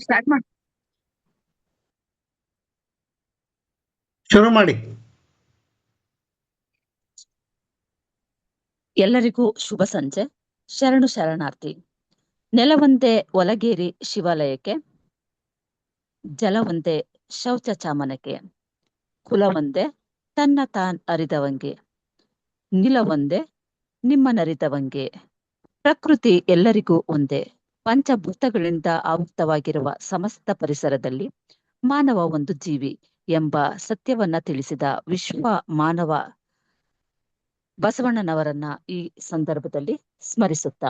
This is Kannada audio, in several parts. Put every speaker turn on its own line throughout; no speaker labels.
ಸ್ಟಾರ್ಟ್ ಮಾಡಿ.
ಶುರು ಮಾಡಿ.
ಎಲ್ಲರಿಗೂ ಶುಭ ಸಂಜೆ. ಶರಣು ಶರಣಾರ್ಥಿ. ನೆಲವಂದೇ ಒಲಗೇರಿ ಶಿವಾಲಯಕ್ಕೆ, ಜಲವಂದೇ ಶೌಚ ಚಾಮನಕ್ಕೆ, ಕುಲವಂದೇ ತನ್ನ ತಾನ್ ಅರಿದವಂಗೆ, ನಿಲವಂದೇ ನಿಮ್ಮನರಿದವಂಗೆ. ಪ್ರಕೃತಿ ಎಲ್ಲರಿಗೂ ಒಂದೇ. ಪಂಚಭೂತಗಳಿಂದ ಆವೃತವಾಗಿರುವ ಸಮಸ್ತ ಪರಿಸರದಲ್ಲಿ ಮಾನವ ಒಂದು ಜೀವಿ ಎಂಬ ಸತ್ಯವನ್ನ ತಿಳಿಸಿದ ವಿಶ್ವ ಮಾನವ ಬಸವಣ್ಣನವರನ್ನ ಈ ಸಂದರ್ಭದಲ್ಲಿ ಸ್ಮರಿಸುತ್ತಾ,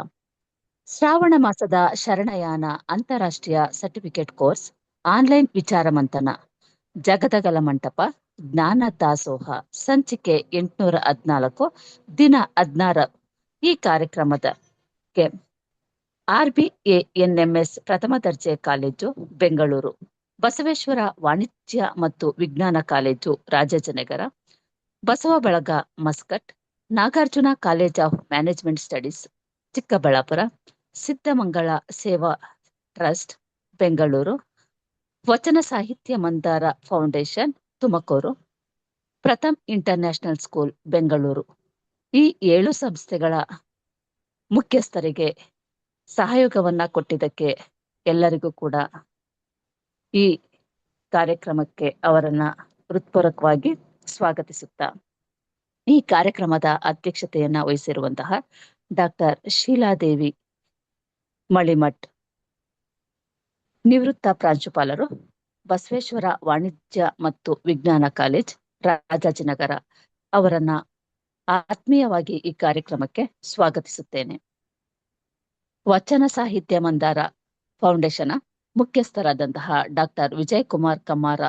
ಶ್ರಾವಣ ಮಾಸದ ಶರಣಯಾನ ಅಂತಾರಾಷ್ಟ್ರೀಯ ಸರ್ಟಿಫಿಕೇಟ್ ಕೋರ್ಸ್ ಆನ್ಲೈನ್ ವಿಚಾರ ಮಂಥನ ಜಗದಗಲ ಮಂಟಪ ಜ್ಞಾನ ದಾಸೋಹ ಸಂಚಿಕೆ 814 ದಿನ 16 ಈ ಕಾರ್ಯಕ್ರಮದಕ್ಕೆ RBANMS ಪ್ರಥಮ ದರ್ಜೆ ಕಾಲೇಜು ಬೆಂಗಳೂರು, ಬಸವೇಶ್ವರ ವಾಣಿಜ್ಯ ಮತ್ತು ವಿಜ್ಞಾನ college Rajajinagar, Basava Balaga Muscat, Nagarjuna college of management studies Chikkaballapur, Siddhamangala Seva trust Bengaluru, Vachana Sahitya Mandara foundation Tumakuru, Pratham international school Bengaluru ಈ 7 ಸಂಸ್ಥೆಗಳ ಮುಖ್ಯಸ್ಥರಿಗೆ ಸಹಯೋಗವನ್ನ ಕೊಟ್ಟಿದ್ದಕ್ಕೆ ಎಲ್ಲರಿಗೂ ಕೂಡ ಈ ಕಾರ್ಯಕ್ರಮಕ್ಕೆ ಅವರನ್ನ ಹೃತ್ಪೂರ್ವಕವಾಗಿ ಸ್ವಾಗತಿಸುತ್ತಾ, ಈ ಕಾರ್ಯಕ್ರಮದ ಅಧ್ಯಕ್ಷತೆಯನ್ನ ವಹಿಸಿರುವಂತಹ ಡಾಕ್ಟರ್ ಶೀಲಾದೇವಿ ಮಳಿಮಠ್, ನಿವೃತ್ತ ಪ್ರಾಂಶುಪಾಲರು, ಬಸವೇಶ್ವರ ವಾಣಿಜ್ಯ ಮತ್ತು ವಿಜ್ಞಾನ ಕಾಲೇಜ್ ರಾಜಾಜಿನಗರ, ಅವರನ್ನ ಆತ್ಮೀಯವಾಗಿ ಈ ಕಾರ್ಯಕ್ರಮಕ್ಕೆ ಸ್ವಾಗತಿಸುತ್ತೇನೆ. ವಚನ ಸಾಹಿತ್ಯ ಮಂದಾರ ಫೌಂಡೇಶನ್ ಮುಖ್ಯಸ್ಥರಾದಂತಹ ಡಾಕ್ಟರ್ ವಿಜಯ್ ಕುಮಾರ್ ಕಮ್ಮಾರ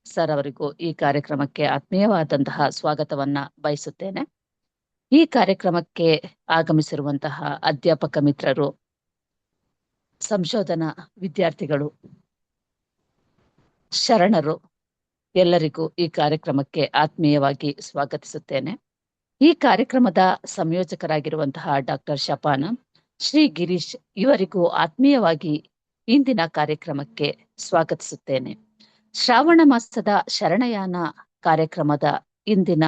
ಸರ್ ಅವರಿಗೂ ಈ ಕಾರ್ಯಕ್ರಮಕ್ಕೆ ಆತ್ಮೀಯವಾದಂತಹ ಸ್ವಾಗತವನ್ನ ಬಯಸುತ್ತೇನೆ. ಈ ಕಾರ್ಯಕ್ರಮಕ್ಕೆ ಆಗಮಿಸಿರುವಂತಹ ಅಧ್ಯಾಪಕ ಮಿತ್ರರು, ಸಂಶೋಧನಾ ವಿದ್ಯಾರ್ಥಿಗಳು, ಶರಣರು ಎಲ್ಲರಿಗೂ ಈ ಕಾರ್ಯಕ್ರಮಕ್ಕೆ ಆತ್ಮೀಯವಾಗಿ ಸ್ವಾಗತಿಸುತ್ತೇನೆ. ಈ ಕಾರ್ಯಕ್ರಮದ ಸಂಯೋಜಕರಾಗಿರುವಂತಹ ಡಾಕ್ಟರ್ ಶಪಾನ, ಶ್ರೀ ಗಿರೀಶ್ ಇವರಿಗೂ ಆತ್ಮೀಯವಾಗಿ ಇಂದಿನ ಕಾರ್ಯಕ್ರಮಕ್ಕೆ ಸ್ವಾಗತಿಸುತ್ತೇನೆ. ಶ್ರಾವಣ ಮಾಸದ ಶರಣಯಾನ ಕಾರ್ಯಕ್ರಮದ ಇಂದಿನ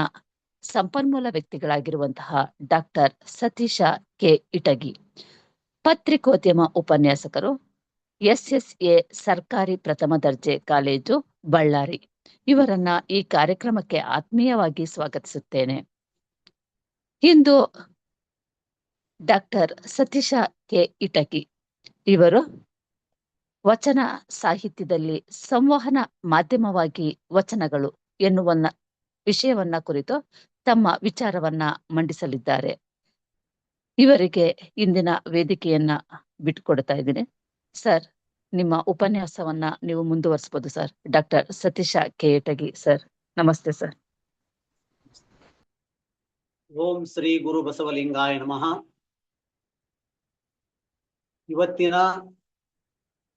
ಸಂಪನ್ಮೂಲ ವ್ಯಕ್ತಿಗಳಾಗಿರುವಂತಹ ಡಾಕ್ಟರ್ ಸತೀಶ ಕೆ ಇಟಗಿ, ಪತ್ರಿಕೋದ್ಯಮ ಉಪನ್ಯಾಸಕರು, SSA ಸರ್ಕಾರಿ ಪ್ರಥಮ ದರ್ಜೆ ಕಾಲೇಜು ಬಳ್ಳಾರಿ, ಇವರನ್ನ ಈ ಕಾರ್ಯಕ್ರಮಕ್ಕೆ ಆತ್ಮೀಯವಾಗಿ ಸ್ವಾಗತಿಸುತ್ತೇನೆ. ಇಂದು ಡಾಕ್ಟರ್ ಸತೀಶ ಕೆ ಇಟಗಿ ಇವರು ವಚನ ಸಾಹಿತ್ಯದಲ್ಲಿ ಸಂವಹನ ಮಾಧ್ಯಮವಾಗಿ ವಚನಗಳು ಎನ್ನುವ ವಿಷಯವನ್ನ ಕುರಿತು ತಮ್ಮ ವಿಚಾರವನ್ನ ಮಂಡಿಸಲಿದ್ದಾರೆ. ಇವರಿಗೆ ಇಂದಿನ ವೇದಿಕೆಯನ್ನ ಬಿಟ್ಟುಕೊಡ್ತಾ ಇದ್ದೀನಿ. ಸರ್, ನಿಮ್ಮ ಉಪನ್ಯಾಸವನ್ನ ನೀವು ಮುಂದುವರಿಸಬಹುದು sir. Doctor Satish K Itagi sir, ನಮಸ್ತೆ ಸರ್.
ಓಂ ಶ್ರೀ ಗುರು ಬಸವಲಿಂಗಾಯ ನಮಃ. ಇವತ್ತಿನ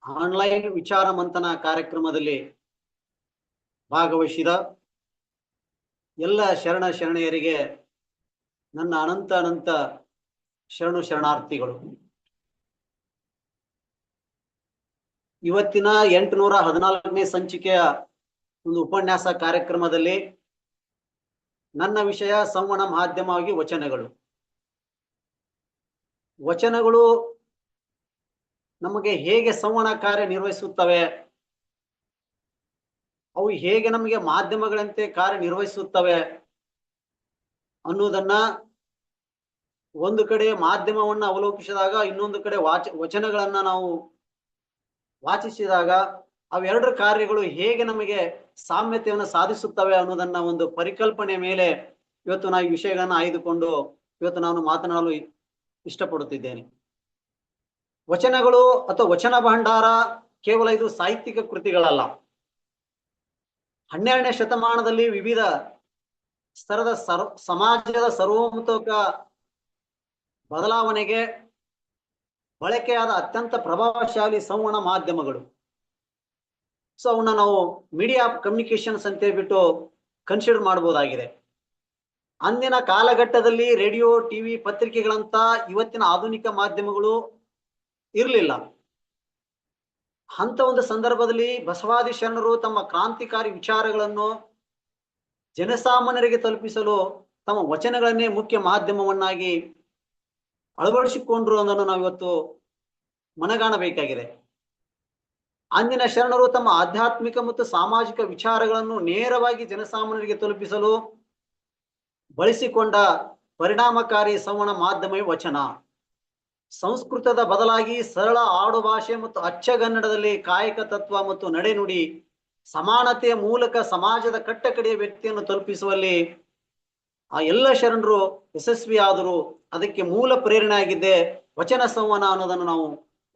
ಆನ್ಲೈನ್ ವಿಚಾರ ಮಂಥನ ಕಾರ್ಯಕ್ರಮದಲ್ಲಿ ಭಾಗವಹಿಸಿದ ಎಲ್ಲ ಶರಣ ಶರಣೆಯರಿಗೆ ನನ್ನ ಅನಂತ ಶರಣು ಶರಣಾರ್ಥಿಗಳು. ಇವತ್ತಿನ 814ನೇ ಸಂಚಿಕೆಯ ಒಂದು ಉಪನ್ಯಾಸ ಕಾರ್ಯಕ್ರಮದಲ್ಲಿ ನನ್ನ ವಿಷಯ ಸಂವಹನ ಮಾಧ್ಯಮವಾಗಿ ವಚನಗಳು. ವಚನಗಳು ನಮಗೆ ಹೇಗೆ ಸಂವಹನ ಕಾರ್ಯ ನಿರ್ವಹಿಸುತ್ತವೆ, ಅವು ಹೇಗೆ ನಮಗೆ ಮಾಧ್ಯಮಗಳಂತೆ ಕಾರ್ಯನಿರ್ವಹಿಸುತ್ತವೆ ಅನ್ನುವುದನ್ನ, ಒಂದು ಕಡೆ ಮಾಧ್ಯಮವನ್ನ ಅವಲೋಕಿಸಿದಾಗ ಇನ್ನೊಂದು ಕಡೆ ವಚನಗಳನ್ನ ನಾವು ವಾಚಿಸಿದಾಗ ಅವೆರಡರ ಕಾರ್ಯಗಳು ಹೇಗೆ ನಮಗೆ ಸಾಮ್ಯತೆಯನ್ನು ಸಾಧಿಸುತ್ತವೆ ಅನ್ನೋದನ್ನ ಒಂದು ಪರಿಕಲ್ಪನೆ ಮೇಲೆ ಇವತ್ತು ನಾವು ಈ ವಿಷಯಗಳನ್ನ ಆಯ್ದುಕೊಂಡು ಇವತ್ತು ನಾನು ಮಾತನಾಡಲು ಇಷ್ಟಪಡುತ್ತಿದ್ದೇನೆ. ವಚನಗಳು ಅಥವಾ ವಚನ ಭಂಡಾರ ಕೇವಲ ಇದು ಸಾಹಿತ್ಯಿಕ ಕೃತಿಗಳಲ್ಲ. 12ನೇ ಶತಮಾನದಲ್ಲಿ ವಿವಿಧ ಸ್ತರದ ಸಮಾಜದ ಸರ್ವತೋಮುಖ ಬದಲಾವಣೆಗೆ ಬಳಕೆಯಾದ ಅತ್ಯಂತ ಪ್ರಭಾವಶಾಲಿ ಸಂವಹನ ಮಾಧ್ಯಮಗಳು. ಸೊ ಅವನ್ನ ನಾವು ಮೀಡಿಯಾ ಆಫ್ ಕಮ್ಯುನಿಕೇಶನ್ಸ್ ಅಂತ ಹೇಳ್ಬಿಟ್ಟು ಕನ್ಸಿಡರ್ ಮಾಡಬಹುದಾಗಿದೆ. ಅಂದಿನ ಕಾಲಘಟ್ಟದಲ್ಲಿ ರೇಡಿಯೋ, ಟಿವಿ, ಪತ್ರಿಕೆಗಳಂತ ಇವತ್ತಿನ ಆಧುನಿಕ ಮಾಧ್ಯಮಗಳು ಇರಲಿಲ್ಲ. ಅಂತ ಒಂದು ಸಂದರ್ಭದಲ್ಲಿ ಬಸವಾದಿ ಶರಣರು ತಮ್ಮ ಕ್ರಾಂತಿಕಾರಿ ವಿಚಾರಗಳನ್ನು ಜನಸಾಮಾನ್ಯರಿಗೆ ತಲುಪಿಸಲು ತಮ್ಮ ವಚನಗಳನ್ನೇ ಮುಖ್ಯ ಮಾಧ್ಯಮವನ್ನಾಗಿ ಅಳವಡಿಸಿಕೊಂಡ್ರು ಅನ್ನೋದನ್ನು ನಾವು ಇವತ್ತು ಮನಗಾಣಬೇಕಾಗಿದೆ. ಅಂದಿನ ಶರಣರು ತಮ್ಮ ಆಧ್ಯಾತ್ಮಿಕ ಮತ್ತು ಸಾಮಾಜಿಕ ವಿಚಾರಗಳನ್ನು ನೇರವಾಗಿ ಜನಸಾಮಾನ್ಯರಿಗೆ ತಲುಪಿಸಲು ಬಳಸಿಕೊಂಡ ಪರಿಣಾಮಕಾರಿ ಸಂವಹನ ಮಾಧ್ಯಮವೇ ವಚನ. ಸಂಸ್ಕೃತದ ಬದಲಾಗಿ ಸರಳ ಆಡು ಭಾಷೆ ಮತ್ತು ಅಚ್ಚಗನ್ನಡದಲ್ಲಿ ಕಾಯಕ ತತ್ವ ಮತ್ತು ನಡೆನುಡಿ ಸಮಾನತೆಯ ಮೂಲಕ ಸಮಾಜದ ಕಟ್ಟಕಡೆಯ ವ್ಯಕ್ತಿಯನ್ನು ತಲುಪಿಸುವಲ್ಲಿ ಆ ಎಲ್ಲ ಶರಣರು ಯಶಸ್ವಿಯಾದರು. ಅದಕ್ಕೆ ಮೂಲ ಪ್ರೇರಣೆ ಆಗಿದ್ದೆ ವಚನ ಸಂವಹನ ಅನ್ನೋದನ್ನು ನಾವು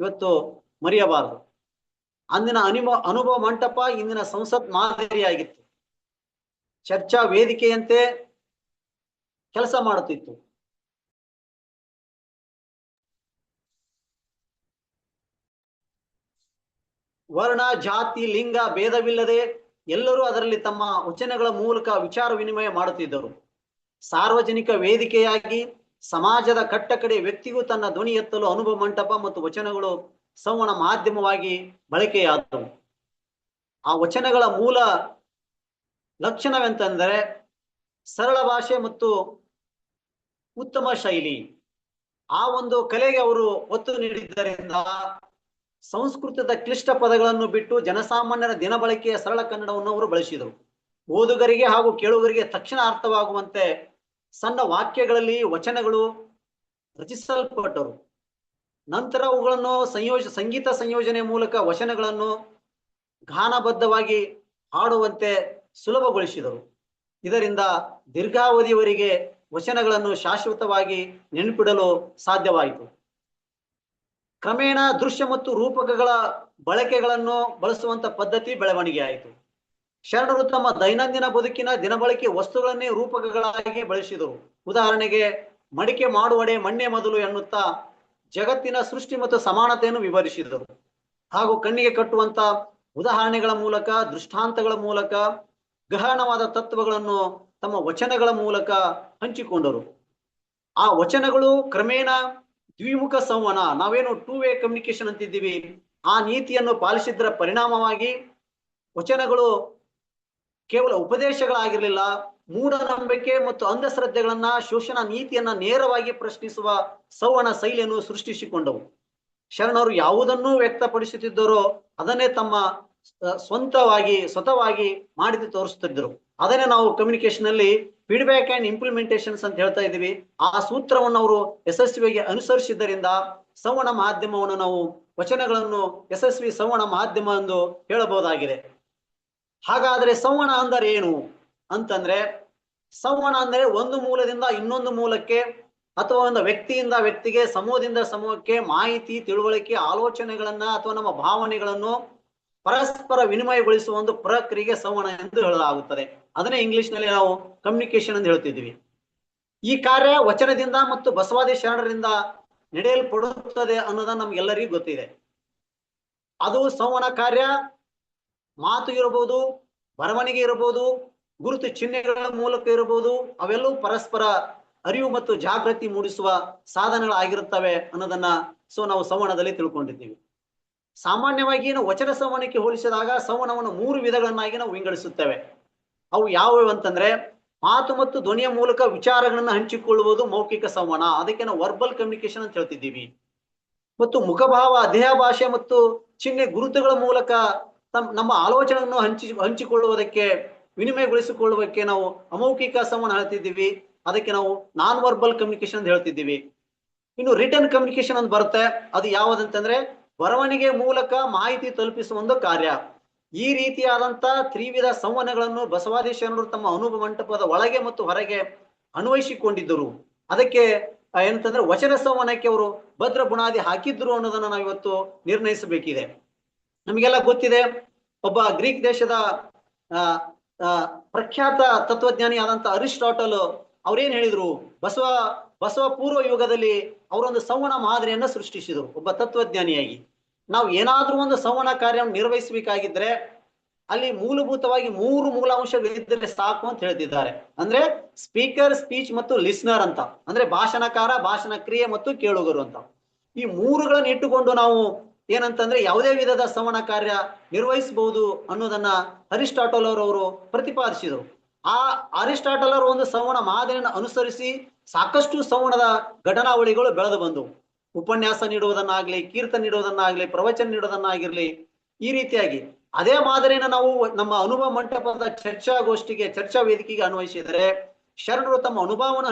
ಇವತ್ತು ಮರೆಯಬಾರದು. ಅಂದಿನ ಅನುಭವ ಮಂಟಪ ಇಂದಿನ ಸಂಸತ್ ಮಾದರಿಯಾಗಿತ್ತು. ಚರ್ಚಾ ವೇದಿಕೆಯಂತೆ ಕೆಲಸ ಮಾಡುತ್ತಿತ್ತು. ವರ್ಣ, ಜಾತಿ, ಲಿಂಗ ಭೇದವಿಲ್ಲದೆ ಎಲ್ಲರೂ ಅದರಲ್ಲಿ ತಮ್ಮ ವಚನಗಳ ಮೂಲಕ ವಿಚಾರ ವಿನಿಮಯ ಮಾಡುತ್ತಿದ್ದರು. ಸಾರ್ವಜನಿಕ ವೇದಿಕೆಯಾಗಿ ಸಮಾಜದ ಕಟ್ಟಕಡೆ ವ್ಯಕ್ತಿಗೂ ತನ್ನ ಧ್ವನಿ ಎತ್ತಲು ಅನುಭವ ಮಂಟಪ ಮತ್ತು ವಚನಗಳು ಸಂವಹನ ಮಾಧ್ಯಮವಾಗಿ ಬಳಕೆಯಾದವು. ಆ ವಚನಗಳ ಮೂಲ ಲಕ್ಷಣವೆಂತಂದರೆ ಸರಳ ಭಾಷೆ ಮತ್ತು ಉತ್ತಮ ಶೈಲಿ. ಆ ಒಂದು ಕಲೆಗೆ ಅವರು ಒತ್ತು ನೀಡಿದ್ದರಿಂದ ಸಂಸ್ಕೃತದ ಕ್ಲಿಷ್ಟ ಪದಗಳನ್ನು ಬಿಟ್ಟು ಜನಸಾಮಾನ್ಯರ ದಿನಬಳಕೆಯ ಸರಳ ಕನ್ನಡವನ್ನು ಅವರು ಬಳಸಿದರು. ಓದುಗರಿಗೆ ಹಾಗೂ ಕೇಳುಗರಿಗೆ ತಕ್ಷಣ ಅರ್ಥವಾಗುವಂತೆ ಸಣ್ಣ ವಾಕ್ಯಗಳಲ್ಲಿ ವಚನಗಳು ರಚಿಸಲ್ಪಟ್ಟರು. ನಂತರ ಅವುಗಳನ್ನು ಸಂಗೀತ ಸಂಯೋಜನೆ ಮೂಲಕ ವಚನಗಳನ್ನು ಗಾನಬದ್ಧವಾಗಿ ಹಾಡುವಂತೆ ಸುಲಭಗೊಳಿಸಿದರು. ಇದರಿಂದ ದೀರ್ಘಾವಧಿಯವರೆಗೆ ವಚನಗಳನ್ನು ಶಾಶ್ವತವಾಗಿ ನೆನಪಿಡಲು ಸಾಧ್ಯವಾಯಿತು. ಕ್ರಮೇಣ ದೃಶ್ಯ ಮತ್ತು ರೂಪಕಗಳ ಬಳಕೆಗಳನ್ನು ಬಳಸುವಂತ ಪದ್ಧತಿ ಬೆಳವಣಿಗೆ ಆಯಿತು. ಶರಣರು ತಮ್ಮ ದೈನಂದಿನ ಬದುಕಿನ ದಿನಬಳಕೆ ವಸ್ತುಗಳನ್ನೇ ರೂಪಕಗಳಾಗಿ ಬಳಸಿದರು. ಉದಾಹರಣೆಗೆ ಮಡಿಕೆ ಮಾಡುವಡೆ ಮಣ್ಣೆ ಮೊದಲು ಎನ್ನುತ್ತಾ ಜಗತ್ತಿನ ಸೃಷ್ಟಿ ಮತ್ತು ಸಮಾನತೆಯನ್ನು ವಿವರಿಸಿದರು. ಹಾಗೂ ಕಣ್ಣಿಗೆ ಕಟ್ಟುವಂತ ಉದಾಹರಣೆಗಳ ಮೂಲಕ, ದೃಷ್ಟಾಂತಗಳ ಮೂಲಕ ಗಹನವಾದ ತತ್ವಗಳನ್ನು ತಮ್ಮ ವಚನಗಳ ಮೂಲಕ ಹಂಚಿಕೊಂಡರು. ಆ ವಚನಗಳು ಕ್ರಮೇಣ ದ್ವಿಮುಖ ಸಂವಹನ, ನಾವೇನು 2 ವೇ ಕಮ್ಯುನಿಕೇಶನ್ ಅಂತಿದ್ದೀವಿ, ಆ ನೀತಿಯನ್ನು ಪಾಲಿಸಿದ್ರ ಪರಿಣಾಮವಾಗಿ ವಚನಗಳು ಕೇವಲ ಉಪದೇಶಗಳಾಗಿರಲಿಲ್ಲ, ಮೂಢನಂಬಿಕೆ ಮತ್ತು ಅಂಧಶ್ರದ್ಧೆಗಳನ್ನ, ಶೋಷಣ ನೀತಿಯನ್ನ ನೇರವಾಗಿ ಪ್ರಶ್ನಿಸುವ ಸಂವಹನ ಶೈಲಿಯನ್ನು ಸೃಷ್ಟಿಸಿಕೊಂಡವು. ಶರಣರು ಯಾವುದನ್ನು ವ್ಯಕ್ತಪಡಿಸುತ್ತಿದ್ದರೋ ಅದನ್ನೇ ತಮ್ಮ ಸ್ವತಃವಾಗಿ ಮಾಡಿದ್ದು ತೋರಿಸುತ್ತಿದ್ದರು. ಅದನ್ನೇ ನಾವು ಕಮ್ಯುನಿಕೇಶನ್ ಅಲ್ಲಿ ಫೀಡ್ಬ್ಯಾಕ್ ಅಂಡ್ ಇಂಪ್ಲಿಮೆಂಟೇಷನ್ಸ್ ಅಂತ ಹೇಳ್ತಾ ಇದ್ದೀವಿ. ಆ ಸೂತ್ರವನ್ನು ಅವರು ಯಶಸ್ವಿಯಾಗಿ ಅನುಸರಿಸಿದ್ದರಿಂದ ಸಂವಹನ ಮಾಧ್ಯಮವನ್ನು ನಾವು ವಚನಗಳನ್ನು ಯಶಸ್ವಿ ಸಂವಹನ ಮಾಧ್ಯಮ ಎಂದು ಹೇಳಬಹುದಾಗಿದೆ. ಹಾಗಾದ್ರೆ ಸಂವಹನ ಅಂದರೆ ಏನು ಅಂತಂದ್ರೆ, ಸಂವಹನ ಅಂದರೆ ಒಂದು ಮೂಲದಿಂದ ಇನ್ನೊಂದು ಮೂಲಕ್ಕೆ ಅಥವಾ ಒಂದು ವ್ಯಕ್ತಿಯಿಂದ ವ್ಯಕ್ತಿಗೆ, ಸಮೂಹದಿಂದ ಸಮೂಹಕ್ಕೆ ಮಾಹಿತಿ, ತಿಳುವಳಿಕೆ, ಆಲೋಚನೆಗಳನ್ನ ಅಥವಾ ನಮ್ಮ ಭಾವನೆಗಳನ್ನು ಪರಸ್ಪರ ವಿನಿಮಯಗೊಳಿಸುವ ಒಂದು ಪ್ರಕ್ರಿಯೆಗೆ ಸಂವಹನ ಎಂದು ಹೇಳಲಾಗುತ್ತದೆ. ಅದನ್ನೇ ಇಂಗ್ಲಿಷ್ ನಲ್ಲಿ ನಾವು ಕಮ್ಯುನಿಕೇಶನ್ ಎಂದು ಹೇಳ್ತಿದ್ವಿ. ಈ ಕಾರ್ಯ ವಚನದಿಂದ ಮತ್ತು ಬಸವಾದಿ ಶರಣರಿಂದ ನಡೆಯಲ್ಪಡುತ್ತದೆ ಅನ್ನೋದನ್ನ ನಮ್ಗೆಲ್ಲರಿಗೂ ಗೊತ್ತಿದೆ. ಅದು ಸಂವಹನ ಕಾರ್ಯ ಮಾತು ಇರಬಹುದು, ಬರವಣಿಗೆ ಇರಬಹುದು, ಗುರುತು ಚಿಹ್ನೆಗಳ ಮೂಲಕ ಇರಬಹುದು. ಅವೆಲ್ಲವೂ ಪರಸ್ಪರ ಅರಿವು ಮತ್ತು ಜಾಗೃತಿ ಮೂಡಿಸುವ ಸಾಧನಗಳಾಗಿರುತ್ತವೆ ಅನ್ನೋದನ್ನ ನಾವು ಸಂವಹನದಲ್ಲಿ ತಿಳ್ಕೊಂಡಿದ್ದೀವಿ. ಸಾಮಾನ್ಯವಾಗಿ ನಾವು ವಚನ ಸಂವಹನಕ್ಕೆ ಹೋಲಿಸಿದಾಗ ಸಂವಹನವನ್ನು 3 ವಿಧಗಳನ್ನಾಗಿ ನಾವು ವಿಂಗಡಿಸುತ್ತೇವೆ. ಅವು ಯಾವುವು ಅಂತಂದ್ರೆ, ಮಾತು ಮತ್ತು ಧ್ವನಿಯ ಮೂಲಕ ವಿಚಾರಗಳನ್ನ ಹಂಚಿಕೊಳ್ಳುವುದು ಮೌಖಿಕ ಸಂವಹನ, ಅದಕ್ಕೆ ನಾವು ವರ್ಬಲ್ ಕಮ್ಯುನಿಕೇಶನ್ ಅಂತ ಹೇಳ್ತಿದ್ದೀವಿ. ಮತ್ತು ಮುಖಭಾವ, ದೇಹ ಭಾಷೆ ಮತ್ತು ಚಿಹ್ನೆ ಗುರುತುಗಳ ಮೂಲಕ ನಮ್ಮ ಆಲೋಚನೆಯನ್ನು ಹಂಚಿಕೊಳ್ಳುವುದಕ್ಕೆ, ವಿನಿಮಯಗೊಳಿಸಿಕೊಳ್ಳುವುದಕ್ಕೆ ನಾವು ಅಮೌಖಿಕ ಸಂವಹನ ಹೇಳ್ತಿದ್ದೀವಿ. ಅದಕ್ಕೆ ನಾವು ನಾನ್ ವರ್ಬಲ್ ಕಮ್ಯುನಿಕೇಶನ್ ಅಂತ ಹೇಳ್ತಿದ್ದೀವಿ. ಇನ್ನು ರಿಟರ್ನ್ ಕಮ್ಯುನಿಕೇಶನ್ ಅಂತ ಬರುತ್ತೆ. ಅದು ಯಾವುದಂತಂದ್ರೆ ಬರವಣಿಗೆ ಮೂಲಕ ಮಾಹಿತಿ ತಲುಪಿಸುವ ಒಂದು ಕಾರ್ಯ. ಈ ರೀತಿಯಾದಂತ ತ್ರಿವಿಧ ಸಂವಹನಗಳನ್ನು ಬಸವಾದಿ ಶರಣರು ತಮ್ಮ ಅನುಭವ ಮಂಟಪದ ಒಳಗೆ ಮತ್ತು ಹೊರಗೆ ಅನ್ವಯಿಸಿಕೊಂಡಿದ್ದರು. ಅದಕ್ಕೆ ಏನಂತಂದ್ರೆ ವಚನ ಸಂವಹನಕ್ಕೆ ಅವರು ಭದ್ರ ಬುನಾದಿ ಹಾಕಿದ್ರು ಅನ್ನೋದನ್ನ ನಾವು ಇವತ್ತು ನಿರ್ಣಯಿಸಬೇಕಿದೆ. ನಮಗೆಲ್ಲ ಗೊತ್ತಿದೆ, ಒಬ್ಬ ಗ್ರೀಕ್ ದೇಶದ ಪ್ರಖ್ಯಾತ ತತ್ವಜ್ಞಾನಿ ಆದಂತ ಅರಿಸ್ಟಾಟಲ್ ಅವ್ರೇನ್ ಹೇಳಿದ್ರು, ಬಸವ ಪೂರ್ವ ಯುಗದಲ್ಲಿ ಅವರೊಂದು ಸಂವಹನ ಮಾದರಿಯನ್ನ ಸೃಷ್ಟಿಸಿದರು. ಒಬ್ಬ ತತ್ವಜ್ಞಾನಿಯಾಗಿ ನಾವು ಏನಾದ್ರೂ ಒಂದು ಸಂವಹನ ಕಾರ್ಯವನ್ನು ನಿರ್ವಹಿಸಬೇಕಾಗಿದ್ರೆ ಅಲ್ಲಿ ಮೂಲಭೂತವಾಗಿ 3 ಮೂಲಾಂಶಗಳಿದ್ದರೆ ಸಾಕು ಅಂತ ಹೇಳ್ತಿದ್ದಾರೆ. ಅಂದ್ರೆ ಸ್ಪೀಕರ್, ಸ್ಪೀಚ್ ಮತ್ತು ಲಿಸ್ನರ್ ಅಂತ. ಅಂದ್ರೆ ಭಾಷಣಕಾರ, ಭಾಷಣ ಕ್ರಿಯೆ ಮತ್ತು ಕೇಳುಗರು ಅಂತ. ಈ 3ಗಳನ್ನ ಇಟ್ಟುಕೊಂಡು ನಾವು ಏನಂತಂದ್ರೆ ಯಾವುದೇ ವಿಧದ ಸಂವಹನ ಕಾರ್ಯ ನಿರ್ವಹಿಸಬಹುದು ಅನ್ನೋದನ್ನ ಅರಿಸ್ಟಾಟಲ್ ಅವರು ಪ್ರತಿಪಾದಿಸಿದರು. ಆ ಅರಿಸ್ಟಾಟಲ್ ಅವರು ಒಂದು ಸಂವಹನ ಮಾದರಿಯನ್ನು ಅನುಸರಿಸಿ ಸಾಕಷ್ಟು ಸಂವಹನದ ಘಟನಾವಳಿಗಳು ಬೆಳೆದು ಬಂದವು. ಉಪನ್ಯಾಸ ನೀಡುವುದನ್ನಾಗ್ಲಿ, ಕೀರ್ತನೆ ನೀಡುವುದನ್ನಾಗ್ಲಿ, ಪ್ರವಚನ ನೀಡುವುದನ್ನಾಗಿರ್ಲಿ, ಈ ರೀತಿಯಾಗಿ ಅದೇ ಮಾದರಿಯನ್ನು ನಾವು ನಮ್ಮ ಅನುಭವ ಮಂಟಪದ ಚರ್ಚಾಗೋಷ್ಠಿಗೆ, ಚರ್ಚಾ ವೇದಿಕೆಗೆ ಅನ್ವಯಿಸಿದರೆ ಶರಣರು ತಮ್ಮ ಅನುಭವವನ್ನು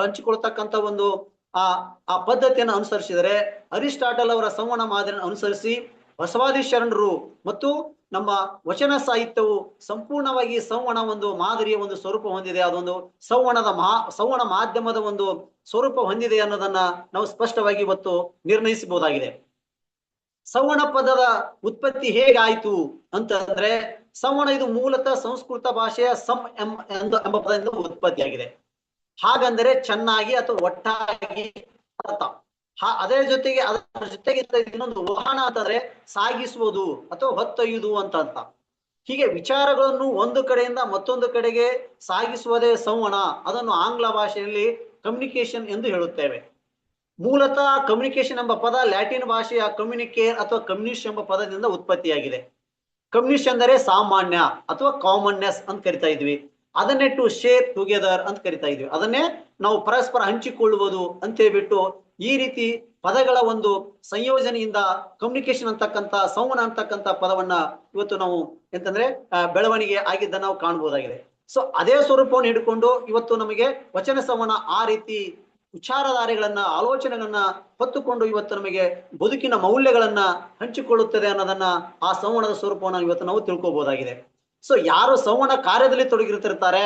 ಹಂಚಿಕೊಳ್ತಕ್ಕಂಥ ಒಂದು ಆ ಪದ್ಧತಿಯನ್ನು ಅನುಸರಿಸಿದರೆ, ಅರಿಸ್ಟಾಟಲ್ ಅವರ ಸಂವಹನ ಮಾದರಿಯನ್ನು ಅನುಸರಿಸಿ ಬಸವಾದಿ ಶರಣರು ಮತ್ತು ನಮ್ಮ ವಚನ ಸಾಹಿತ್ಯವು ಸಂಪೂರ್ಣವಾಗಿ ಸಂವಹನ ಒಂದು ಮಾದರಿಯ ಒಂದು ಸ್ವರೂಪ ಹೊಂದಿದೆ. ಅದೊಂದು ಸಂವಹನ ಮಾಧ್ಯಮದ ಒಂದು ಸ್ವರೂಪ ಹೊಂದಿದೆ ಅನ್ನೋದನ್ನ ನಾವು ಸ್ಪಷ್ಟವಾಗಿ ಇವತ್ತು ನಿರ್ಣಯಿಸಬಹುದಾಗಿದೆ. ಸಂವಹನ ಪದದ ಉತ್ಪತ್ತಿ ಹೇಗಾಯಿತು ಅಂತಂದ್ರೆ, ಸಂವಹನ ಇದು ಮೂಲತಃ ಸಂಸ್ಕೃತ ಭಾಷೆಯ ಎಂಬ ಪದದಿಂದ ಉತ್ಪತ್ತಿಯಾಗಿದೆ. ಹಾಗಂದರೆ ಚೆನ್ನಾಗಿ ಅಥವಾ ಒಟ್ಟಾಗಿ ಅರ್ಥ. ಅದರ ಜೊತೆಗೆ ಇನ್ನೊಂದು ವಾಹನ ಅಂತಂದ್ರೆ ಸಾಗಿಸುವುದು ಅಥವಾ ಹೊತ್ತೊಯ್ಯುವುದು ಅಂತ ಅರ್ಥ. ಹೀಗೆ ವಿಚಾರಗಳನ್ನು ಒಂದು ಕಡೆಯಿಂದ ಮತ್ತೊಂದು ಕಡೆಗೆ ಸಾಗಿಸುವುದೇ ಸಂವಹನ. ಅದನ್ನು ಆಂಗ್ಲ ಭಾಷೆಯಲ್ಲಿ ಕಮ್ಯುನಿಕೇಶನ್ ಎಂದು ಹೇಳುತ್ತೇವೆ. ಮೂಲತಃ ಕಮ್ಯುನಿಕೇಶನ್ ಎಂಬ ಪದ ಲ್ಯಾಟಿನ್ ಭಾಷೆಯ ಕಮ್ಯುನಿಕೇರ್ ಅಥವಾ ಕಮ್ಯುನಿಸ್ಟ್ ಎಂಬ ಪದದಿಂದ ಉತ್ಪತ್ತಿಯಾಗಿದೆ. ಕಮ್ಯುನಿಸ್ಟ್ ಅಂದರೆ ಸಾಮಾನ್ಯ ಅಥವಾ ಕಾಮನ್ನೆಸ್ ಅಂತ ಕರಿತಾ ಇದ್ವಿ. ಅದನ್ನೇ ಟು ಶೇರ್ ಟುಗೆದರ್ ಅಂತ ಕರಿತಾ ಇದ್ವಿ. ಅದನ್ನೇ ನಾವು ಪರಸ್ಪರ ಹಂಚಿಕೊಳ್ಳುವುದು ಅಂತ ಹೇಳ್ಬಿಟ್ಟು ಈ ರೀತಿ ಪದಗಳ ಒಂದು ಸಂಯೋಜನೆಯಿಂದ ಕಮ್ಯುನಿಕೇಶನ್ ಅಂತಕ್ಕಂಥ, ಸಂವಹನ ಅಂತಕ್ಕಂಥ ಪದವನ್ನ ಇವತ್ತು ನಾವು ಎಂತಂದ್ರೆ ಬೆಳವಣಿಗೆ ಆಗಿದ್ದ ನಾವು ಕಾಣಬಹುದಾಗಿದೆ. ಸೊ ಅದೇ ಸ್ವರೂಪವನ್ನು ಹಿಡ್ಕೊಂಡು ಇವತ್ತು ನಮಗೆ ವಚನ ಸಂವಹನ ಆ ರೀತಿ ವಿಚಾರಧಾರೆಗಳನ್ನ, ಆಲೋಚನೆಗಳನ್ನ ಹೊತ್ತುಕೊಂಡು ಇವತ್ತು ನಮಗೆ ಬದುಕಿನ ಮೌಲ್ಯಗಳನ್ನ ಹಂಚಿಕೊಳ್ಳುತ್ತದೆ ಅನ್ನೋದನ್ನ ಆ ಸಂವಹನದ ಸ್ವರೂಪವನ್ನು ಇವತ್ತು ನಾವು ತಿಳ್ಕೊಬಹುದಾಗಿದೆ. ಸೊ ಯಾರು ಸಂವಹನ ಕಾರ್ಯದಲ್ಲಿ ತೊಡಗಿರ್ತಿರ್ತಾರೆ,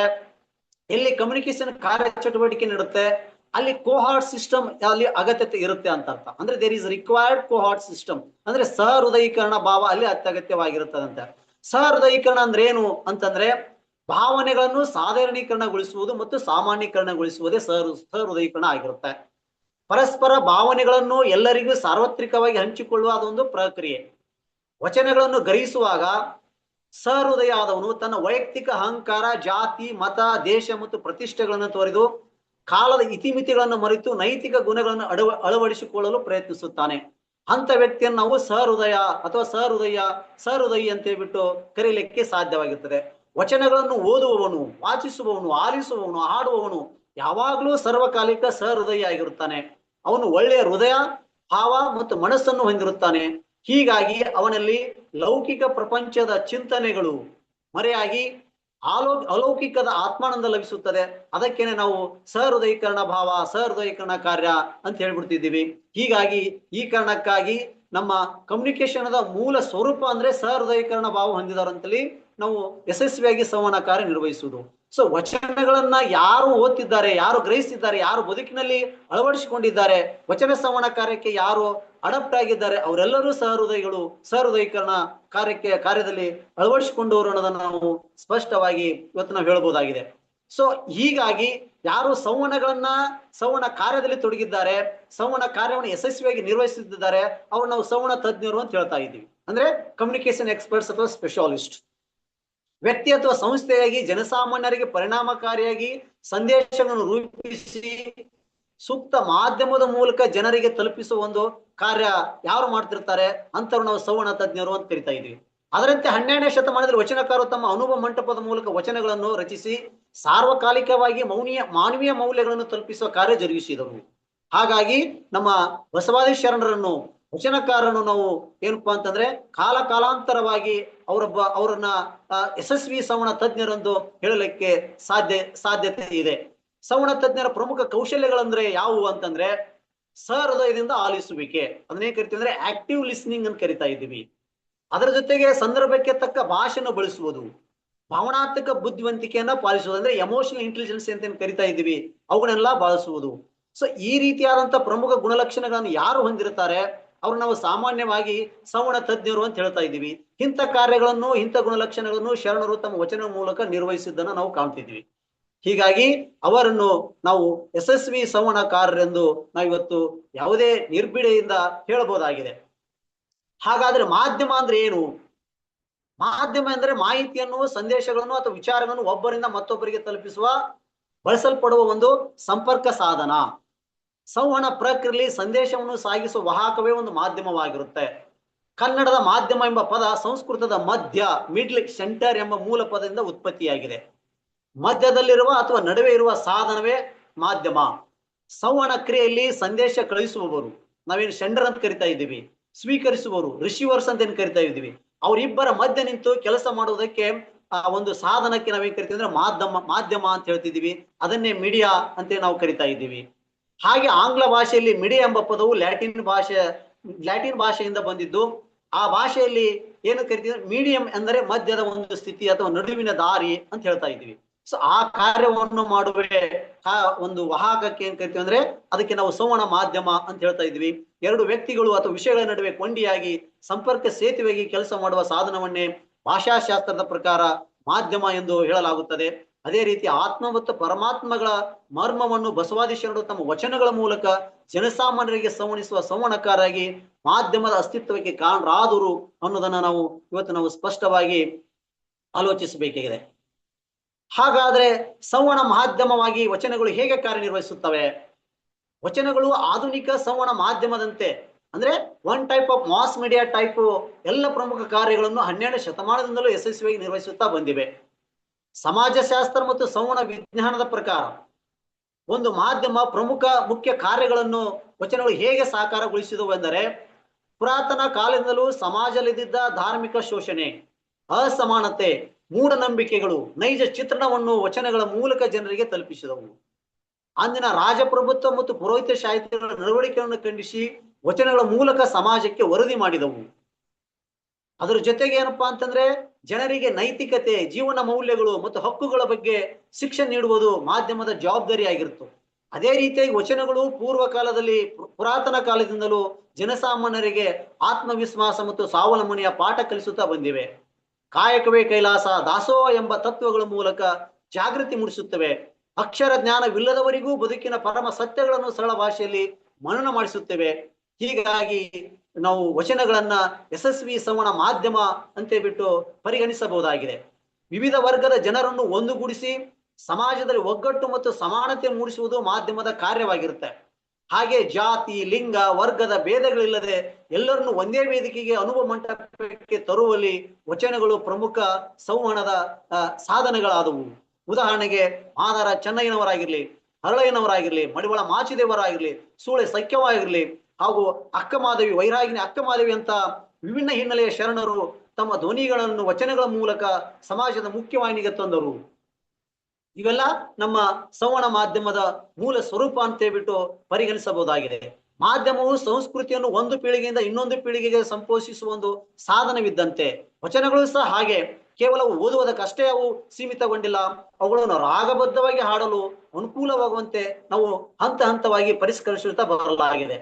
ಎಲ್ಲಿ ಕಮ್ಯುನಿಕೇಶನ್ ಕಾರ್ಯ ಚಟುವಟಿಕೆ ನಡೆಯುತ್ತೆ, ಅಲ್ಲಿ ಕೋಹಾರ್ಟ್ ಸಿಸ್ಟಮ್ ಅಲ್ಲಿ ಅಗತ್ಯತೆ ಇರುತ್ತೆ ಅಂತ ಅರ್ಥ. ಅಂದ್ರೆ ದೇರ್ ಇಸ್ ರಿಕ್ವೈರ್ಡ್ ಕೋಹಾರ್ಟ್ ಸಿಸ್ಟಮ್. ಅಂದ್ರೆ ಸಹೃದಯೀಕರಣ ಭಾವ ಅಲ್ಲಿ ಅತ್ಯಗತ್ಯವಾಗಿರುತ್ತದಂತೆ. ಸಹೃದಯೀಕರಣ ಅಂದ್ರೆ ಏನು ಅಂತಂದ್ರೆ, ಭಾವನೆಗಳನ್ನು ಸಾಧಾರಣೀಕರಣಗೊಳಿಸುವುದು ಮತ್ತು ಸಾಮಾನ್ಯೀಕರಣಗೊಳಿಸುವುದೇ ಸಹೃದಯೀಕರಣ ಆಗಿರುತ್ತೆ. ಪರಸ್ಪರ ಭಾವನೆಗಳನ್ನು ಎಲ್ಲರಿಗೂ ಸಾರ್ವತ್ರಿಕವಾಗಿ ಹಂಚಿಕೊಳ್ಳುವ ಅದೊಂದು ಪ್ರಕ್ರಿಯೆ. ವಚನಗಳನ್ನು ಗ್ರಹಿಸುವಾಗ ಸಹೃದಯ ಆದವನು ತನ್ನ ವೈಯಕ್ತಿಕ ಅಹಂಕಾರ, ಜಾತಿ, ಮತ, ದೇಶ ಮತ್ತು ಪ್ರತಿಷ್ಠೆಗಳನ್ನು ತೊರೆದು ಕಾಲದ ಇತಿಮಿತಿಗಳನ್ನು ಮರೆತು ನೈತಿಕ ಗುಣಗಳನ್ನು ಅಳವಡಿಸಿಕೊಳ್ಳಲು ಪ್ರಯತ್ನಿಸುತ್ತಾನೆ. ಅಂತ ವ್ಯಕ್ತಿಯನ್ನು ನಾವು ಸಹೃದಯ ಅಥವಾ ಸಹೃದಯಿ ಅಂತ ಹೇಳ್ಬಿಟ್ಟು ಕರೀಲಿಕ್ಕೆ ಸಾಧ್ಯವಾಗಿರ್ತದೆ. ವಚನಗಳನ್ನು ಓದುವವನು, ವಾಚಿಸುವವನು, ಆಲಿಸುವವನು, ಹಾಡುವವನು ಯಾವಾಗಲೂ ಸರ್ವಕಾಲಿಕ ಸಹೃದಯ ಆಗಿರುತ್ತಾನೆ. ಅವನು ಒಳ್ಳೆಯ ಹೃದಯ, ಭಾವ ಮತ್ತು ಮನಸ್ಸನ್ನು ಹೊಂದಿರುತ್ತಾನೆ. ಹೀಗಾಗಿ ಅವನಲ್ಲಿ ಲೌಕಿಕ ಪ್ರಪಂಚದ ಚಿಂತನೆಗಳು ಮರೆಯಾಗಿ ಅಲೌಕಿಕದ ಆತ್ಮಾನಂದ ಲಭಿಸುತ್ತದೆ. ಅದಕ್ಕೇನೆ ನಾವು ಸಹೃದಯೀಕರಣ ಭಾವ, ಸಹೃದಯೀಕರಣ ಕಾರ್ಯ ಅಂತ ಹೇಳ್ಬಿಡ್ತಿದ್ದೀವಿ. ಹೀಗಾಗಿ ಈ ಕಾರಣಕ್ಕಾಗಿ ನಮ್ಮ ಕಮ್ಯುನಿಕೇಶನ್ ಮೂಲ ಸ್ವರೂಪ ಅಂದ್ರೆ ಸಹೃದಯೀಕರಣ ಭಾವ ಹೊಂದಿದಾರಂತಲ್ಲಿ ನಾವು ಯಶಸ್ವಿಯಾಗಿ ಸಂವಹನ ಕಾರ್ಯ ನಿರ್ವಹಿಸುವುದು. ಸೊ ವಚನಗಳನ್ನ ಯಾರು ಓದ್ತಿದ್ದಾರೆ, ಯಾರು ಗ್ರಹಿಸ್ತಿದ್ದಾರೆ, ಯಾರು ಬದುಕಿನಲ್ಲಿ ಅಳವಡಿಸಿಕೊಂಡಿದ್ದಾರೆ, ವಚನ ಸಂವಹನ ಕಾರ್ಯಕ್ಕೆ ಯಾರು ಅಡಾಪ್ಟ್ ಆಗಿದ್ದಾರೆ, ಅವರೆಲ್ಲರೂ ಸಹೃದಯೀಕರಣ ಕಾರ್ಯದಲ್ಲಿ ಅಳವಡಿಸಿಕೊಂಡವರು ಅನ್ನೋದನ್ನ ನಾವು ಸ್ಪಷ್ಟವಾಗಿ ಇವತ್ತು ನಾವು ಹೇಳ್ಬೋದಾಗಿದೆ. ಸೊ ಹೀಗಾಗಿ ಯಾರು ಸಂವಹನ ಕಾರ್ಯದಲ್ಲಿ ತೊಡಗಿದ್ದಾರೆ, ಸಂವಹನ ಕಾರ್ಯವನ್ನು ಯಶಸ್ವಿಯಾಗಿ ನಿರ್ವಹಿಸುತ್ತಿದ್ದಾರೆ, ಅವ್ರು ನಾವು ಸಂವಹನ ತಜ್ಞರು ಅಂತ ಹೇಳ್ತಾ ಇದ್ದೀವಿ. ಅಂದ್ರೆ ಕಮ್ಯುನಿಕೇಶನ್ ಎಕ್ಸ್ಪರ್ಟ್ಸ್ ಅಥವಾ ಸ್ಪೆಷಾಲಿಸ್ಟ್. ವ್ಯಕ್ತಿ ಅಥವಾ ಸಂಸ್ಥೆಯಾಗಿ ಜನಸಾಮಾನ್ಯರಿಗೆ ಪರಿಣಾಮಕಾರಿಯಾಗಿ ಸಂದೇಶಗಳನ್ನು ರೂಪಿಸಿ ಸೂಕ್ತ ಮಾಧ್ಯಮದ ಮೂಲಕ ಜನರಿಗೆ ತಲುಪಿಸುವ ಒಂದು ಕಾರ್ಯ ಯಾರು ಮಾಡ್ತಿರ್ತಾರೆ ಅಂತವ್ರು ನಾವು ಸಂವಹನ ತಜ್ಞರು ಅಂತ ಕರಿತಾ ಇದೀವಿ. ಅದರಂತೆ 12ನೇ ಶತಮಾನದಲ್ಲಿ ವಚನಕಾರರು ತಮ್ಮ ಅನುಭವ ಮಂಟಪದ ಮೂಲಕ ವಚನಗಳನ್ನು ರಚಿಸಿ ಸಾರ್ವಕಾಲಿಕವಾಗಿ ಮಾನವೀಯ ಮೌಲ್ಯಗಳನ್ನು ತಲುಪಿಸುವ ಕಾರ್ಯ ಜರುಗಿಸಿದರು. ಹಾಗಾಗಿ ನಮ್ಮ ಬಸವಾದಿ ಶರಣರನ್ನು, ವಚನಕಾರರನ್ನು ನಾವು ಏನಪ್ಪಾ ಅಂತಂದ್ರೆ ಕಾಲಾಂತರವಾಗಿ ಅವರನ್ನ ಯಶಸ್ವಿ ಸಂವಹನ ತಜ್ಞರೆಂದು ಹೇಳಲಿಕ್ಕೆ ಸಾಧ್ಯತೆ ಇದೆ. ಸಂವಹನ ತಜ್ಞರ ಪ್ರಮುಖ ಕೌಶಲ್ಯಗಳಂದ್ರೆ ಯಾವುವು ಅಂತಂದ್ರೆ, ಸಹೃದಯದಿಂದ ಆಲಿಸುವಿಕೆ, ಅದನ್ನೇ ಕರಿತೀವಿ ಅಂದ್ರೆ ಆಕ್ಟಿವ್ ಲಿಸ್ನಿಂಗ್ ಅಂತ ಕರಿತಾ ಇದ್ದೀವಿ. ಅದರ ಜೊತೆಗೆ ಸಂದರ್ಭಕ್ಕೆ ತಕ್ಕ ಭಾಷೆಯನ್ನು ಬಳಸುವುದು, ಭಾವನಾತ್ಮಕ ಬುದ್ಧಿವಂತಿಕೆಯನ್ನ ಪಾಲಿಸುವುದು, ಅಂದ್ರೆ ಎಮೋಷನಲ್ ಇಂಟೆಲಿಜೆನ್ಸ್ ಅಂತ ಕರಿತಾ ಇದ್ದೀವಿ, ಅವುಗಳನ್ನೆಲ್ಲ ಬಳಸುವುದು. ಸೊ ಈ ರೀತಿಯಾದಂತ ಪ್ರಮುಖ ಗುಣಲಕ್ಷಣಗಳನ್ನು ಯಾರು ಹೊಂದಿರುತ್ತಾರೆ ಅವ್ರು ನಾವು ಸಾಮಾನ್ಯವಾಗಿ ಸಂವಹನ ತಜ್ಞರು ಅಂತ ಹೇಳ್ತಾ ಇದ್ದೀವಿ. ಇಂಥ ಕಾರ್ಯಗಳನ್ನು, ಇಂಥ ಗುಣಲಕ್ಷಣಗಳನ್ನು ಶರಣರು ತಮ್ಮ ವಚನ ಮೂಲಕ ನಿರ್ವಹಿಸಿದ್ದನ್ನು ನಾವು ಕಾಣ್ತಿದ್ವಿ. ಹೀಗಾಗಿ ಅವರನ್ನು ನಾವು ಯಶಸ್ವಿ ಸಂವಹನಕಾರರೆಂದು ನಾವಿವತ್ತು ಯಾವುದೇ ನಿರ್ಭಿಡೆಯಿಂದ ಹೇಳಬಹುದಾಗಿದೆ. ಹಾಗಾದ್ರೆ ಮಾಧ್ಯಮ ಅಂದ್ರೆ ಏನು? ಮಾಧ್ಯಮ ಅಂದ್ರೆ ಮಾಹಿತಿಯನ್ನು, ಸಂದೇಶಗಳನ್ನು ಅಥವಾ ವಿಚಾರಗಳನ್ನು ಒಬ್ಬರಿಂದ ಮತ್ತೊಬ್ಬರಿಗೆ ತಲುಪಿಸುವ ಬಳಸಲ್ಪಡುವ ಒಂದು ಸಂಪರ್ಕ ಸಾಧನ. ಸಂವಹನ ಪ್ರಕ್ರಿಯೆಯಲ್ಲಿ ಸಂದೇಶವನ್ನು ಸಾಗಿಸುವ ವಾಹಕವೇ ಒಂದು ಮಾಧ್ಯಮವಾಗಿರುತ್ತೆ. ಕನ್ನಡದ ಮಾಧ್ಯಮ ಎಂಬ ಪದ ಸಂಸ್ಕೃತದ ಮಧ್ಯ, ಮಿಡ್ಲ್, ಸೆಂಟರ್ ಎಂಬ ಮೂಲ ಪದದಿಂದ ಉತ್ಪತ್ತಿಯಾಗಿದೆ. ಮಧ್ಯದಲ್ಲಿರುವ ಅಥವಾ ನಡುವೆ ಇರುವ ಸಾಧನವೇ ಮಾಧ್ಯಮ. ಸಂವಹನ ಕ್ರಿಯೆಯಲ್ಲಿ ಸಂದೇಶ ಕಳುಹಿಸುವವರು ನಾವೇನು ಸೆಂಡರ್ ಅಂತ ಕರಿತಾ ಇದ್ದೀವಿ, ಸ್ವೀಕರಿಸುವವರು ರಿಸೀವರ್ಸ್ ಅಂತ ಏನ್ ಕರಿತಾ ಇದ್ದೀವಿ, ಅವರಿಬ್ಬರ ಮಧ್ಯೆ ನಿಂತು ಕೆಲಸ ಮಾಡುವುದಕ್ಕೆ ಒಂದು ಸಾಧನಕ್ಕೆ ನಾವೇನ್ ಕರಿತೀವಿ ಅಂದ್ರೆ ಮಾಧ್ಯಮ ಅಂತ ಹೇಳ್ತಿದೀವಿ. ಅದನ್ನೇ ಮೀಡಿಯಾ ಅಂತ ನಾವು ಕರಿತಾ ಇದ್ದೀವಿ. ಹಾಗೆ ಆಂಗ್ಲ ಭಾಷೆಯಲ್ಲಿ ಮೀಡಿಯಾ ಎಂಬ ಪದವು ಲ್ಯಾಟಿನ್ ಭಾಷೆಯಿಂದ ಬಂದಿದ್ದು. ಆ ಭಾಷೆಯಲ್ಲಿ ಏನು ಕರಿತೀವಿ, ಮೀಡಿಯಂ ಎಂದರೆ ಮಧ್ಯದ ಒಂದು ಸ್ಥಿತಿ ಅಥವಾ ನಡುವಿನ ದಾರಿ ಅಂತ ಹೇಳ್ತಾ ಇದ್ದೀವಿ. ಸೊ ಆ ಕಾರ್ಯವನ್ನು ಮಾಡುವ ಒಂದು ವಾಹಕಕ್ಕೆ ಏನ್ ಕರಿತೀವಿ ಅಂದ್ರೆ ಅದಕ್ಕೆ ನಾವು ಸಂವಹನ ಮಾಧ್ಯಮ ಅಂತ ಹೇಳ್ತಾ ಇದ್ವಿ. ಎರಡು ವ್ಯಕ್ತಿಗಳು ಅಥವಾ ವಿಷಯಗಳ ನಡುವೆ ಕೊಂಡಿಯಾಗಿ ಸಂಪರ್ಕ ಸೇತುವೆಗೆ ಕೆಲಸ ಮಾಡುವ ಸಾಧನವನ್ನೇ ಭಾಷಾಶಾಸ್ತ್ರದ ಪ್ರಕಾರ ಮಾಧ್ಯಮ ಎಂದು ಹೇಳಲಾಗುತ್ತದೆ. ಅದೇ ರೀತಿ ಆತ್ಮ ಮತ್ತು ಪರಮಾತ್ಮಗಳ ಮರ್ಮವನ್ನು ಬಸವಾದಿ ಶರಣರು ತಮ್ಮ ವಚನಗಳ ಮೂಲಕ ಜನಸಾಮಾನ್ಯರಿಗೆ ಸಂವಹಿಸುವ ಸಂವಹನಕಾರಾಗಿ ಮಾಧ್ಯಮದ ಅಸ್ತಿತ್ವಕ್ಕೆ ಕಾರಣರಾದರು ಅನ್ನೋದನ್ನ ಇವತ್ತು ನಾವು ಸ್ಪಷ್ಟವಾಗಿ ಆಲೋಚಿಸಬೇಕಾಗಿದೆ. ಹಾಗಾದ್ರೆ ಸಂವಹನ ಮಾಧ್ಯಮವಾಗಿ ವಚನಗಳು ಹೇಗೆ ಕಾರ್ಯನಿರ್ವಹಿಸುತ್ತವೆ? ವಚನಗಳು ಆಧುನಿಕ ಸಂವಹನ ಮಾಧ್ಯಮದಂತೆ ಅಂದ್ರೆ one type of mass media type ಎಲ್ಲ ಪ್ರಮುಖ ಕಾರ್ಯಗಳನ್ನು 12ನೇ ಶತಮಾನದಿಂದಲೂ ಯಶಸ್ವಿಯಾಗಿ ನಿರ್ವಹಿಸುತ್ತಾ ಬಂದಿವೆ. ಸಮಾಜಶಾಸ್ತ್ರ ಮತ್ತು ಸಂವಹನ ವಿಜ್ಞಾನದ ಪ್ರಕಾರ ಒಂದು ಮಾಧ್ಯಮ ಮುಖ್ಯ ಕಾರ್ಯಗಳನ್ನು ವಚನಗಳು ಹೇಗೆ ಸಾಕಾರಗೊಳಿಸಿದವು ಎಂದರೆ, ಪುರಾತನ ಕಾಲದಿಂದಲೂ ಸಮಾಜದಲ್ಲಿದ್ದ ಧಾರ್ಮಿಕ ಶೋಷಣೆ, ಅಸಮಾನತೆ, ಮೂಢನಂಬಿಕೆಗಳು ನೈಜ ಚಿತ್ರಣವನ್ನು ವಚನಗಳ ಮೂಲಕ ಜನರಿಗೆ ತಲುಪಿಸಿದವು. ಅಂದಿನ ರಾಜಪ್ರಭುತ್ವ ಮತ್ತು ಪುರೋಹಿತ ಶಾಹಿತ್ಯಗಳ ನಡವಳಿಕೆಯನ್ನು ಖಂಡಿಸಿ ವಚನಗಳ ಮೂಲಕ ಸಮಾಜಕ್ಕೆ ವರದಿ ಮಾಡಿದವು. ಅದರ ಜೊತೆಗೆ ಏನಪ್ಪಾ ಅಂತಂದ್ರೆ ಜನರಿಗೆ ನೈತಿಕತೆ, ಜೀವನ ಮೌಲ್ಯಗಳು ಮತ್ತು ಹಕ್ಕುಗಳ ಬಗ್ಗೆ ಶಿಕ್ಷೆ ನೀಡುವುದು ಮಾಧ್ಯಮದ ಜವಾಬ್ದಾರಿ ಆಗಿರುತ್ತು. ಅದೇ ರೀತಿಯಾಗಿ ವಚನಗಳು ಪುರಾತನ ಕಾಲದಿಂದಲೂ ಜನಸಾಮಾನ್ಯರಿಗೆ ಆತ್ಮವಿಶ್ವಾಸ ಮತ್ತು ಸ್ವಾವಲಂಬನೆಯ ಪಾಠ ಕಲಿಸುತ್ತಾ ಬಂದಿವೆ. ಕಾಯಕವೇ ಕೈಲಾಸ, ದಾಸೋಹ ಎಂಬ ತತ್ವಗಳ ಮೂಲಕ ಜಾಗೃತಿ ಮೂಡಿಸುತ್ತವೆ. ಅಕ್ಷರ ಜ್ಞಾನವಿಲ್ಲದವರಿಗೂ ಬದುಕಿನ ಪರಮ ಸತ್ಯಗಳನ್ನು ಸರಳ ಭಾಷೆಯಲ್ಲಿ ಮನನ ಮಾಡಿಸುತ್ತೇವೆ. ಹೀಗಾಗಿ ನಾವು ವಚನಗಳನ್ನ ಯಶಸ್ವಿ ಸಂವಹನ ಮಾಧ್ಯಮ ಅಂತ ಬಿಟ್ಟು ಪರಿಗಣಿಸಬಹುದಾಗಿದೆ. ವಿವಿಧ ವರ್ಗದ ಜನರನ್ನು ಒಂದುಗೂಡಿಸಿ ಸಮಾಜದಲ್ಲಿ ಒಗ್ಗಟ್ಟು ಮತ್ತು ಸಮಾನತೆ ಮೂಡಿಸುವುದು ಮಾಧ್ಯಮದ ಕಾರ್ಯವಾಗಿರುತ್ತೆ. ಹಾಗೆ ಜಾತಿ, ಲಿಂಗ, ವರ್ಗದ ಭೇದಗಳಿಲ್ಲದೆ ಎಲ್ಲರನ್ನು ಒಂದೇ ವೇದಿಕೆಗೆ ಅನುಭವ ಮಂಟಪಕ್ಕೆ ತರುವಲ್ಲಿ ವಚನಗಳು ಪ್ರಮುಖ ಸಂವಹನದ ಸಾಧನಗಳಾದವು. ಉದಾಹರಣೆಗೆ ಮಾದಾರ ಚೆನ್ನಯ್ಯನವರಾಗಿರ್ಲಿ, ಹರಳಯ್ಯನವರಾಗಿರ್ಲಿ, ಮಡಿವಾಳ ಮಾಚಿದೇವರಾಗಿರ್ಲಿ, ಸೂಳೆ ಸಖ್ಯವಾಗಿರ್ಲಿ ಹಾಗೂ ಅಕ್ಕಮಾದೇವಿ, ವೈರಾಗಿನಿ ಅಕ್ಕಮಾದೇವಿ ಅಂತ ವಿಭಿನ್ನ ಹಿನ್ನೆಲೆಯ ಶರಣರು ತಮ್ಮ ಧ್ವನಿಗಳನ್ನು ವಚನಗಳ ಮೂಲಕ ಸಮಾಜದ ಮುಖ್ಯವಾಹಿನಿಗೆ ತಂದರು. ಇವೆಲ್ಲ ನಮ್ಮ ಸಂವಹನ ಮಾಧ್ಯಮದ ಮೂಲ ಸ್ವರೂಪ ಅಂತ ಹೇಳ್ಬಿಟ್ಟು ಪರಿಗಣಿಸಬಹುದಾಗಿದೆ. ಮಾಧ್ಯಮವು ಸಂಸ್ಕೃತಿಯನ್ನು ಒಂದು ಪೀಳಿಗೆಯಿಂದ ಇನ್ನೊಂದು ಪೀಳಿಗೆಗೆ ಸಂಪೋಷಿಸುವ ಒಂದು ಸಾಧನವಿದ್ದಂತೆ ವಚನಗಳು ಸಹ ಹಾಗೆ. ಕೇವಲ ಓದುವುದಕ್ಕಷ್ಟೇ ಅವು ಸೀಮಿತಗೊಂಡಿಲ್ಲ, ಅವುಗಳನ್ನು ರಾಗಬದ್ಧವಾಗಿ ಹಾಡಲು ಅನುಕೂಲವಾಗುವಂತೆ ನಾವು ಹಂತ ಹಂತವಾಗಿ ಪರಿಷ್ಕರಿಸುತ್ತಾ ಬರಲಾಗಿದೆ.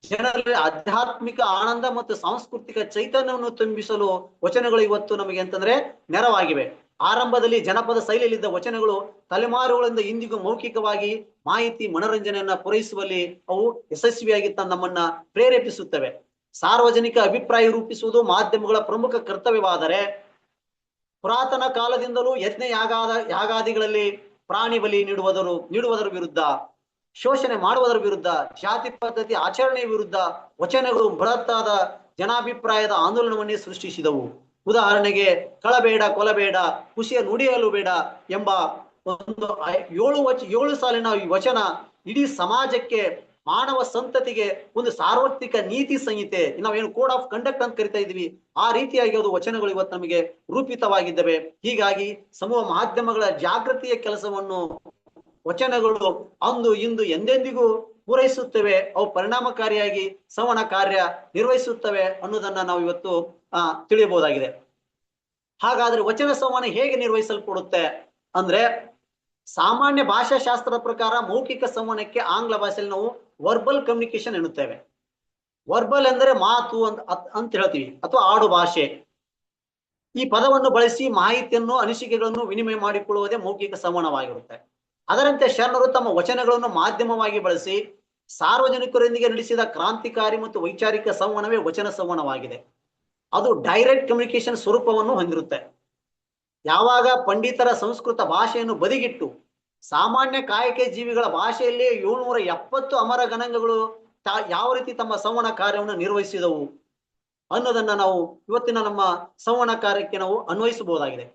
ಜನರಲ್ಲಿ ಆಧ್ಯಾತ್ಮಿಕ ಆನಂದ ಮತ್ತು ಸಾಂಸ್ಕೃತಿಕ ಚೈತನ್ಯವನ್ನು ತುಂಬಿಸಲು ವಚನಗಳು ಇವತ್ತು ನಮಗೆ ಅಂತಂದ್ರೆ ನೆರವಾಗಿವೆ. ಆರಂಭದಲ್ಲಿ ಜನಪದ ಶೈಲಿಯಲ್ಲಿದ್ದ ವಚನಗಳು ತಲೆಮಾರುಗಳಿಂದ ಇಂದಿಗೂ ಮೌಖಿಕವಾಗಿ ಮಾಹಿತಿ, ಮನೋರಂಜನೆಯನ್ನ ಪೂರೈಸುವಲ್ಲಿ ಅವು ಯಶಸ್ವಿಯಾಗಿ ನಮ್ಮನ್ನ ಪ್ರೇರೇಪಿಸುತ್ತವೆ. ಸಾರ್ವಜನಿಕ ಅಭಿಪ್ರಾಯ ರೂಪಿಸುವುದು ಮಾಧ್ಯಮಗಳ ಪ್ರಮುಖ ಕರ್ತವ್ಯವಾದರೆ, ಪುರಾತನ ಕಾಲದಿಂದಲೂ ಯಜ್ಞ ಯಾಗಾದಿಗಳಲ್ಲಿ ಪ್ರಾಣಿ ಬಲಿ ನೀಡುವುದರ ವಿರುದ್ಧ, ಶೋಷಣೆ ಮಾಡುವುದರ ವಿರುದ್ಧ, ಜಾತಿ ಪದ್ಧತಿ ಆಚರಣೆಯ ವಿರುದ್ಧ ವಚನಗಳು ಬೃಹತ್ತಾದ ಜನಾಭಿಪ್ರಾಯದ ಆಂದೋಲನವನ್ನೇ ಸೃಷ್ಟಿಸಿದವು. ಉದಾಹರಣೆಗೆ ಕಳಬೇಡ, ಕೊಲಬೇಡ, ಖುಷಿಯ ನುಡಿಯಲು ಬೇಡ ಎಂಬ ಒಂದು 7 ಸಾಲಿನ ಈ ವಚನ ಇಡೀ ಸಮಾಜಕ್ಕೆ, ಮಾನವ ಸಂತತಿಗೆ ಒಂದು ಸಾರ್ವತ್ರಿಕ ನೀತಿ ಸಂಹಿತೆ, ನಾವೇನು ಕೋಡ್ ಆಫ್ ಕಂಡಕ್ಟ್ ಅಂತ ಕರಿತಾ ಇದೀವಿ, ಆ ರೀತಿಯಾಗಿ ಅದು ವಚನಗಳು ಇವತ್ತು ನಮಗೆ ರೂಪಿತವಾಗಿದ್ದಾವೆ. ಹೀಗಾಗಿ ಸಮೂಹ ಮಾಧ್ಯಮಗಳ ಜಾಗೃತಿಯ ಕೆಲಸವನ್ನು ವಚನಗಳು ಅಂದು ಇಂದು ಎಂದೆಂದಿಗೂ ಪೂರೈಸುತ್ತವೆ. ಅವು ಪರಿಣಾಮಕಾರಿಯಾಗಿ ಸಂವಹನ ಕಾರ್ಯ ನಿರ್ವಹಿಸುತ್ತವೆ ಅನ್ನೋದನ್ನ ನಾವು ಇವತ್ತು ತಿಳಿಯಬಹುದಾಗಿದೆ. ಹಾಗಾದ್ರೆ ವಚನ ಸಂವಹನ ಹೇಗೆ ನಿರ್ವಹಿಸಲ್ಪಡುತ್ತೆ ಅಂದ್ರೆ, ಸಾಮಾನ್ಯ ಭಾಷಾಶಾಸ್ತ್ರದ ಪ್ರಕಾರ ಮೌಖಿಕ ಸಂವಹನಕ್ಕೆ ಆಂಗ್ಲ ಭಾಷೆಯಲ್ಲಿ ನಾವು ವರ್ಬಲ್ ಕಮ್ಯುನಿಕೇಶನ್ ಎನ್ನುತ್ತೇವೆ. ವರ್ಬಲ್ ಎಂದರೆ ಮಾತು ಅಂತ ಹೇಳ್ತೀವಿ, ಅಥವಾ ಆಡು ಭಾಷೆ. ಈ ಪದವನ್ನು ಬಳಸಿ ಮಾಹಿತಿಯನ್ನು, ಅನಿಸಿಕೆಗಳನ್ನು ವಿನಿಮಯ ಮಾಡಿಕೊಳ್ಳುವುದೇ ಮೌಖಿಕ ಸಂವಹನವಾಗಿರುತ್ತೆ. ಅದರಂತೆ ಶರಣರು ತಮ್ಮ ವಚನಗಳನ್ನು ಮಾಧ್ಯಮವಾಗಿ ಬಳಸಿ ಸಾರ್ವಜನಿಕರೊಂದಿಗೆ ನಡೆಸಿದ ಕ್ರಾಂತಿಕಾರಿ ಮತ್ತು ವೈಚಾರಿಕ ಸಂವಹನವೇ ವಚನ ಸಂವಹನವಾಗಿದೆ. ಅದು ಡೈರೆಕ್ಟ್ ಕಮ್ಯುನಿಕೇಶನ್ ಸ್ವರೂಪವನ್ನು ಹೊಂದಿರುತ್ತೆ. ಯಾವಾಗ ಪಂಡಿತರ ಸಂಸ್ಕೃತ ಭಾಷೆಯನ್ನು ಬದಿಗಿಟ್ಟು ಸಾಮಾನ್ಯ ಕಾಯಕ ಜೀವಿಗಳ ಭಾಷೆಯಲ್ಲಿ 770 ಅಮರ ಗಣಾಂಗಗಳು ಯಾವ ರೀತಿ ತಮ್ಮ ಸಂವಹನ ಕಾರ್ಯವನ್ನು ನಿರ್ವಹಿಸಿದವು ಅನ್ನೋದನ್ನ ನಾವು ಇವತ್ತಿನ ನಮ್ಮ ಸಂವಹನ ಕಾರ್ಯಕ್ಕೆ ನಾವು ಅನ್ವಯಿಸಬಹುದಾಗಿದೆ.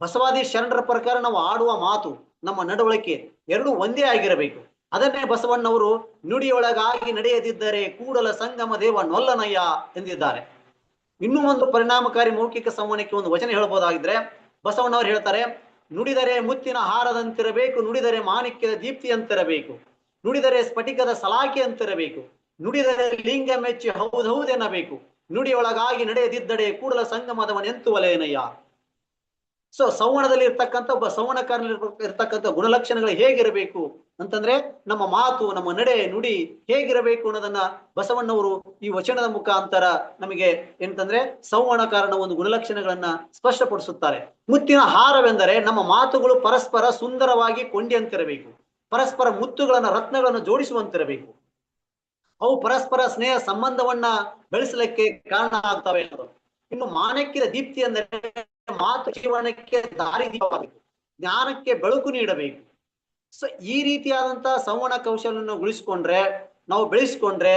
ಬಸವಾದಿ ಶರಣರ ಪ್ರಕಾರ ನಾವು ಆಡುವ ಮಾತು, ನಮ್ಮ ನಡವಳಿಕೆ ಎರಡೂ ಒಂದೇ ಆಗಿರಬೇಕು. ಅದನ್ನೇ ಬಸವಣ್ಣವರು ನುಡಿಯೊಳಗಾಗಿ ನಡೆಯದಿದ್ದರೆ ಕೂಡಲ ಸಂಗಮ ದೇವ ನೊಲ್ಲನಯ್ಯ ಎಂದಿದ್ದಾರೆ. ಇನ್ನೂ ಒಂದು ಪರಿಣಾಮಕಾರಿ ಮೌಖಿಕ ಸಂವಹನಕ್ಕೆ ಒಂದು ವಚನ ಹೇಳ್ಬೋದಾಗಿದ್ರೆ ಬಸವಣ್ಣವರು ಹೇಳ್ತಾರೆ, ನುಡಿದರೆ ಮುತ್ತಿನ ಹಾರದಂತಿರಬೇಕು, ನುಡಿದರೆ ಮಾಣಿಕ್ಯದ ದೀಪ್ತಿ ಅಂತಿರಬೇಕು, ನುಡಿದರೆ ಸ್ಫಟಿಕದ ಸಲಾಕೆ ಅಂತಿರಬೇಕು, ನುಡಿದರೆ ಲಿಂಗ ಮೆಚ್ಚಿ ಹೌದೌದೆನ್ನಬೇಕು, ನುಡಿಯೊಳಗಾಗಿ ನಡೆಯದಿದ್ದಡೆ ಕೂಡಲ ಸಂಗಮದವನೆಂತುವಲೇನಯ್ಯ. ಸೊ ಸಂವಹನದಲ್ಲಿ ಇರ್ತಕ್ಕಂಥ ಒಬ್ಬ ಸಂವಹನಕಾರನಲ್ಲಿ ಇರ್ತಕ್ಕಂಥ ಗುಣಲಕ್ಷಣಗಳು ಹೇಗಿರಬೇಕು ಅಂತಂದ್ರೆ ನಮ್ಮ ಮಾತು, ನಮ್ಮ ನಡೆ ನುಡಿ ಹೇಗಿರಬೇಕು ಅನ್ನೋದನ್ನ ಬಸವಣ್ಣವರು ಈ ವಚನದ ಮುಖಾಂತರ ನಮಗೆ ಏನಂತಂದ್ರೆ ಸಂವಹನಕಾರನ ಒಂದು ಗುಣಲಕ್ಷಣಗಳನ್ನ ಸ್ಪಷ್ಟಪಡಿಸುತ್ತಾರೆ. ಮುತ್ತಿನ ಹಾರವೆಂದರೆ ನಮ್ಮ ಮಾತುಗಳು ಪರಸ್ಪರ ಸುಂದರವಾಗಿ ಕೊಂಡಿಯಂತಿರಬೇಕು, ಪರಸ್ಪರ ಮುತ್ತುಗಳನ್ನ ರತ್ನಗಳನ್ನು ಜೋಡಿಸುವಂತಿರಬೇಕು, ಅವು ಪರಸ್ಪರ ಸ್ನೇಹ ಸಂಬಂಧವನ್ನ ಬೆಳೆಸಲಿಕ್ಕೆ ಕಾರಣ ಆಗ್ತವೆ ಅನ್ನೋದು. ಇನ್ನು ಮಾನಕ್ಯದ ದೀಪ್ತಿ ಅಂದರೆ ಮಾತು ಜೀವನಕ್ಕೆ ದಾರಿದೀಪವಾಗಬೇಕು, ಜ್ಞಾನಕ್ಕೆ ಬೆಳಕು ನೀಡಬೇಕು. ಸೊ ಈ ರೀತಿಯಾದಂತಹ ಸಂವಹನ ಕೌಶಲ್ಯವನ್ನು ನಾವು ಬೆಳೆಸ್ಕೊಂಡ್ರೆ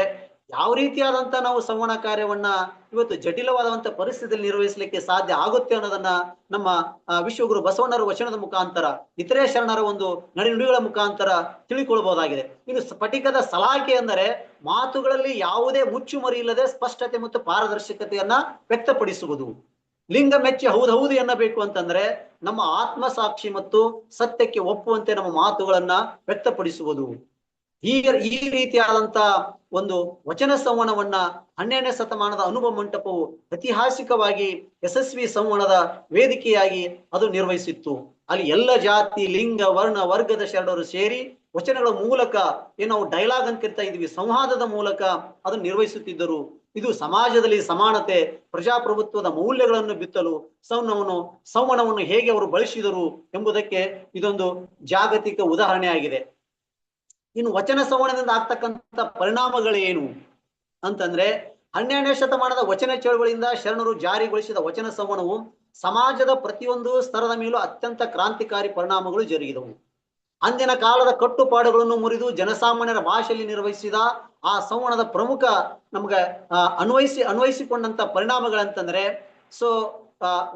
ಯಾವ ರೀತಿಯಾದಂತ ನಾವು ಸಂವಹನ ಕಾರ್ಯವನ್ನ ಇವತ್ತು ಜಟಿಲವಾದಂತ ಪರಿಸ್ಥಿತಿಯಲ್ಲಿ ನಿರ್ವಹಿಸಲಿಕ್ಕೆ ಸಾಧ್ಯ ಆಗುತ್ತೆ ಅನ್ನೋದನ್ನ ನಮ್ಮ ವಿಶ್ವಗುರು ಬಸವಣ್ಣರ ವಚನದ ಮುಖಾಂತರ, ಇತರೆ ಶರಣರ ಒಂದು ನಡೆನುಡಿಗಳ ಮುಖಾಂತರ ತಿಳಿದುಕೊಳ್ಳಬಹುದಾಗಿದೆ. ಇನ್ನು ಸ್ಫಟಿಕದ ಸಲಾಕೆ ಅಂದರೆ ಮಾತುಗಳಲ್ಲಿ ಯಾವುದೇ ಮುಚ್ಚುಮರಿ ಇಲ್ಲದೆ ಸ್ಪಷ್ಟತೆ ಮತ್ತು ಪಾರದರ್ಶಕತೆಯನ್ನ ವ್ಯಕ್ತಪಡಿಸುವುದು. ಲಿಂಗ ಮೆಚ್ಚಿ ಹೌದೌದು ಎನ್ನಬೇಕು ಅಂತಂದ್ರೆ ನಮ್ಮ ಆತ್ಮಸಾಕ್ಷಿ ಮತ್ತು ಸತ್ಯಕ್ಕೆ ಒಪ್ಪುವಂತೆ ನಮ್ಮ ಮಾತುಗಳನ್ನ ವ್ಯಕ್ತಪಡಿಸುವುದು. ಈ ರೀತಿಯಾದಂತ ಒಂದು ವಚನ ಸಂವಹನವನ್ನ 12ನೇ ಶತಮಾನದ ಅನುಭವ ಮಂಟಪವು ಐತಿಹಾಸಿಕವಾಗಿ ಯಶಸ್ವಿ ಸಂವಹನದ ವೇದಿಕೆಯಾಗಿ ಅದು ನಿರ್ವಹಿಸಿತ್ತು. ಅಲ್ಲಿ ಎಲ್ಲ ಜಾತಿ, ಲಿಂಗ, ವರ್ಣ, ವರ್ಗದ ಶರಣರು ಸೇರಿ ವಚನಗಳ ಮೂಲಕ ಏನು ನಾವು ಡೈಲಾಗ್ ಅಂತ ಕರಿತಾ ಇದೀವಿ, ಸಂವಾದದ ಮೂಲಕ ಅದನ್ನು ನಿರ್ವಹಿಸುತ್ತಿದ್ದರು. ಇದು ಸಮಾಜದಲ್ಲಿ ಸಮಾನತೆ, ಪ್ರಜಾಪ್ರಭುತ್ವದ ಮೌಲ್ಯಗಳನ್ನು ಬಿತ್ತಲು ಸಂವಹನವನ್ನು ಹೇಗೆ ಅವರು ಬಳಸಿದರು ಎಂಬುದಕ್ಕೆ ಇದೊಂದು ಜಾಗತಿಕ ಉದಾಹರಣೆ ಆಗಿದೆ. ಇನ್ನು ವಚನ ಸಂವಹನದಿಂದ ಆಗ್ತಕ್ಕಂಥ ಪರಿಣಾಮಗಳೇನು ಅಂತಂದ್ರೆ 12ನೇ ಶತಮಾನದ ವಚನ ಚಳವಳಿಯಿಂದ ಶರಣರು ಜಾರಿಗೊಳಿಸಿದ ವಚನ ಸಂವಹನವು ಸಮಾಜದ ಪ್ರತಿಯೊಂದು ಸ್ತರದ ಮೇಲೂ ಅತ್ಯಂತ ಕ್ರಾಂತಿಕಾರಿ ಪರಿಣಾಮಗಳು ಜರುಗಿದವು. ಅಂದಿನ ಕಾಲದ ಕಟ್ಟುಪಾಡುಗಳನ್ನು ಮುರಿದು ಜನಸಾಮಾನ್ಯರ ಭಾಷೆಯಲ್ಲಿ ನಿರ್ವಹಿಸಿದ ಆ ಸಂವಹನದ ಪ್ರಮುಖ ನಮ್ಗೆ ಅನ್ವಯಿಸಿಕೊಂಡಂತ ಪರಿಣಾಮಗಳಂತಂದ್ರೆ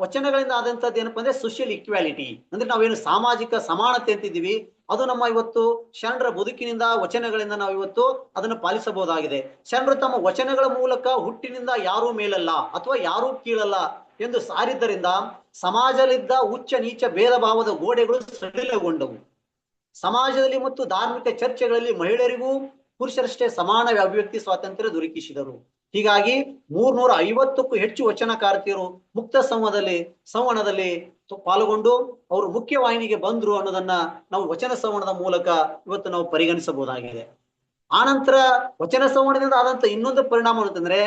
ವಚನಗಳಿಂದ ಆದಂತದ್ದು ಏನಪ್ಪಾ ಅಂದ್ರೆ ಸೋಷಿಯಲ್ ಇಕ್ವಾಲಿಟಿ, ಅಂದ್ರೆ ನಾವೇನು ಸಾಮಾಜಿಕ ಸಮಾನತೆ ಅಂತಿದ್ದೀವಿ, ಅದು ನಮ್ಮ ಇವತ್ತು ಶರಣರ ಬದುಕಿನಿಂದ ವಚನಗಳಿಂದ ನಾವು ಇವತ್ತು ಅದನ್ನು ಪಾಲಿಸಬಹುದಾಗಿದೆ. ಶರಣರು ತಮ್ಮ ವಚನಗಳ ಮೂಲಕ ಹುಟ್ಟಿನಿಂದ ಯಾರೂ ಮೇಲಲ್ಲ ಅಥವಾ ಯಾರೂ ಕೀಳಲ್ಲ ಎಂದು ಸಾರಿದ್ದರಿಂದ ಸಮಾಜದಲ್ಲಿದ್ದ ಉಚ್ಚ ನೀಚ ಭೇದ ಭಾವದ ಗೋಡೆಗಳು ಸಡಿಲಗೊಂಡವು. ಸಮಾಜದಲ್ಲಿ ಮತ್ತು ಧಾರ್ಮಿಕ ಚರ್ಚೆಗಳಲ್ಲಿ ಮಹಿಳೆಯರಿಗೂ ಪುರುಷರಷ್ಟೇ ಸಮಾನ ಅಭಿವ್ಯಕ್ತಿ ಸ್ವಾತಂತ್ರ್ಯ ದೊರಕಿಸಿದರು. ಹೀಗಾಗಿ 350ಕ್ಕೂ ಹೆಚ್ಚು ವಚನಕಾರ್ತಿಯರು ಮುಕ್ತ ಸಂವಹನದಲ್ಲಿ ಪಾಲ್ಗೊಂಡು ಅವರು ಮುಖ್ಯವಾಹಿನಿಗೆ ಬಂದ್ರು ಅನ್ನೋದನ್ನ ನಾವು ವಚನ ಸಂವಹನದ ಮೂಲಕ ಇವತ್ತು ನಾವು ಪರಿಗಣಿಸಬಹುದಾಗಿದೆ. ಆನಂತರ ವಚನ ಸಂವಹನದಿಂದ ಆದಂತ ಇನ್ನೊಂದು ಪರಿಣಾಮ ಅಂತಂದ್ರೆ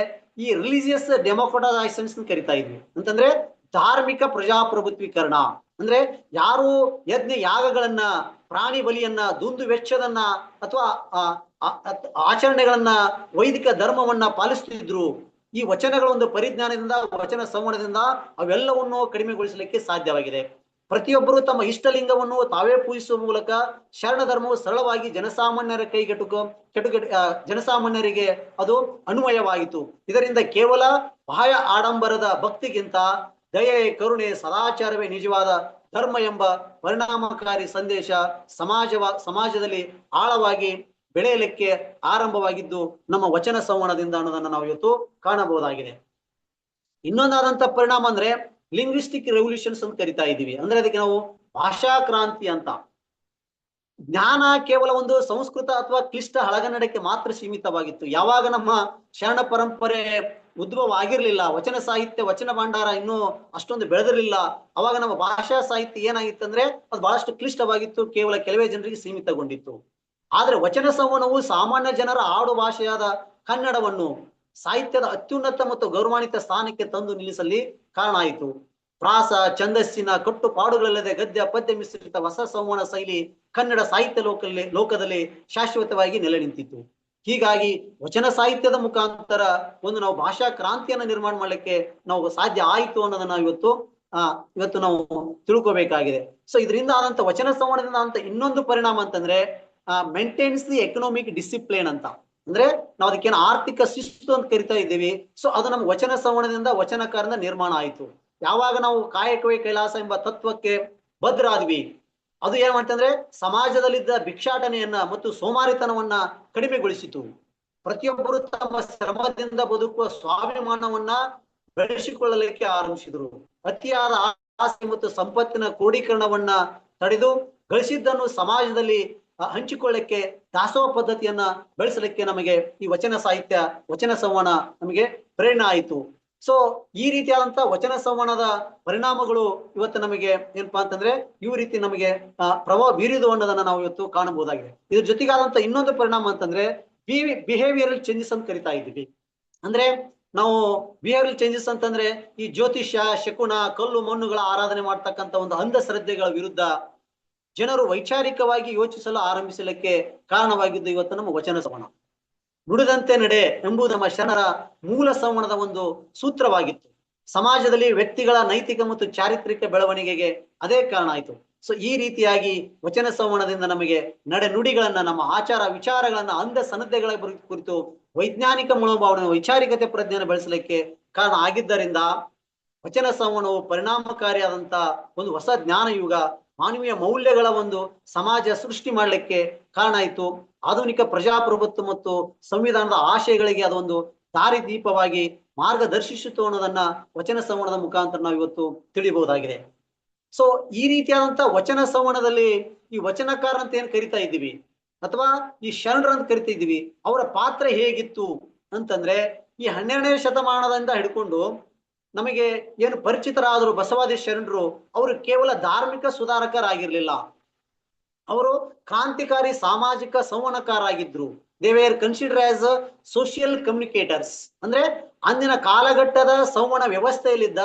ಈ ರಿಲಿಜಿಯಸ್ ಡೆಮೋಕ್ರಟೈಸೇಷನ್ ಕರಿತಾ ಇದ್ವಿ. ಅಂತಂದ್ರೆ ಧಾರ್ಮಿಕ ಪ್ರಜಾಪ್ರಭುತ್ವೀಕರಣ. ಅಂದ್ರೆ ಯಾರು ಯಜ್ಞ ಯಾಗಗಳನ್ನ, ಪ್ರಾಣಿ ಬಲಿಯನ್ನ, ದುಂದು ವೆಚ್ಚದನ್ನ ಅಥವಾ ಆಚರಣೆಗಳನ್ನ, ವೈದಿಕ ಧರ್ಮವನ್ನ ಪಾಲಿಸುತ್ತಿದ್ರು. ಈ ವಚನಗಳ ಒಂದು ಪರಿಜ್ಞಾನದಿಂದ, ವಚನ ಸಂವಹನದಿಂದ ಅವೆಲ್ಲವನ್ನು ಕಡಿಮೆಗೊಳಿಸಲಿಕ್ಕೆ ಸಾಧ್ಯವಾಗಿದೆ. ಪ್ರತಿಯೊಬ್ಬರು ತಮ್ಮ ಇಷ್ಟಲಿಂಗವನ್ನು ತಾವೇ ಪೂಜಿಸುವ ಮೂಲಕ ಶರಣ ಧರ್ಮವು ಸರಳವಾಗಿ ಜನಸಾಮಾನ್ಯರ ಜನಸಾಮಾನ್ಯರಿಗೆ ಅದು ಅನ್ವಯವಾಯಿತು. ಇದರಿಂದ ಕೇವಲ ಬಾಹ್ಯ ಆಡಂಬರದ ಭಕ್ತಿಗಿಂತ ದಯೆ, ಕರುಣೆ, ಸದಾಚಾರವೇ ನಿಜವಾದ ಧರ್ಮ ಎಂಬ ಪರಿಣಾಮಕಾರಿ ಸಂದೇಶ ಸಮಾಜದಲ್ಲಿ ಆಳವಾಗಿ ಬೆಳೆಯಲಿಕ್ಕೆ ಆರಂಭವಾಗಿದ್ದು ನಮ್ಮ ವಚನ ಸಂವಹನದಿಂದ ಅನ್ನೋದನ್ನ ನಾವು ಇವತ್ತು ಕಾಣಬಹುದಾಗಿದೆ. ಇನ್ನೊಂದಾದಂತ ಪರಿಣಾಮ ಅಂದ್ರೆ ಲಿಂಗ್ವಿಸ್ಟಿಕ್ ರೆವಲ್ಯೂಷನ್ಸ್ ಅಂತ ಕರಿತಾ ಇದ್ದೀವಿ. ಅಂದ್ರೆ ಅದಕ್ಕೆ ನಾವು ಭಾಷಾ ಕ್ರಾಂತಿ ಅಂತ. ಜ್ಞಾನ ಕೇವಲ ಒಂದು ಸಂಸ್ಕೃತ ಅಥವಾ ಕ್ಲಿಷ್ಟ ಹಳಗನ್ನಡಕ್ಕೆ ಮಾತ್ರ ಸೀಮಿತವಾಗಿತ್ತು. ಯಾವಾಗ ನಮ್ಮ ಶರಣ ಪರಂಪರೆ ಉದ್ಭವ ಆಗಿರ್ಲಿಲ್ಲ, ವಚನ ಸಾಹಿತ್ಯ, ವಚನ ಭಂಡಾರ ಇನ್ನೂ ಅಷ್ಟೊಂದು ಬೆಳೆದಿರಲಿಲ್ಲ, ಅವಾಗ ನಮ್ಮ ಭಾಷಾ ಸಾಹಿತ್ಯ ಏನಾಗಿತ್ತು ಅಂದ್ರೆ ಅದು ಬಹಳಷ್ಟು ಕ್ಲಿಷ್ಟವಾಗಿತ್ತು, ಕೇವಲ ಕೆಲವೇ ಜನರಿಗೆ ಸೀಮಿತಗೊಂಡಿತ್ತು. ಆದ್ರೆ ವಚನ ಸಂವಹನವು ಸಾಮಾನ್ಯ ಜನರ ಆಡು ಭಾಷೆಯಾದ ಕನ್ನಡವನ್ನು ಸಾಹಿತ್ಯದ ಅತ್ಯುನ್ನತ ಮತ್ತು ಗೌರವಾನ್ವಿತ ಸ್ಥಾನಕ್ಕೆ ತಂದು ನಿಲ್ಲಿಸಲಿ ಕಾರಣ ಆಯಿತು. ಪ್ರಾಸ, ಛಂದಸ್ಸಿನ ಕಟ್ಟುಪಾಡುಗಳಲ್ಲದೆ ಗದ್ಯ, ಪದ್ಯ ಮಿಶ್ರಿತ ಹೊಸ ಸಂವಹನ ಶೈಲಿ ಕನ್ನಡ ಸಾಹಿತ್ಯ ಲೋಕದಲ್ಲಿ ಶಾಶ್ವತವಾಗಿ ನೆಲೆ ನಿಂತಿತ್ತು. ಹೀಗಾಗಿ ವಚನ ಸಾಹಿತ್ಯದ ಮುಖಾಂತರ ಒಂದು ನಾವು ಭಾಷಾ ಕ್ರಾಂತಿಯನ್ನು ನಿರ್ಮಾಣ ಮಾಡ್ಲಿಕ್ಕೆ ನಾವು ಸಾಧ್ಯ ಆಯಿತು ಅನ್ನೋದನ್ನ ಇವತ್ತು ನಾವು ತಿಳ್ಕೋಬೇಕಾಗಿದೆ. ಸೊ ಇದರಿಂದ ಆದಂತ ವಚನ ಸಂವಹನದಿಂದ ಆದಂತ ಇನ್ನೊಂದು ಪರಿಣಾಮ ಅಂತಂದ್ರೆ ಮೇಂಟೈನ್ಸ್ ದಿ ಎಕನಾಮಿಕ್ ಡಿಸಿಪ್ಲಿನ್ ಅಂತ. ಅಂದ್ರೆ ನಾವು ಅದಕ್ಕೇನು ಆರ್ಥಿಕ ಶಿಸ್ತು ಅಂತ ಕರಿತಾ ಇದ್ದೀವಿ. ಸೊ ಅದು ನಮ್ಮ ವಚನ ಸಂವಹನದಿಂದ ವಚನಕಾರರಿಂದ ನಿರ್ಮಾಣ ಆಯಿತು. ಯಾವಾಗ ನಾವು ಕಾಯಕವೇ ಕೈಲಾಸ ಎಂಬ ತತ್ವಕ್ಕೆ ಬದ್ಧರಾದ್ವಿ, ಅದು ಏನ್ ಮಾಡ್ತಂದ್ರೆ ಸಮಾಜದಲ್ಲಿದ್ದ ಭಿಕ್ಷಾಟನೆಯನ್ನ ಮತ್ತು ಸೋಮಾರಿತನವನ್ನ ಕಡಿಮೆಗೊಳಿಸಿತು. ಪ್ರತಿಯೊಬ್ಬರು ತಮ್ಮ ಶ್ರಮದಿಂದ ಬದುಕುವ ಸ್ವಾಭಿಮಾನವನ್ನ ಬೆಳೆಸಿಕೊಳ್ಳಲಿಕ್ಕೆ ಆರಂಭಿಸಿದರು. ಅತಿಯಾದ ಆಸ್ತಿ ಮತ್ತು ಸಂಪತ್ತಿನ ಕ್ರೋಢೀಕರಣವನ್ನ ತಡೆದು ಗಳಿಸಿದ್ದನ್ನು ಸಮಾಜದಲ್ಲಿ ಹಂಚಿಕೊಳ್ಳಕ್ಕೆ ದಾಸೋಹ ಪದ್ಧತಿಯನ್ನ ಬೆಳೆಸಲಿಕ್ಕೆ ನಮಗೆ ಈ ವಚನ ಸಾಹಿತ್ಯ, ವಚನ ಸಂವಹನ ನಮಗೆ ಪ್ರೇರಣೆ ಆಯಿತು. ಸೊ ಈ ರೀತಿಯಾದಂತ ವಚನ ಸಂವಹನದ ಪರಿಣಾಮಗಳು ಇವತ್ತು ನಮಗೆ ಏನಪ್ಪಾ ಅಂತಂದ್ರೆ ಈ ರೀತಿ ನಮಗೆ ಪ್ರಭಾವ ಬೀರಿದು ಅನ್ನೋದನ್ನ ನಾವು ಇವತ್ತು ಕಾಣಬಹುದಾಗಿದೆ. ಇದ್ರ ಜೊತೆಗಾದಂತ ಇನ್ನೊಂದು ಪರಿಣಾಮ ಅಂತಂದ್ರೆ ಬಿಹೇವಿಯರಲ್ ಚೇಂಜಸ್ ಅಂತ ಕರಿತಾ ಇದ್ದೀವಿ. ಅಂದ್ರೆ ನಾವು ಬಿಹೇವಿಯರಲ್ ಚೇಂಜಸ್ ಅಂತಂದ್ರೆ ಈ ಜ್ಯೋತಿಷ್ಯ, ಶಕುನ, ಕಲ್ಲು ಮಣ್ಣುಗಳ ಆರಾಧನೆ ಮಾಡ್ತಕ್ಕಂಥ ಒಂದು ಅಂಧಶ್ರದ್ಧೆಗಳ ವಿರುದ್ಧ ಜನರು ವೈಚಾರಿಕವಾಗಿ ಯೋಚಿಸಲು ಆರಂಭಿಸಲಿಕ್ಕೆ ಕಾರಣವಾಗಿದ್ದು ಇವತ್ತು ನಮ್ಮ ವಚನ ಸಂವಹನ. ನುಡಿದಂತೆ ನಡೆ ಎಂಬುದು ನಮ್ಮ ಶರಣರ ಮೂಲ ಸಂವಹನದ ಒಂದು ಸೂತ್ರವಾಗಿತ್ತು. ಸಮಾಜದಲ್ಲಿ ವ್ಯಕ್ತಿಗಳ ನೈತಿಕ ಮತ್ತು ಚಾರಿತ್ರಿಕ ಬೆಳವಣಿಗೆಗೆ ಅದೇ ಕಾರಣ ಆಯಿತು. ಸೊ ಈ ರೀತಿಯಾಗಿ ವಚನ ಸಂವಹನದಿಂದ ನಮಗೆ ನಡೆ ನುಡಿಗಳನ್ನ, ನಮ್ಮ ಆಚಾರ ವಿಚಾರಗಳನ್ನ, ಅಂಧ ಸನ್ನದ್ಧೆಗಳ ಕುರಿತು ವೈಜ್ಞಾನಿಕ ಮನೋಭಾವನೆ, ವೈಚಾರಿಕತೆ ಪ್ರಜ್ಞೆಯನ್ನು ಬೆಳೆಸಲಿಕ್ಕೆ ಕಾರಣ ಆಗಿದ್ದರಿಂದ ವಚನ ಸಂವಹನವು ಪರಿಣಾಮಕಾರಿಯಾದಂತ ಒಂದು ಹೊಸ ಜ್ಞಾನ ಯುಗ, ಮಾನವೀಯ ಮೌಲ್ಯಗಳ ಒಂದು ಸಮಾಜ ಸೃಷ್ಟಿ ಮಾಡಲಿಕ್ಕೆ ಕಾರಣ ಆಯಿತು. ಆಧುನಿಕ ಪ್ರಜಾಪ್ರಭುತ್ವ ಮತ್ತು ಸಂವಿಧಾನದ ಆಶಯಗಳಿಗೆ ಅದೊಂದು ದಾರಿದೀಪವಾಗಿ ಮಾರ್ಗದರ್ಶಿಸಿತು ಅನ್ನೋದನ್ನ ವಚನ ಸಂವಹನದ ಮುಖಾಂತರ ನಾವು ಇವತ್ತು ತಿಳಿಬಹುದಾಗಿದೆ. ಸೊ ಈ ರೀತಿಯಾದಂತ ವಚನ ಸಂವಹನದಲ್ಲಿ ಈ ವಚನಕಾರ ಅಂತ ಏನ್ ಕರಿತಾ ಇದ್ದೀವಿ ಅಥವಾ ಈ ಶರಣರ ಅಂತ ಕರಿತಾ ಇದ್ದೀವಿ, ಅವರ ಪಾತ್ರ ಹೇಗಿತ್ತು ಅಂತಂದ್ರೆ ಈ 12ನೇ ಶತಮಾನದಿಂದ ಹಿಡ್ಕೊಂಡು ನಮಗೆ ಏನು ಪರಿಚಿತರಾದರು ಬಸವಾದಿ ಶರಣರು, ಅವರು ಕೇವಲ ಧಾರ್ಮಿಕ ಸುಧಾರಕರಾಗಿರ್ಲಿಲ್ಲ, ಅವರು ಕ್ರಾಂತಿಕಾರಿ ಸಾಮಾಜಿಕ ಸಂವಹನಕಾರರಾಗಿದ್ರು. They were consider as social communicators. ಅಂದ್ರೆ ಅಂದಿನ ಕಾಲಘಟ್ಟದ ಸಂವಹನ ವ್ಯವಸ್ಥೆಯಲ್ಲಿದ್ದ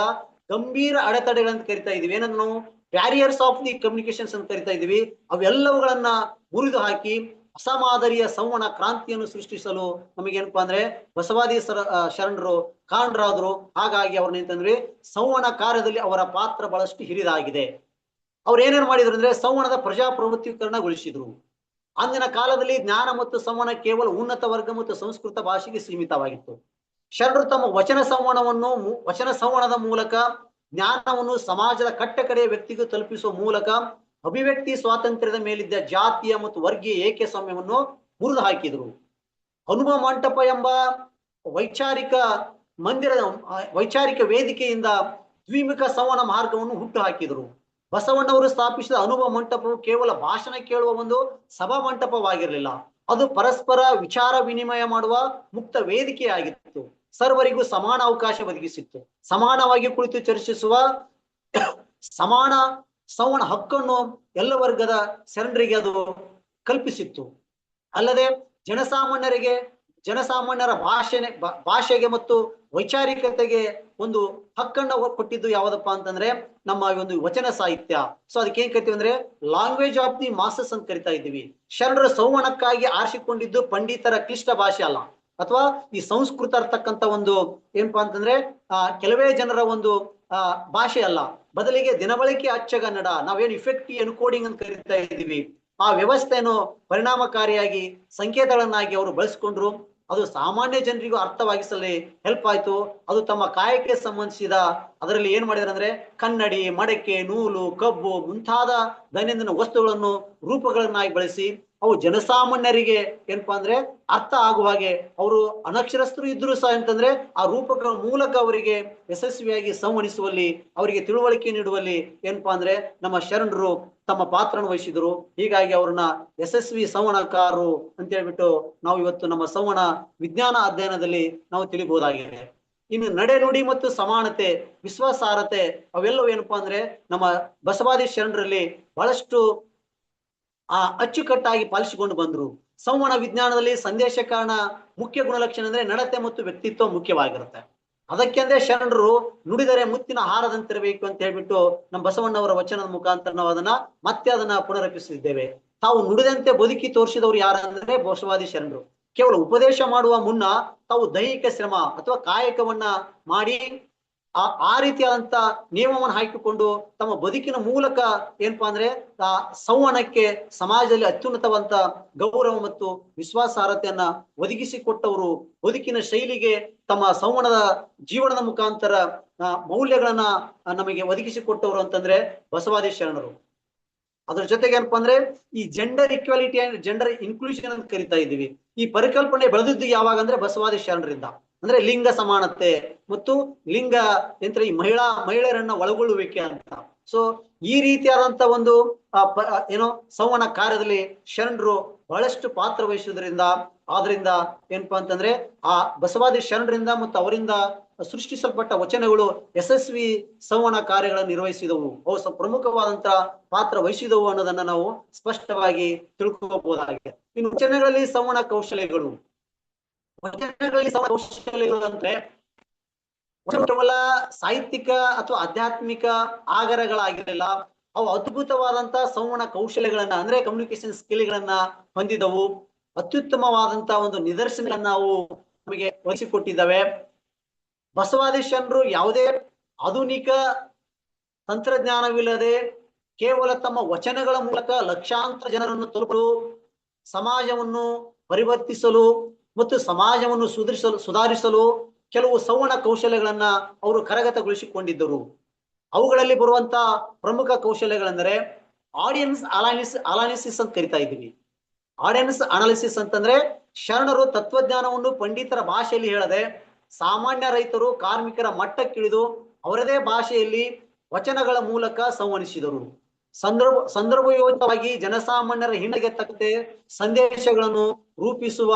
ಗಂಭೀರ ಅಡೆತಡೆಗಳಂತ ಕರಿತಾ ಇದೀವಿ, ಏನಂತ ನಾವು ಬ್ಯಾರಿಯರ್ಸ್ ಆಫ್ ದಿ ಕಮ್ಯುನಿಕೇಶನ್ಸ್ ಅಂತ ಕರಿತಾ ಇದೀವಿ. ಅವೆಲ್ಲವುಗಳನ್ನ ಮುರಿದು ಹಾಕಿ ಹೊಸ ಮಾದರಿಯ ಸಂವಹನ ಕ್ರಾಂತಿಯನ್ನು ಸೃಷ್ಟಿಸಲು ನಮಗೇನಪ್ಪಾ ಅಂದ್ರೆ ಬಸವಾದಿ ಶರಣರು ಕಾರಣರಾದ್ರು. ಹಾಗಾಗಿ ಅವ್ರನ್ನೇಂತಂದ್ರೆ ಸಂವಹನ ಕಾರ್ಯದಲ್ಲಿ ಅವರ ಪಾತ್ರ ಬಹಳಷ್ಟು ಹಿರಿದಾಗಿದೆ. ಅವ್ರು ಏನೇನ್ ಮಾಡಿದ್ರು ಅಂದ್ರೆ ಸಂವಹನದ ಪ್ರಜಾಪ್ರಭುತ್ವೀಕರಣಗೊಳಿಸಿದ್ರು. ಅಂದಿನ ಕಾಲದಲ್ಲಿ ಜ್ಞಾನ ಮತ್ತು ಸಂವಹನ ಕೇವಲ ಉನ್ನತ ವರ್ಗ ಮತ್ತು ಸಂಸ್ಕೃತ ಭಾಷೆಗೆ ಸೀಮಿತವಾಗಿತ್ತು. ಶರಣರು ತಮ್ಮ ವಚನ ಸಂವಹನದ ಮೂಲಕ ಜ್ಞಾನವನ್ನು ಸಮಾಜದ ಕಟ್ಟಕಡೆಯ ವ್ಯಕ್ತಿಗೂ ತಲುಪಿಸುವ ಮೂಲಕ ಅಭಿವ್ಯಕ್ತಿ ಸ್ವಾತಂತ್ರ್ಯದ ಮೇಲಿದ್ದ ಜಾತಿಯ ಮತ್ತು ವರ್ಗೀಯ ಏಕಸ್ವಾಮ್ಯವನ್ನು ಮುರಿದು ಹಾಕಿದ್ರು. ಅನುಭವ ಮಂಟಪ ಎಂಬ ವೈಚಾರಿಕ ವೇದಿಕೆಯಿಂದ ದ್ವಿಮುಖ ಸಂವಹನ ಮಾರ್ಗವನ್ನು ಹುಟ್ಟು ಹಾಕಿದರು. ಬಸವಣ್ಣವರು ಸ್ಥಾಪಿಸಿದ ಅನುಭವ ಮಂಟಪವು ಕೇವಲ ಭಾಷಣ ಕೇಳುವ ಒಂದು ಸಭಾ ಮಂಟಪವಾಗಿರಲಿಲ್ಲ, ಅದು ಪರಸ್ಪರ ವಿಚಾರ ವಿನಿಮಯ ಮಾಡುವ ಮುಕ್ತ ವೇದಿಕೆಯಾಗಿತ್ತು. ಸರ್ವರಿಗೂ ಸಮಾನ ಅವಕಾಶ ಒದಗಿಸಿತ್ತು. ಸಮಾನವಾಗಿ ಕುಳಿತು ಚರ್ಚಿಸುವ ಸಮಾನ ಸಂವಹನ ಹಕ್ಕನ್ನು ಎಲ್ಲ ವರ್ಗದ ಶರಣರಿಗೆ ಅದು ಕಲ್ಪಿಸಿತ್ತು. ಅಲ್ಲದೆ ಜನಸಾಮಾನ್ಯರ ಭಾಷೆಗೆ ಮತ್ತು ವೈಚಾರಿಕತೆಗೆ ಒಂದು ಹಕ್ಕನ್ನು ಕೊಟ್ಟಿದ್ದು ಯಾವುದಪ್ಪ ಅಂತಂದ್ರೆ ನಮ್ಮ ಒಂದು ವಚನ ಸಾಹಿತ್ಯ. ಸೊ ಅದಕ್ಕೆ ಏನ್ ಕರಿತೀವಿ ಅಂದ್ರೆ ಲ್ಯಾಂಗ್ವೇಜ್ ಆಫ್ ದಿ ಮಾಸಸ್ ಅಂತ ಕರಿತಾ ಇದ್ದೀವಿ. ಶರಣರು ಸಂವಹನಕ್ಕಾಗಿ ಆರಿಸಿಕೊಂಡಿದ್ದು ಪಂಡಿತರ ಕ್ಲಿಷ್ಟ ಭಾಷೆ ಅಲ್ಲ, ಅಥವಾ ಈ ಸಂಸ್ಕೃತ ಇರ್ತಕ್ಕಂಥ ಒಂದು ಏನಪ್ಪಾ ಅಂತಂದ್ರೆ ಕೆಲವೇ ಜನರ ಒಂದು ಭಾಷೆ ಅಲ್ಲ, ಬದಲಿಗೆ ದಿನಬಳಕೆ ಅಚ್ಚಗನ್ನಡ, ನಾವೇನು ಇಫೆಕ್ಟಿವ್ ಎನ್ಕೋಡಿಂಗ್ ಅಂತ ಕರಿತಾ ಇದ್ದೀವಿ, ಆ ವ್ಯವಸ್ಥೆಯನ್ನು ಪರಿಣಾಮಕಾರಿಯಾಗಿ ಸಂಕೇತಗಳನ್ನಾಗಿ ಅವರು ಬಳಸ್ಕೊಂಡ್ರು. ಅದು ಸಾಮಾನ್ಯ ಜನರಿಗೂ ಅರ್ಥವಾಗಿಸಲಿ ಹೆಲ್ಪ್ ಆಯ್ತು. ಅದು ತಮ್ಮ ಕಾಯಕ್ಕೆ ಸಂಬಂಧಿಸಿದ ಅದರಲ್ಲಿ ಏನ್ ಮಾಡಿದಾರೆ ಅಂದ್ರೆ ಕನ್ನಡಿ, ಮಡಕೆ, ನೂಲು, ಕಬ್ಬು ಮುಂತಾದ ದೈನಂದಿನ ವಸ್ತುಗಳನ್ನು ರೂಪಗಳನ್ನಾಗಿ ಬಳಸಿ ಅವು ಜನಸಾಮಾನ್ಯರಿಗೆ ಏನಪ್ಪಾ ಅಂದ್ರೆ ಅರ್ಥ ಆಗುವ ಹಾಗೆ, ಅವರು ಅನಕ್ಷರಸ್ಥರು ಇದ್ರು ಸಹ ಅಂತಂದ್ರೆ ಆ ರೂಪಗಳ ಮೂಲಕ ಅವರಿಗೆ ಯಶಸ್ವಿಯಾಗಿ ಸಂವಹಿಸುವಲ್ಲಿ, ಅವರಿಗೆ ತಿಳುವಳಿಕೆ ನೀಡುವಲ್ಲಿ ಏನಪ್ಪಾ ಅಂದ್ರೆ ನಮ್ಮ ಶರಣರು ತಮ್ಮ ಪಾತ್ರವನ್ನು ವಹಿಸಿದ್ರು. ಹೀಗಾಗಿ ಅವ್ರನ್ನ ಯಶಸ್ವಿ ಸಂವಹನಕಾರರು ಅಂತ ಹೇಳ್ಬಿಟ್ಟು ನಾವು ಇವತ್ತು ನಮ್ಮ ಸಂವಹನ ವಿಜ್ಞಾನ ಅಧ್ಯಯನದಲ್ಲಿ ನಾವು ತಿಳಿಬಹುದಾಗಿದೆ. ಇನ್ನು ನಡೆ ನುಡಿ ಮತ್ತು ಸಮಾನತೆ, ವಿಶ್ವಾಸಾರ್ಹತೆ ಅವೆಲ್ಲವೂ ಏನಪ್ಪಾ ಅಂದ್ರೆ ನಮ್ಮ ಬಸವಾದಿ ಶರಣರಲ್ಲಿ ಬಹಳಷ್ಟು ಅಚ್ಚುಕಟ್ಟಾಗಿ ಪಾಲಿಸಿಕೊಂಡು ಬಂದ್ರು. ಸಂವಹನ ವಿಜ್ಞಾನದಲ್ಲಿ ಸಂದೇಶ ಕಾರಣ ಮುಖ್ಯ ಗುಣಲಕ್ಷಣ ಅಂದ್ರೆ ನಡತೆ ಮತ್ತು ವ್ಯಕ್ತಿತ್ವ ಮುಖ್ಯವಾಗಿರುತ್ತೆ. ಅದಕ್ಕೆಂದ್ರೆ ಶರಣರು ನುಡಿದರೆ ಮುತ್ತಿನ ಹಾರದಂತಿರಬೇಕು ಅಂತ ಹೇಳ್ಬಿಟ್ಟು ನಮ್ಮ ಬಸವಣ್ಣವರ ವಚನದ ಮುಖಾಂತರ ನಾವು ಅದನ್ನ ಪುನರಪಿಸಿದ್ದೇವೆ. ತಾವು ನುಡಿದಂತೆ ಬದುಕಿ ತೋರಿಸಿದವರು ಯಾರಂದ್ರೆ ಬಸವಾದಿ ಶರಣರು. ಕೇವಲ ಉಪದೇಶ ಮಾಡುವ ಮುನ್ನ ತಾವು ದೈಹಿಕ ಶ್ರಮ ಅಥವಾ ಕಾಯಕವನ್ನ ಮಾಡಿ ಆ ರೀತಿಯಾದಂತ ನಿಯಮವನ್ನು ಹಾಕಿಕೊಂಡು ತಮ್ಮ ಬದುಕಿನ ಮೂಲಕ ಏನಪ್ಪಾ ಅಂದ್ರೆ ಆ ಸಂವಹನಕ್ಕೆ ಸಮಾಜದಲ್ಲಿ ಅತ್ಯುನ್ನತವಂತ ಗೌರವ ಮತ್ತು ವಿಶ್ವಾಸಾರ್ಹತೆಯನ್ನ ಒದಗಿಸಿಕೊಟ್ಟವರು, ಬದುಕಿನ ಶೈಲಿಗೆ ತಮ್ಮ ಸಂವಹನದ ಜೀವನದ ಮುಖಾಂತರ ಮೌಲ್ಯಗಳನ್ನ ನಮಗೆ ಒದಗಿಸಿಕೊಟ್ಟವರು ಅಂತಂದ್ರೆ ಬಸವಾದಿ ಶರಣರು. ಅದ್ರ ಜೊತೆಗೆ ಏನಪ್ಪಾ ಅಂದ್ರೆ ಈ gender equality and gender inclusion ಅಂತ ಕರಿತಾ ಇದ್ದೀವಿ. ಈ ಪರಿಕಲ್ಪನೆ ಬೆಳೆದಿದ್ದು ಯಾವಾಗ ಅಂದ್ರೆ ಬಸವಾದಿ ಶರಣರಿಂದ. ಅಂದ್ರೆ ಲಿಂಗ ಸಮಾನತೆ ಮತ್ತು ಲಿಂಗ ಎಂದ್ರೆ ಈ ಮಹಿಳೆಯರನ್ನ ಒಳಗೊಳ್ಳುವಿಕೆ ಅಂತ. ಸೊ ಈ ರೀತಿಯಾದಂತ ಒಂದು ಏನೋ ಸಂವಹನ ಕಾರ್ಯದಲ್ಲಿ ಶರಣರು ಬಹಳಷ್ಟು ಪಾತ್ರ ವಹಿಸುವುದರಿಂದ ಆದ್ರಿಂದ ಏನಪ್ಪಾ ಅಂತಂದ್ರೆ ಆ ಬಸವಾದಿ ಶರಣರಿಂದ ಮತ್ತು ಅವರಿಂದ ಸೃಷ್ಟಿಸಲ್ಪಟ್ಟ ವಚನಗಳು ಯಶಸ್ವಿ ಸಂವಹನ ಕಾರ್ಯಗಳನ್ನು ನಿರ್ವಹಿಸಿದವು, ಅವು ಪ್ರಮುಖವಾದಂತಹ ಪಾತ್ರ ವಹಿಸಿದವು ಅನ್ನೋದನ್ನ ನಾವು ಸ್ಪಷ್ಟವಾಗಿ ತಿಳ್ಕೋಬಹುದಾಗಿದೆ. ಇನ್ನು ವಚನಗಳಲ್ಲಿ ಸಂವಹನ ಕೌಶಲ್ಯಗಳು, ವಚನಗಳಲ್ಲಿ ಸಂವಹನ ಕೌಶಲ್ಯಗಳು ಅಂದ್ರೆ ಕೇವಲ ಸಾಹಿತ್ಯಿಕ ಅಥವಾ ಆಧ್ಯಾತ್ಮಿಕ ಆಗರಗಳಾಗಿರಲಿಲ್ಲ, ಅವು ಅದ್ಭುತವಾದಂತಹ ಸಂವಹನ ಕೌಶಲ್ಯಗಳನ್ನ ಅಂದ್ರೆ ಕಮ್ಯುನಿಕೇಶನ್ ಸ್ಕಿಲ್ಗಳನ್ನ ಹೊಂದಿದವು. ಅತ್ಯುತ್ತಮವಾದಂತಹ ಒಂದು ನಿದರ್ಶನಗಳನ್ನ ನಾವು ನಮಗೆ ವಹಿಸಿಕೊಟ್ಟಿದ್ದಾವೆ. ಬಸವಾದಿ ಶರಣರು ಯಾವುದೇ ಆಧುನಿಕ ತಂತ್ರಜ್ಞಾನವಿಲ್ಲದೆ ಕೇವಲ ತಮ್ಮ ವಚನಗಳ ಮೂಲಕ ಲಕ್ಷಾಂತರ ಜನರನ್ನು ತಲುಪಲು, ಸಮಾಜವನ್ನು ಪರಿವರ್ತಿಸಲು ಮತ್ತು ಸಮಾಜವನ್ನು ಸುಧಾರಿಸಲು ಕೆಲವು ಸಂವಹನ ಕೌಶಲ್ಯಗಳನ್ನ ಅವರು ಕರಗತಗೊಳಿಸಿಕೊಂಡಿದ್ದರು. ಅವುಗಳಲ್ಲಿ ಬರುವಂತ ಪ್ರಮುಖ ಕೌಶಲ್ಯಗಳೆಂದರೆ ಆಡಿಯನ್ಸ್ ಅನಾಲಿಸಿಸ್ ಅಂತ ಕರಿತಾ ಇದ್ದೀವಿ. ಆಡಿಯನ್ಸ್ ಅನಾಲಿಸಿಸ್ ಅಂತಂದ್ರೆ ಶರಣರು ತತ್ವಜ್ಞಾನವನ್ನು ಪಂಡಿತರ ಭಾಷೆಯಲ್ಲಿ ಹೇಳದೆ ಸಾಮಾನ್ಯ ರೈತರು ಕಾರ್ಮಿಕರ ಮಟ್ಟಕ್ಕಿಳಿದು ಅವರದೇ ಭಾಷೆಯಲ್ಲಿ ವಚನಗಳ ಮೂಲಕ ಸಂವಹಿಸಿದರು. ಸಂದರ್ಭಯೋಚಿತವಾಗಿ ಜನಸಾಮಾನ್ಯರ ಹಿನ್ನೆಲೆಗೆ ತಕ್ಕಂತೆ ಸಂದೇಶಗಳನ್ನು ರೂಪಿಸುವ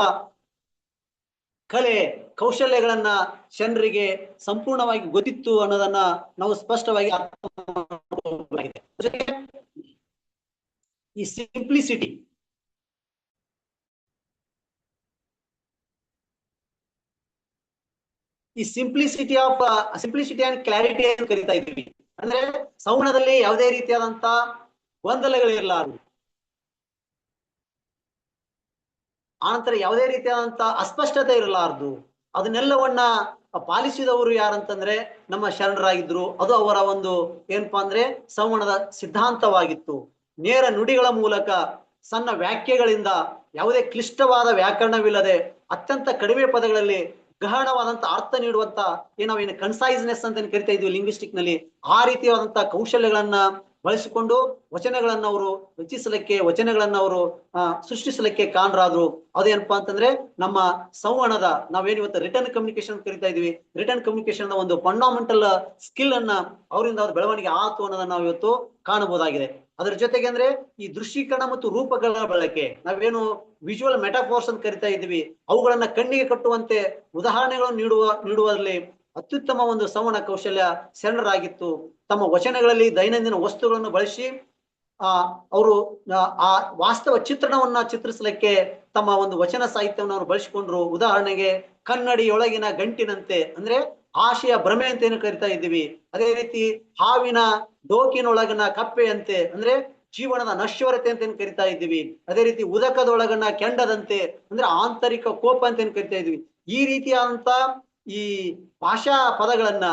ಕಲೆ ಕೌಶಲ್ಯಗಳನ್ನ ಶರಣರಿಗೆ ಸಂಪೂರ್ಣವಾಗಿ ಗೊತ್ತಿತ್ತು ಅನ್ನೋದನ್ನ ನಾವು ಸ್ಪಷ್ಟವಾಗಿ ಅರ್ಥ ಮಾಡಬಹುದಾಗಿದೆ. ಈ ಸಿಂಪ್ಲಿಸಿಟಿ ಅಂಡ್ ಕ್ಲಾರಿಟಿ ಅಂತ ಕರಿತಾ ಇದ್ದೀವಿ. ಅಂದ್ರೆ ಸಂವಹನದಲ್ಲಿ ಯಾವುದೇ ರೀತಿಯಾದಂತ ಗೊಂದಲಗಳಿರಲಾರದು, ಆನಂತರ ಯಾವುದೇ ರೀತಿಯಾದಂತ ಅಸ್ಪಷ್ಟತೆ ಇರಲಾರದು. ಅದನ್ನೆಲ್ಲವನ್ನ ಪಾಲಿಸಿದವರು ಯಾರಂತಂದ್ರೆ ನಮ್ಮ ಶರಣರಾಗಿದ್ರು. ಅದು ಅವರ ಒಂದು ಏನಪ್ಪಾ ಅಂದ್ರೆ ಸಂವಹನದ ಸಿದ್ಧಾಂತವಾಗಿತ್ತು. ನೇರ ನುಡಿಗಳ ಮೂಲಕ ಸಣ್ಣ ವ್ಯಾಖ್ಯೆಗಳಿಂದ ಯಾವುದೇ ಕ್ಲಿಷ್ಟವಾದ ವ್ಯಾಕರಣವಿಲ್ಲದೆ ಅತ್ಯಂತ ಕಡಿಮೆ ಪದಗಳಲ್ಲಿ ಗಹನವಾದಂತ ಅರ್ಥ ನೀಡುವಂತ ನಾವೇನು ಕನ್ಸೈಸ್ನೆಸ್ ಅಂತ ಕರಿತಾ ಇದೀವಿ ಲಿಂಗ್ವಿಸ್ಟಿಕ್ ನಲ್ಲಿ, ಆ ರೀತಿಯಾದಂತ ಕೌಶಲ್ಯಗಳನ್ನ ಬಳಸಿಕೊಂಡು ವಚನಗಳನ್ನ ಅವರು ರಚಿಸಲಿಕ್ಕೆ, ವಚನಗಳನ್ನ ಅವರು ಸೃಷ್ಟಿಸಲಿಕ್ಕೆ ಕಾರಣರಾದ್ರು. ಅದೇನಪ್ಪಾ ಅಂತಂದ್ರೆ ನಮ್ಮ ಸಂವಹನದ ನಾವೇನು ಇವತ್ತು ರಿಟರ್ನ್ ಕಮ್ಯುನಿಕೇಶನ್ ಕರಿತಾ ಇದೀವಿ, ರಿಟರ್ನ್ ಕಮ್ಯುನಿಕೇಶನ್ ಒಂದು ಫಂಡಮೆಂಟಲ್ ಸ್ಕಿಲ್ ಅನ್ನ ಅವರಿಂದ ಅವ್ರ ಬೆಳವಣಿಗೆ ಆತು ಅನ್ನೋದನ್ನ ನಾವು ಇವತ್ತು ಕಾಣಬಹುದಾಗಿದೆ. ಅದರ ಜೊತೆಗೆ ಅಂದ್ರೆ ಈ ದೃಶ್ಯೀಕರಣ ಮತ್ತು ರೂಪಗಳ ಬಳಕೆ, ನಾವೇನು ವಿಜುವಲ್ ಮೆಟಾಫೋರ್ಸ್ ಅಂತ ಕರಿತಾ ಇದ್ದೀವಿ, ಅವುಗಳನ್ನ ಕಣ್ಣಿಗೆ ಕಟ್ಟುವಂತೆ ಉದಾಹರಣೆಗಳನ್ನು ನೀಡುವಲ್ಲಿ ಅತ್ಯುತ್ತಮ ಒಂದು ಸಂವಹನ ಕೌಶಲ್ಯ ಶರಣರಾಗಿತ್ತು. ತಮ್ಮ ವಚನಗಳಲ್ಲಿ ದೈನಂದಿನ ವಸ್ತುಗಳನ್ನು ಬಳಸಿ ಅವರು ಆ ವಾಸ್ತವ ಚಿತ್ರಣವನ್ನ ಚಿತ್ರಿಸಲಿಕ್ಕೆ ತಮ್ಮ ಒಂದು ವಚನ ಸಾಹಿತ್ಯವನ್ನು ಅವರು ಬಳಸಿಕೊಂಡ್ರು. ಉದಾಹರಣೆಗೆ ಕನ್ನಡಿಯೊಳಗಿನ ಗಂಟಿನಂತೆ ಅಂದ್ರೆ ಆಶೆಯ ಭ್ರಮೆ ಅಂತ ಏನು ಕರಿತಾ ಇದ್ದೀವಿ, ಅದೇ ರೀತಿ ಹಾವಿನ ಡೋಕಿನೊಳಗಿನ ಕಪ್ಪೆಯಂತೆ ಅಂದ್ರೆ ಜೀವನದ ನಶ್ವರತೆ ಅಂತ ಏನ್ ಕರಿತಾ ಇದ್ದೀವಿ, ಅದೇ ರೀತಿ ಉದಕದೊಳಗನ ಕೆಂಡದಂತೆ ಅಂದ್ರೆ ಆಂತರಿಕ ಕೋಪ ಅಂತ ಏನ್ ಕರಿತಾ ಇದ್ವಿ. ಈ ರೀತಿಯಾದಂತ ಈ ಭಾಷಾ ಪದಗಳನ್ನ,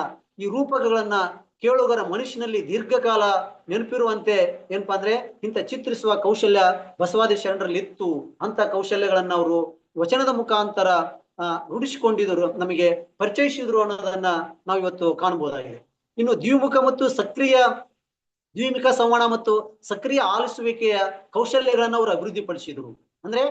ಈ ರೂಪಕಗಳನ್ನ ಕೇಳುಗರ ಮನುಷ್ಯನಲ್ಲಿ ದೀರ್ಘಕಾಲ ನೆನಪಿರುವಂತೆ ಏನಪ್ಪಾ ಅಂದ್ರೆ ಇಂಥ ಚಿತ್ರಿಸುವ ಕೌಶಲ್ಯ ಬಸವಾದಿ ಶರಣರಲ್ಲಿ ಇತ್ತು. ಅಂತ ಕೌಶಲ್ಯಗಳನ್ನ ಅವರು ವಚನದ ಮುಖಾಂತರ ರೂಢಿಸಿಕೊಂಡಿದ್ರು, ನಮಗೆ ಪರಿಚಯಿಸಿದ್ರು ಅನ್ನೋದನ್ನ ನಾವು ಇವತ್ತು ಕಾಣಬಹುದಾಗಿದೆ. ಇನ್ನು ದ್ವಿಮುಖ ಸಂವಹನ ಮತ್ತು ಸಕ್ರಿಯ ಆಲಿಸುವಿಕೆಯ ಕೌಶಲ್ಯಗಳನ್ನ ಅವರು ಅಭಿವೃದ್ಧಿಪಡಿಸಿದ್ರು. ಅಂದ್ರೆ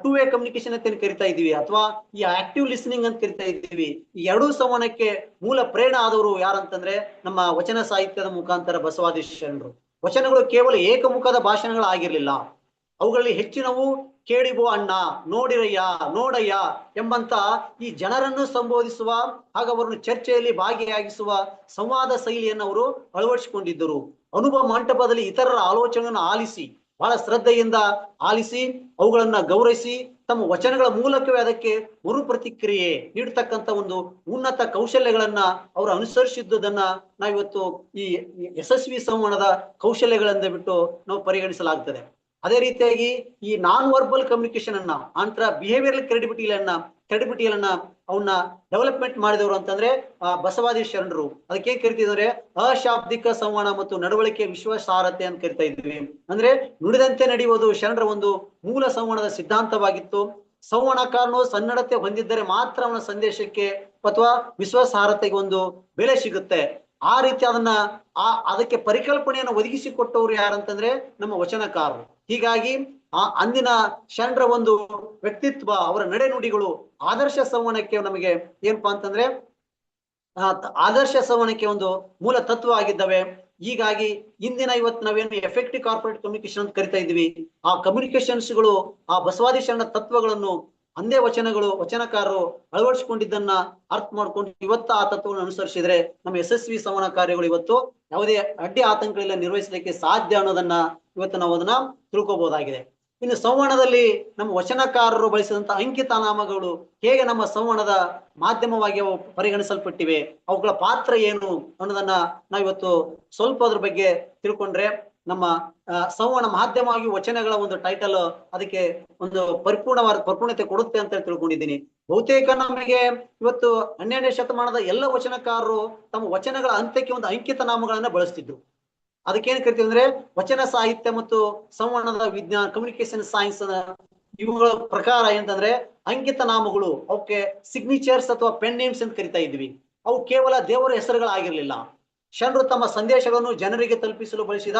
ಟೂ ವೇ ಕಮ್ಯುನಿಕೇಶನ್ ಅಂತ ಕರಿತಾ ಇದೀವಿ, ಅಥವಾ ಈ ಆಕ್ಟಿವ್ ಲಿಸ್ನಿಂಗ್ ಅಂತ ಕರಿತಾ ಇದ್ದೀವಿ. ಈ ಎರಡೂ ಸಂವಹನಕ್ಕೆ ಮೂಲ ಪ್ರೇರಣೆ ಆದವರು ಯಾರಂತಂದ್ರೆ ನಮ್ಮ ವಚನ ಸಾಹಿತ್ಯದ ಮುಖಾಂತರ ಬಸವಾದಿ ಶರಣರು. ವಚನಗಳು ಕೇವಲ ಏಕಮುಖದ ಭಾಷಣಗಳಾಗಿರ್ಲಿಲ್ಲ, ಅವುಗಳಲ್ಲಿ ಹೆಚ್ಚಿನವು ಕೇಳಿಬೋ ಅಣ್ಣ, ನೋಡಿರಯ್ಯ, ನೋಡಯ್ಯ ಎಂಬಂತ ಈ ಜನರನ್ನು ಸಂಬೋಧಿಸುವ ಹಾಗೂ ಅವರನ್ನು ಚರ್ಚೆಯಲ್ಲಿ ಭಾಗಿಯಾಗಿಸುವ ಸಂವಾದ ಶೈಲಿಯನ್ನು ಅವರು ಅಳವಡಿಸಿಕೊಂಡಿದ್ದರು. ಅನುಭವ ಮಂಟಪದಲ್ಲಿ ಇತರರ ಆಲೋಚನೆಯನ್ನು ಆಲಿಸಿ, ಬಹಳ ಶ್ರದ್ಧೆಯಿಂದ ಆಲಿಸಿ ಅವುಗಳನ್ನ ಗೌರವಿಸಿ ತಮ್ಮ ವಚನಗಳ ಮೂಲಕವೇ ಅದಕ್ಕೆ ಮರು ಪ್ರತಿಕ್ರಿಯೆ ನೀಡತಕ್ಕಂತ ಒಂದು ಉನ್ನತ ಕೌಶಲ್ಯಗಳನ್ನ ಅವರು ಅನುಸರಿಸಿದ್ದನ್ನ ನಾವಿವತ್ತು ಈ ಯಶಸ್ವಿ ಸಂವಹನದ ಕೌಶಲ್ಯಗಳಿಂದ ಬಿಟ್ಟು ನಾವು ಪರಿಗಣಿಸಲಾಗ್ತದೆ. ಅದೇ ರೀತಿಯಾಗಿ ಈ ನಾನ್ ವರ್ಬಲ್ ಕಮ್ಯುನಿಕೇಶನ್ ಅನ್ನ, ಆನಂತರ ಬಿಹೇವಿಯರಲ್ ಕ್ರೆಡಿಬಿಟಿಯನ್ನ ಅವನ್ನ ಡೆವಲಪ್ಮೆಂಟ್ ಮಾಡಿದವರು ಅಂತಂದ್ರೆ ಬಸವಾದಿ ಶರಣರು. ಅದಕ್ಕೆ ಕರಿತಿದ್ರೆ ಅಶಾಬ್ದಿಕ ಸಂವಹನ ಮತ್ತು ನಡವಳಿಕೆ ವಿಶ್ವಾಸಾರ್ಹತೆ ಅಂತ ಕರಿತಾ ಇದ್ವಿ. ಅಂದ್ರೆ ನುಡಿದಂತೆ ನಡೆಯುವುದು ಶರಣರ ಒಂದು ಮೂಲ ಸಂವಹನದ ಸಿದ್ಧಾಂತವಾಗಿತ್ತು. ಸಂವಹನಕಾರನು ಸನ್ನಡತೆ ಹೊಂದಿದ್ದರೆ ಮಾತ್ರ ಅವನ ಸಂದೇಶಕ್ಕೆ ಅಥವಾ ವಿಶ್ವಾಸಾರ್ಹತೆಗೆ ಒಂದು ಬೆಲೆ ಸಿಗುತ್ತೆ. ಆ ರೀತಿ ಅದಕ್ಕೆ ಪರಿಕಲ್ಪನೆಯನ್ನು ಒದಗಿಸಿಕೊಟ್ಟವರು ಯಾರಂತಂದ್ರೆ ನಮ್ಮ ವಚನಕಾರರು. ಹೀಗಾಗಿ ಅಂದಿನ ಶರಣರ ಒಂದು ವ್ಯಕ್ತಿತ್ವ, ಅವರ ನಡೆನುಡಿಗಳು ಆದರ್ಶ ಸಂವಹನಕ್ಕೆ ನಮಗೆ ಏನಪ್ಪಾ ಅಂತಂದ್ರೆ ಆದರ್ಶ ಸಂವಹನಕ್ಕೆ ಒಂದು ಮೂಲ ತತ್ವ ಆಗಿದ್ದಾವೆ. ಹೀಗಾಗಿ ಇಂದಿನ ಇವತ್ತು ನಾವೇನು ಎಫೆಕ್ಟಿವ್ ಕಾರ್ಪೊರೇಟ್ ಕಮ್ಯುನಿಕೇಶನ್ ಅಂತ ಕರಿತಾ ಇದ್ವಿ, ಆ ಕಮ್ಯುನಿಕೇಶನ್ಸ್ಗಳು ಆ ಬಸವಾದಿ ಶರಣ ತತ್ವಗಳನ್ನು ಅಂದೇ ವಚನಕಾರರು ಅಳವಡಿಸಿಕೊಂಡಿದ್ದನ್ನ ಅರ್ಥ ಮಾಡ್ಕೊಂಡು ಇವತ್ತು ಆ ತತ್ವವನ್ನು ಅನುಸರಿಸಿದ್ರೆ ನಮ್ಮ ಯಶಸ್ವಿ ಸಂವಹನ ಕಾರ್ಯಗಳು ಇವತ್ತು ಯಾವುದೇ ಅಡ್ಡಿ ಆತಂಕಗಳಿಲ್ಲ ನಿರ್ವಹಿಸಲಿಕ್ಕೆ ಸಾಧ್ಯ ಅನ್ನೋದನ್ನ ಇವತ್ತು ನಾವು ಅದನ್ನ ತಿಳ್ಕೊಬಹುದಾಗಿದೆ. ಇನ್ನು ಸಂವಹನದಲ್ಲಿ ನಮ್ಮ ವಚನಕಾರರು ಬಳಸಿದಂತ ಅಂಕಿತ ನಾಮಗಳು ಹೇಗೆ ನಮ್ಮ ಸಂವಹನದ ಮಾಧ್ಯಮವಾಗಿ ಅವು ಪರಿಗಣಿಸಲ್ಪಟ್ಟಿವೆ, ಅವುಗಳ ಪಾತ್ರ ಏನು ಅನ್ನೋದನ್ನ ನಾವಿವತ್ತು ಸ್ವಲ್ಪ ಅದ್ರ ಬಗ್ಗೆ ತಿಳ್ಕೊಂಡ್ರೆ ನಮ್ಮ ಸಂವಹನ ಮಾಧ್ಯಮವಾಗಿ ವಚನಗಳ ಒಂದು ಟೈಟಲ್ ಅದಕ್ಕೆ ಒಂದು ಪರಿಪೂರ್ಣತೆ ಕೊಡುತ್ತೆ ಅಂತ ತಿಳ್ಕೊಂಡಿದ್ದೀನಿ. ಬಹುತೇಕ ನಮಗೆ ಇವತ್ತು 12ನೇ ಶತಮಾನದ ಎಲ್ಲ ವಚನಕಾರರು ತಮ್ಮ ವಚನಗಳ ಅಂತ್ಯಕ್ಕೆ ಒಂದು ಅಂಕಿತ ನಾಮಗಳನ್ನ ಬಳಸ್ತಿದ್ರು. ಅದಕ್ಕೇನ್ ಕರಿತೀವಿ ಅಂದ್ರೆ ವಚನ ಸಾಹಿತ್ಯ ಮತ್ತು ಸಂವಹನದ ವಿಜ್ಞಾನ ಕಮ್ಯುನಿಕೇಶನ್ ಸೈನ್ಸ್ ಇವುಗಳ ಪ್ರಕಾರ ಏನಂತಂದ್ರೆ ಅಂಕಿತ ನಾಮಗಳು ಅವಕ್ಕೆ ಸಿಗ್ನೇಚರ್ಸ್ ಅಥವಾ ಪೆನ್ ನೇಮ್ಸ್ ಅಂತ ಕರಿತಾ ಇದ್ವಿ. ಅವು ಕೇವಲ ದೇವರ ಹೆಸರುಗಳಾಗಿರ್ಲಿಲ್ಲ. ಶರಣರು ತಮ್ಮ ಸಂದೇಶಗಳನ್ನು ಜನರಿಗೆ ತಲುಪಿಸಲು ಬಳಸಿದ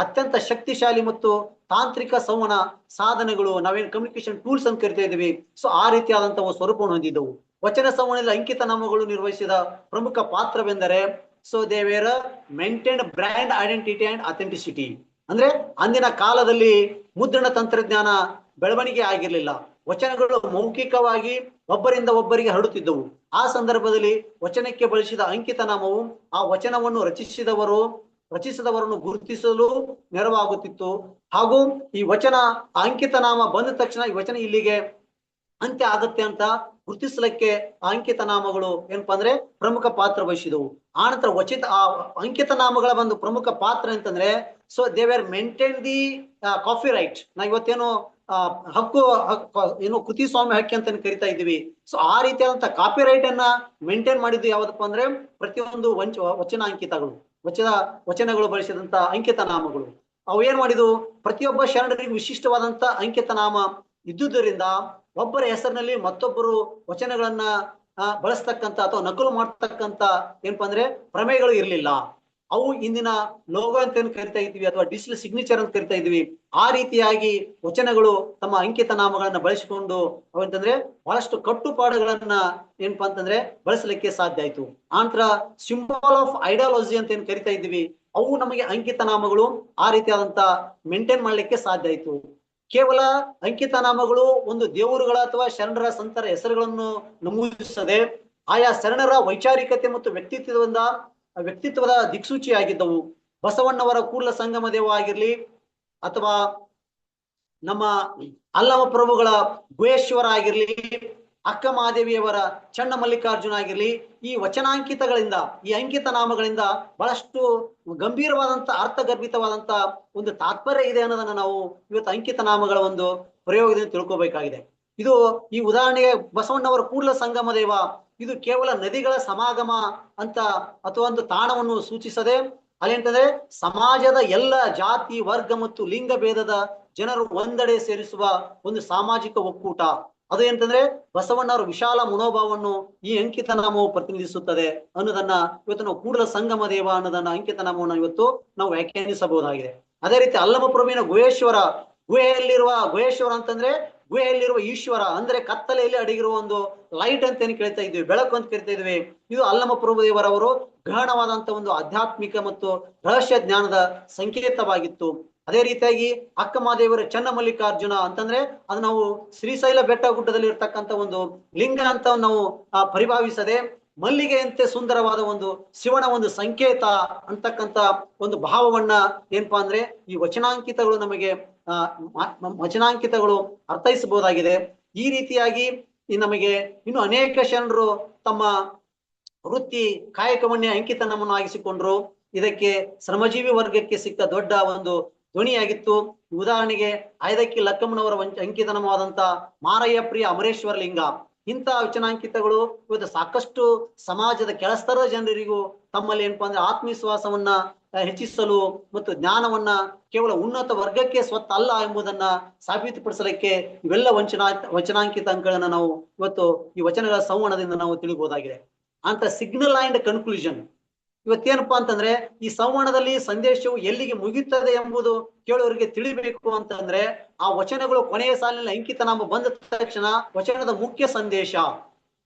ಅತ್ಯಂತ ಶಕ್ತಿಶಾಲಿ ಮತ್ತು ತಾಂತ್ರಿಕ ಸಂವಹನ ಸಾಧನಗಳು, ನಾವೇನು ಕಮ್ಯುನಿಕೇಶನ್ ಟೂಲ್ಸ್ ಅಂತ ಕರಿತಾ ಇದ್ವಿ. ಸೊ ಆ ರೀತಿಯಾದಂತಹ ಸ್ವರೂಪವನ್ನು ಹೊಂದಿದ್ದವು. ವಚನ ಸಂವಹನದಲ್ಲಿ ಅಂಕಿತ ನಾಮಗಳು ನಿರ್ವಹಿಸಿದ ಪ್ರಮುಖ ಪಾತ್ರವೆಂದರೆ so they were maintained brand identity and authenticity. ಅಂದ್ರೆ ಅಂದಿನ ಕಾಲದಲ್ಲಿ ಮುದ್ರಣ ತಂತ್ರಜ್ಞಾನ ಬೆಳವಣಿಗೆ ಆಗಿರ್ಲಿಲ್ಲ. ವಚನಗಳು ಮೌಖಿಕವಾಗಿ ಒಬ್ಬರಿಂದ ಒಬ್ಬರಿಗೆ ಹರಡುತ್ತಿದ್ದವು. ಆ ಸಂದರ್ಭದಲ್ಲಿ ವಚನಕ್ಕೆ ಬಳಸಿದ ಅಂಕಿತ ನಾಮವು ಆ ವಚನವನ್ನು ರಚಿಸಿದವರನ್ನು ಗುರುತಿಸಲು ನೆರವಾಗುತ್ತಿತ್ತು. ಹಾಗೂ ಈ ವಚನ ಅಂಕಿತ ನಾಮ ಬಂದ ತಕ್ಷಣ ಈ ವಚನ ಇಲ್ಲಿಗೆ ಅಂತ್ಯ ಆಗುತ್ತೆ ಅಂತ ಗುರುತಿಸಲಿಕ್ಕೆ ಅಂಕಿತ ನಾಮಗಳು ಏನಪ್ಪಾ ಅಂದ್ರೆ ಪ್ರಮುಖ ಪಾತ್ರ ವಹಿಸಿದವು. ಆನಂತರ ಅಂಕಿತ ನಾಮಗಳ ಒಂದು ಪ್ರಮುಖ ಪಾತ್ರ ಅಂತಂದ್ರೆ so they were maintain the copyright. ನಾ ಇವತ್ತೇನು ಏನು ಕೃತಿ ಸ್ವಾಮ್ಯ ಹಕ್ಕಿ ಅಂತ ಕರಿತಾ ಇದ್ದೀವಿ. ಸೊ ಆ ರೀತಿಯಾದಂತ ಕಾಪಿ ರೈಟ್ ಅನ್ನ ಮೇಂಟೈನ್ ಮಾಡಿದ್ದು ಯಾವ್ದಪ್ಪ ಅಂದ್ರೆ ಪ್ರತಿಯೊಂದು ವಚನಗಳು ಬಳಸಿದಂತ ಅಂಕಿತ ನಾಮಗಳು. ಅವು ಏನ್ ಮಾಡಿದ್ವು, ಪ್ರತಿಯೊಬ್ಬ ಶರಣರಿಗೆ ವಿಶಿಷ್ಟವಾದಂತ ಅಂಕಿತ ನಾಮ ಇದ್ದುದರಿಂದ ಒಬ್ಬರ ಹೆಸರಿನಲ್ಲಿ ಮತ್ತೊಬ್ಬರು ವಚನಗಳನ್ನ ಬಳಸ್ತಕ್ಕಂತ ಅಥವಾ ನಕಲು ಮಾಡ್ತಕ್ಕಂತ ಏನಪ್ಪಾ ಅಂದ್ರೆ ಪ್ರಮೇಯಗಳು ಇರ್ಲಿಲ್ಲ. ಅವು ಇಂದಿನ ಲೋಗೋ ಅಂತ ಏನ್ ಕರಿತಾ ಇದ್ವಿ ಅಥವಾ ಡಿಜಿಟಲ್ ಸಿಗ್ನೇಚರ್ ಅಂತ ಕರಿತಾ ಇದ್ವಿ. ಆ ರೀತಿಯಾಗಿ ವಚನಗಳು ತಮ್ಮ ಅಂಕಿತ ನಾಮಗಳನ್ನ ಬಳಸಿಕೊಂಡು ಅವಂತಂದ್ರೆ ಬಹಳಷ್ಟು ಕಟ್ಟುಪಾಡುಗಳನ್ನ ಏನಪ್ಪಾ ಅಂತಂದ್ರೆ ಬಳಸಲಿಕ್ಕೆ ಸಾಧ್ಯ ಆಯ್ತು. ಆನಂತರ ಸಿಂಬಲ್ ಆಫ್ ಐಡಿಯಾಲಜಿ ಅಂತ ಏನ್ ಕರಿತಾ ಇದ್ವಿ, ಅವು ನಮಗೆ ಅಂಕಿತ ನಾಮಗಳು ಆ ರೀತಿಯಾದಂತ ಮೇಂಟೈನ್ ಮಾಡ್ಲಿಕ್ಕೆ ಸಾಧ್ಯ ಆಯ್ತು. ಕೇವಲ ಅಂಕಿತ ನಾಮಗಳು ಒಂದು ದೇವರುಗಳ ಅಥವಾ ಶರಣರ ಸಂತರ ಹೆಸರುಗಳನ್ನು ನಮೂದಿಸದೆ ಆಯಾ ಶರಣರ ವೈಚಾರಿಕತೆ ಮತ್ತು ವ್ಯಕ್ತಿತ್ವದ ದಿಕ್ಸೂಚಿಯಾಗಿದ್ದವು. ಬಸವಣ್ಣವರ ಕೂಡಲ ಸಂಗಮ ದೇವ ಆಗಿರ್ಲಿ ಅಥವಾ ನಮ್ಮ ಅಲ್ಲಮ ಪ್ರಭುಗಳ ಗುಹೇಶ್ವರ ಆಗಿರ್ಲಿ, ಅಕ್ಕ ಮಹಾದೇವಿಯವರ ಚನ್ನ ಮಲ್ಲಿಕಾರ್ಜುನ ಆಗಿರ್ಲಿ, ಈ ವಚನಾಂಕಿತಗಳಿಂದ ಈ ಅಂಕಿತ ನಾಮಗಳಿಂದ ಬಹಳಷ್ಟು ಗಂಭೀರವಾದಂತ ಅರ್ಥಗರ್ಭಿತವಾದಂತ ಒಂದು ತಾತ್ಪರ್ಯ ಇದೆ ಅನ್ನೋದನ್ನ ನಾವು ಇವತ್ತು ಅಂಕಿತ ನಾಮಗಳ ಒಂದು ಪ್ರಯೋಗದಿಂದ ತಿಳ್ಕೊಬೇಕಾಗಿದೆ. ಇದು ಈ ಉದಾಹರಣೆಗೆ ಬಸವಣ್ಣವರ ಕೂಡಲ ಸಂಗಮ ದೇವ ಇದು ಕೇವಲ ನದಿಗಳ ಸಮಾಗಮ ಅಂತ ಅಥವಾ ಒಂದು ತಾಣವನ್ನು ಸೂಚಿಸದೆ ಅಲ್ಲೇಂತಂದ್ರೆ ಸಮಾಜದ ಎಲ್ಲ ಜಾತಿ ವರ್ಗ ಮತ್ತು ಲಿಂಗ ಭೇದದ ಜನರು ಒಂದೆಡೆ ಸೇರಿಸುವ ಒಂದು ಸಾಮಾಜಿಕ ಒಕ್ಕೂಟ. ಅದು ಏನಂತಂದ್ರೆ ಬಸವಣ್ಣವರ ವಿಶಾಲ ಮನೋಭಾವವನ್ನು ಈ ಅಂಕಿತ ನಾಮವು ಪ್ರತಿನಿಧಿಸುತ್ತದೆ ಅನ್ನೋದನ್ನ ಇವತ್ತು ನಾವು ಕೂಡಲ ಸಂಗಮ ದೇವ ಅನ್ನೋದನ್ನ ಅಂಕಿತ ನಾಮವನ್ನು ಇವತ್ತು ನಾವು ವ್ಯಾಖ್ಯಾನಿಸಬಹುದಾಗಿದೆ. ಅದೇ ರೀತಿ ಅಲ್ಲಮ ಪ್ರಭುವಿನ ಗುಹೇಶ್ವರ ಅಂತಂದ್ರೆ ಗುಹೆಯಲ್ಲಿರುವ ಈಶ್ವರ ಅಂದ್ರೆ ಕತ್ತಲೆಯಲ್ಲಿ ಅಡಗಿರುವ ಒಂದು ಲೈಟ್ ಅಂತ ಏನ್ ಕೇಳ್ತಾ ಇದ್ವಿ, ಬೆಳಕು ಅಂತ ಕರಿತಾ ಇದ್ವಿ. ಇದು ಅಲ್ಲಮ ಪ್ರಭುದೇವರವರು ಗಹನವಾದಂತ ಒಂದು ಆಧ್ಯಾತ್ಮಿಕ ಮತ್ತು ರಹಸ್ಯ ಜ್ಞಾನದ ಸಂಕೇತವಾಗಿತ್ತು. ಅದೇ ರೀತಿಯಾಗಿ ಅಕ್ಕ ಮಹಾದೇವರ ಚನ್ನ ಮಲ್ಲಿಕಾರ್ಜುನ ಅಂತಂದ್ರೆ ಅದು ನಾವು ಶ್ರೀಶೈಲ ಬೆಟ್ಟ ಗುಡ್ಡದಲ್ಲಿ ಇರ್ತಕ್ಕಂಥ ಒಂದು ಲಿಂಗ ಅಂತ ನಾವು ಪರಿಭಾವಿಸದೆ ಮಲ್ಲಿಗೆಯಂತೆ ಸುಂದರವಾದ ಒಂದು ಶಿವನ ಒಂದು ಸಂಕೇತ ಅಂತಕ್ಕಂಥ ಒಂದು ಭಾವವನ್ನ ಏನಪ್ಪಾ ಅಂದ್ರೆ ಈ ವಚನಾಂಕಿತಗಳು ನಮಗೆ ಅರ್ಥೈಸಬಹುದಾಗಿದೆ. ಈ ರೀತಿಯಾಗಿ ನಮಗೆ ಇನ್ನು ಅನೇಕ ಶರಣರು ತಮ್ಮ ವೃತ್ತಿ ಕಾಯಕವನ್ನೇ ಅಂಕಿತ ನಾಮವನ್ನು ಆಗಿಸಿಕೊಂಡ್ರು. ಇದಕ್ಕೆ ಶ್ರಮಜೀವಿ ವರ್ಗಕ್ಕೆ ಸಿಕ್ಕ ದೊಡ್ಡ ಒಂದು ಧ್ವನಿಯಾಗಿತ್ತು. ಉದಾಹರಣೆಗೆ ಐದಕ್ಕಿ ಲಕ್ಕಮ್ಮನವರ ಅಂಕಿತ ನಾಮವಾದಂತ ಮಾರಯ್ಯ ಪ್ರಿಯ ಅಮರೇಶ್ವರ ಲಿಂಗ. ಇಂಥ ವಚನಾಂಕಿತಗಳು ಇವತ್ತು ಸಾಕಷ್ಟು ಸಮಾಜದ ಕೆಳಸ್ತರದ ಜನರಿಗೂ ತಮ್ಮಲ್ಲಿ ಏನಪ್ಪಾ ಅಂದ್ರೆ ಆತ್ಮವಿಶ್ವಾಸವನ್ನ ಹೆಚ್ಚಿಸಲು ಮತ್ತು ಜ್ಞಾನವನ್ನ ಕೇವಲ ಉನ್ನತ ವರ್ಗಕ್ಕೆ ಸ್ವತ್ತ ಅಲ್ಲ ಎಂಬುದನ್ನ ಸಾಬೀತುಪಡಿಸಲಿಕ್ಕೆ ಇವೆಲ್ಲ ವಚನಾಂಕಿತ ಅಂಕಗಳನ್ನ ನಾವು ಇವತ್ತು ಈ ವಚನಗಳ ಸಂವಹನದಿಂದ ನಾವು ತಿಳಿಬಹುದಾಗಿದೆ. ಅಂತ ಸಿಗ್ನಲ್ ಅಂಡ್ ಕನ್ಕ್ಲೂಷನ್ ಇವತ್ತೇನಪ್ಪಾ ಅಂತಂದ್ರೆ ಈ ಸಂವಹನದಲ್ಲಿ ಸಂದೇಶವು ಎಲ್ಲಿಗೆ ಮುಗಿಯುತ್ತದೆ ಎಂಬುದು ಕೇಳೋರಿಗೆ ತಿಳಿಬೇಕು ಅಂತಂದ್ರೆ ಆ ವಚನಗಳು ಕೊನೆಯ ಸಾಲಿನಲ್ಲಿ ಅಂಕಿತನಾಮ ಬಂದ ತಕ್ಷಣ ವಚನದ ಮುಖ್ಯ ಸಂದೇಶ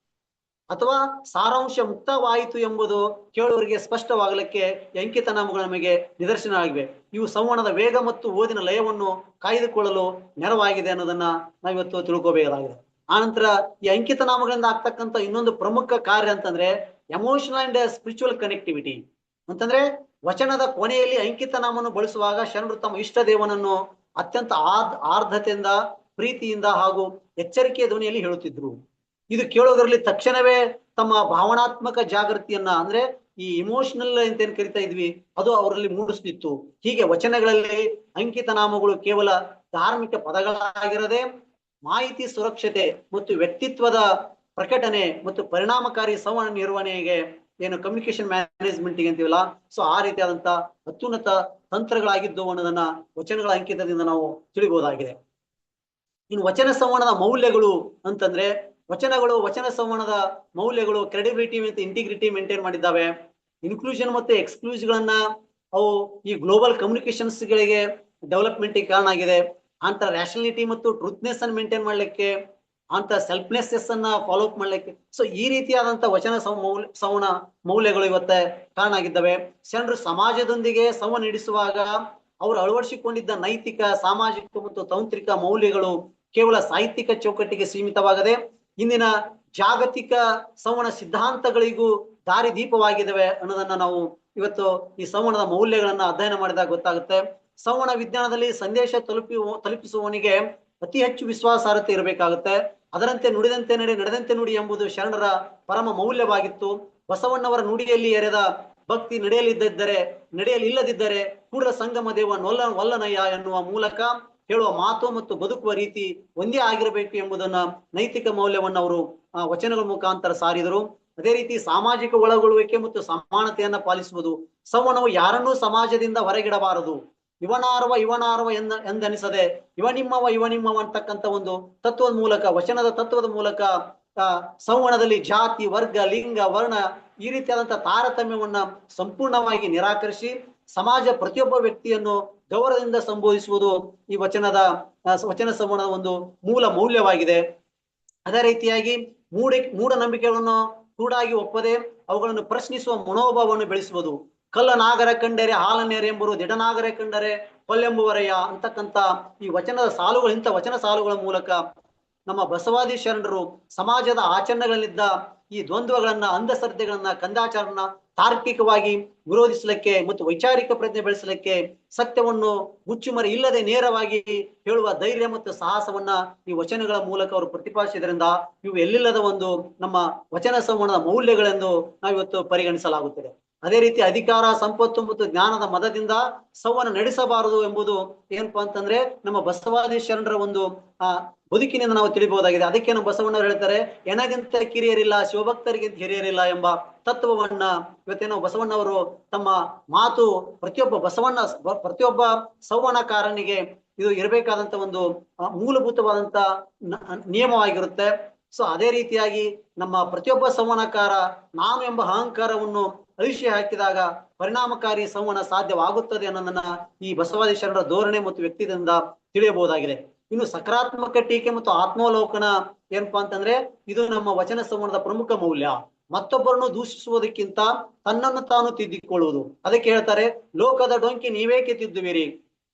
ಅಥವಾ ಸಾರಾಂಶ ಮುಕ್ತವಾಯಿತು ಎಂಬುದು ಕೇಳುವರಿಗೆ ಸ್ಪಷ್ಟವಾಗಲಿಕ್ಕೆ ಅಂಕಿತನಾಮಗಳು ನಮಗೆ ನಿದರ್ಶನ ಆಗಿವೆ. ಇವು ಸಂವಹನದ ವೇಗ ಮತ್ತು ಓದಿನ ಲಯವನ್ನು ಕಾಯ್ದುಕೊಳ್ಳಲು ನೆರವಾಗಿದೆ ಅನ್ನೋದನ್ನ ನಾವಿವತ್ತು ತಿಳ್ಕೋಬೇಕಾಗಿದೆ. ಆನಂತರ ಈ ಅಂಕಿತನಾಮಗಳಿಂದ ಆಗ್ತಕ್ಕಂಥ ಇನ್ನೊಂದು ಪ್ರಮುಖ ಕಾರ್ಯ ಅಂತಂದ್ರೆ ಎಮೋಷನಲ್ ಅಂಡ್ ಸ್ಪಿರಿಚುವಲ್ ಕನೆಕ್ಟಿವಿಟಿ ಅಂತಂದ್ರೆ ವಚನದ ಕೊನೆಯಲ್ಲಿ ಅಂಕಿತನಾಮವನ್ನು ಬಳಸುವಾಗ ಶರಣರು ತಮ್ಮ ಇಷ್ಟ ದೇವನನ್ನು ಅತ್ಯಂತ ಆರ್ಧತೆಯಿಂದ ಪ್ರೀತಿಯಿಂದ ಹಾಗೂ ಎಚ್ಚರಿಕೆಯ ಧ್ವನಿಯಲ್ಲಿ ಹೇಳುತ್ತಿದ್ರು. ಇದು ಕೇಳೋದ್ರಲ್ಲಿ ತಕ್ಷಣವೇ ತಮ್ಮ ಭಾವನಾತ್ಮಕ ಜಾಗೃತಿಯನ್ನ ಅಂದ್ರೆ ಈ ಇಮೋಷನಲ್ ಅಂತ ಏನ್ ಕರಿತಾ ಇದ್ವಿ ಅದು ಅವರಲ್ಲಿ ಮೂಡಿಸ್ತಿತ್ತು. ಹೀಗೆ ವಚನಗಳಲ್ಲಿ ಅಂಕಿತನಾಮಗಳು ಕೇವಲ ಧಾರ್ಮಿಕ ಪದಗಳಾಗಿರದೆ ಮಾಹಿತಿ ಸುರಕ್ಷತೆ ಮತ್ತು ವ್ಯಕ್ತಿತ್ವದ ಪ್ರಕಟಣೆ ಮತ್ತು ಪರಿಣಾಮಕಾರಿ ಸಂವಹನ ನಿರ್ವಹಣೆಗೆ ಏನು ಕಮ್ಯುನಿಕೇಶನ್ ಮ್ಯಾನೇಜ್ಮೆಂಟ್ ಅಂತೀವಲ್ಲ, ಸೊ ಆ ರೀತಿಯಾದಂತ ಅತ್ಯುನ್ನತ ತಂತ್ರಗಳಾಗಿದ್ದು ಅನ್ನೋದನ್ನ ವಚನಗಳ ಅಂಕಿತದಿಂದ ನಾವು ತಿಳಿಬಹುದಾಗಿದೆ. ಇನ್ನು ವಚನ ಸಂವಹನದ ಮೌಲ್ಯಗಳು ಅಂತಂದ್ರೆ ವಚನ ಸಂವಹನದ ಮೌಲ್ಯಗಳು ಕ್ರೆಡಿಬಿಲಿಟಿ ಮತ್ತು ಇಂಟಿಗ್ರಿಟಿ ಮೇಂಟೈನ್ ಮಾಡಿದ್ದಾವೆ. ಇನ್ಕ್ಲೂಷನ್ ಮತ್ತು ಎಕ್ಸ್ಕ್ಲೂಷನ್ ಗಳನ್ನ ಅವು ಈ ಗ್ಲೋಬಲ್ ಕಮ್ಯುನಿಕೇಶನ್ಸ್ ಗಳಿಗೆ ಡೆವಲಪ್ಮೆಂಟ್ ಕಾರಣ ಆಗಿದೆ. ಅಂತ ರ್ಯಾಷನಾಲಿಟಿ ಮತ್ತು ಟ್ರೂತ್ನೆಸ್ ಅನ್ನು ಮೇಂಟೈನ್ ಮಾಡ್ಲಿಕ್ಕೆ, ಅಂತ ಸೆಲ್ಫ್ನೆಸ್ ಅನ್ನ ಫಾಲೋ ಅಪ್ ಮಾಡ್ಲಿಕ್ಕೆ, ಸೊ ಈ ರೀತಿಯಾದಂತ ವಚನ ಸಂವಹನ ಮೌಲ್ಯಗಳು ಇವತ್ತೇ ಕಾರಣ ಆಗಿದ್ದಾವೆ. ಶರಣರು ಸಮಾಜದೊಂದಿಗೆ ಸಂವಹನ ನಡೆಸುವಾಗ ಅವರು ಅಳವಡಿಸಿಕೊಂಡಿದ್ದ ನೈತಿಕ, ಸಾಮಾಜಿಕ ಮತ್ತು ತಾಂತ್ರಿಕ ಮೌಲ್ಯಗಳು ಕೇವಲ ಸಾಹಿತ್ಯಿಕ ಚೌಕಟ್ಟಿಗೆ ಸೀಮಿತವಾಗದೆ ಇಂದಿನ ಜಾಗತಿಕ ಸಂವಹನ ಸಿದ್ಧಾಂತಗಳಿಗೂ ದಾರಿದೀಪವಾಗಿದ್ದಾವೆ ಅನ್ನೋದನ್ನ ನಾವು ಇವತ್ತು ಈ ಸಂವಹನದ ಮೌಲ್ಯಗಳನ್ನ ಅಧ್ಯಯನ ಮಾಡಿದಾಗ ಗೊತ್ತಾಗುತ್ತೆ. ಸಂವಹನ ವಿಜ್ಞಾನದಲ್ಲಿ ಸಂದೇಶ ತಲುಪಿಸುವವನಿಗೆ ಅತಿ ಹೆಚ್ಚು ವಿಶ್ವಾಸಾರ್ಹತೆ ಇರಬೇಕಾಗುತ್ತೆ. ಅದರಂತೆ ನುಡಿದಂತೆ ನಡೆ, ನಡೆದಂತೆ ನುಡಿ ಎಂಬುದು ಶರಣರ ಪರಮ ಮೌಲ್ಯವಾಗಿತ್ತು. ಬಸವಣ್ಣವರ ನುಡಿಯಲ್ಲಿ ಎರೆದ ಭಕ್ತಿ ನಡೆಯಲಿಲ್ಲದಿದ್ದರೆ ಕೂಡಲ ಸಂಗಮ ದೇವ ವಲ್ಲನಯ್ಯ ಎನ್ನುವ ಮೂಲಕ ಹೇಳುವ ಮಾತು ಮತ್ತು ಬದುಕುವ ರೀತಿ ಒಂದೇ ಆಗಿರಬೇಕು ಎಂಬುದನ್ನ ನೈತಿಕ ಮೌಲ್ಯವನ್ನ ಅವರು ವಚನಗಳ ಮುಖಾಂತರ ಸಾರಿದರು. ಅದೇ ರೀತಿ ಸಾಮಾಜಿಕ ಒಳಗೊಳ್ಳುವಿಕೆ ಮತ್ತು ಸಮಾನತೆಯನ್ನ ಪಾಲಿಸುವುದು. ಸಂವಹನವು ಯಾರನ್ನೂ ಸಮಾಜದಿಂದ ಹೊರಗಿಡಬಾರದು. ಇವನಾರ್ವ ಎಂದನಿಸದೆ ಇವನಿಮ್ಮವ ಅಂತಕ್ಕಂಥ ಒಂದು ತತ್ವದ ಮೂಲಕ, ವಚನದ ತತ್ವದ ಮೂಲಕ ಸಂವಹನದಲ್ಲಿ ಜಾತಿ, ವರ್ಗ, ಲಿಂಗ, ವರ್ಣ ಈ ರೀತಿಯಾದಂತಹ ತಾರತಮ್ಯವನ್ನ ಸಂಪೂರ್ಣವಾಗಿ ನಿರಾಕರಿಸಿ ಸಮಾಜ ಪ್ರತಿಯೊಬ್ಬ ವ್ಯಕ್ತಿಯನ್ನು ಗೌರವದಿಂದ ಸಂಬೋಧಿಸುವುದು ಈ ವಚನ ಸಂವಹನದ ಒಂದು ಮೂಲ ಮೌಲ್ಯವಾಗಿದೆ. ಅದೇ ರೀತಿಯಾಗಿ ಮೂಢನಂಬಿಕೆಗಳನ್ನು ಕೂಡಾಗಿ ಒಪ್ಪದೆ ಅವುಗಳನ್ನು ಪ್ರಶ್ನಿಸುವ ಮನೋಭಾವವನ್ನು ಬೆಳೆಸುವುದು. ಕಲ್ಲ ನಾಗರ ಕಂಡರೆ ಹಾಲನೇರೆ ಎಂಬರು, ದಿಡನಾಗರ ಕಂಡರೆ ಕೊಲ್ಲೆಂಬುವರಯ್ಯ ಅಂತಕ್ಕಂಥ ಈ ಇಂಥ ವಚನ ಸಾಲುಗಳ ಮೂಲಕ ನಮ್ಮ ಬಸವಾದಿ ಶರಣರು ಸಮಾಜದ ಆಚರಣೆಗಳಲ್ಲಿದ್ದ ಈ ದ್ವಂದ್ವಗಳನ್ನ, ಅಂಧಶ್ರದ್ಧೆಗಳನ್ನ, ಕಂದಾಚಾರನ ತಾರ್ಕಿಕವಾಗಿ ವಿರೋಧಿಸಲಿಕ್ಕೆ ಮತ್ತು ವೈಚಾರಿಕ ಪ್ರಜ್ಞೆ ಬೆಳೆಸಲಿಕ್ಕೆ, ಸತ್ಯವನ್ನು ಮುಚ್ಚುಮರೆ ಇಲ್ಲದೆ ನೇರವಾಗಿ ಹೇಳುವ ಧೈರ್ಯ ಮತ್ತು ಸಾಹಸವನ್ನ ಈ ವಚನಗಳ ಮೂಲಕ ಅವರು ಪ್ರತಿಪಾದಿಸಿದ್ರಿಂದ ಇವು ಎಲ್ಲಿಲ್ಲದ ಒಂದು ನಮ್ಮ ವಚನ ಸಂವಹನದ ಮೌಲ್ಯಗಳೆಂದು ನಾವಿವತ್ತು ಪರಿಗಣಿಸಲಾಗುತ್ತದೆ. ಅದೇ ರೀತಿ ಅಧಿಕಾರ, ಸಂಪತ್ತು ಮತ್ತು ಜ್ಞಾನದ ಮದದಿಂದ ಸಂವಹನ ನಡೆಸಬಾರದು ಎಂಬುದು ಏನಪ್ಪಾ ಅಂತಂದ್ರೆ ನಮ್ಮ ಬಸವಾದಿ ಶರಣರ ಒಂದು ಬದುಕಿನಿಂದ ನಾವು ತಿಳಿಬಹುದಾಗಿದೆ. ಅದಕ್ಕೆ ನಮ್ಮ ಬಸವಣ್ಣವರು ಹೇಳ್ತಾರೆ, ಎನಗಿಂತ ಕಿರಿಯರಿಲ್ಲ, ಶಿವಭಕ್ತರಿಗಿಂತ ಹಿರಿಯರಿಲ್ಲ ಎಂಬ ತತ್ವವನ್ನ ಇವತ್ತೇನೋ ಬಸವಣ್ಣವರು ತಮ್ಮ ಮಾತು ಪ್ರತಿಯೊಬ್ಬ ಸಂವಹನಕಾರನಿಗೆ ಇದು ಇರಬೇಕಾದಂತ ಒಂದು ಮೂಲಭೂತವಾದಂತ ನಿಯಮವಾಗಿರುತ್ತೆ. ಸೊ ಅದೇ ರೀತಿಯಾಗಿ ನಮ್ಮ ಪ್ರತಿಯೊಬ್ಬ ಸಂವಹನಕಾರ ನಾನು ಎಂಬ ಅಹಂಕಾರವನ್ನು ಅಳಿಸಿ ಹಾಕಿದಾಗ ಪರಿಣಾಮಕಾರಿ ಸಂವಹನ ಸಾಧ್ಯವಾಗುತ್ತದೆ ಅನ್ನೋದನ್ನ ಈ ಬಸವಾದಿ ಶರಣರ ಧೋರಣೆ ಮತ್ತು ವ್ಯಕ್ತಿದಿಂದ ತಿಳಿಯಬಹುದಾಗಿದೆ. ಇನ್ನು ಸಕಾರಾತ್ಮಕ ಟೀಕೆ ಮತ್ತು ಆತ್ಮಾವಲೋಕನ ಏನಪ್ಪಾ ಅಂತಂದ್ರೆ ಇದು ನಮ್ಮ ವಚನ ಸಂವಹನದ ಪ್ರಮುಖ ಮೌಲ್ಯ. ಮತ್ತೊಬ್ಬರನ್ನು ದೂಷಿಸುವುದಕ್ಕಿಂತ ತನ್ನನ್ನು ತಾನು ತಿದ್ದಿಕೊಳ್ಳುವುದು. ಅದಕ್ಕೆ ಹೇಳ್ತಾರೆ, ಲೋಕದ ಡೊಂಕಿ ನೀವೇಕೆ ತಿದ್ದುವಿರಿ,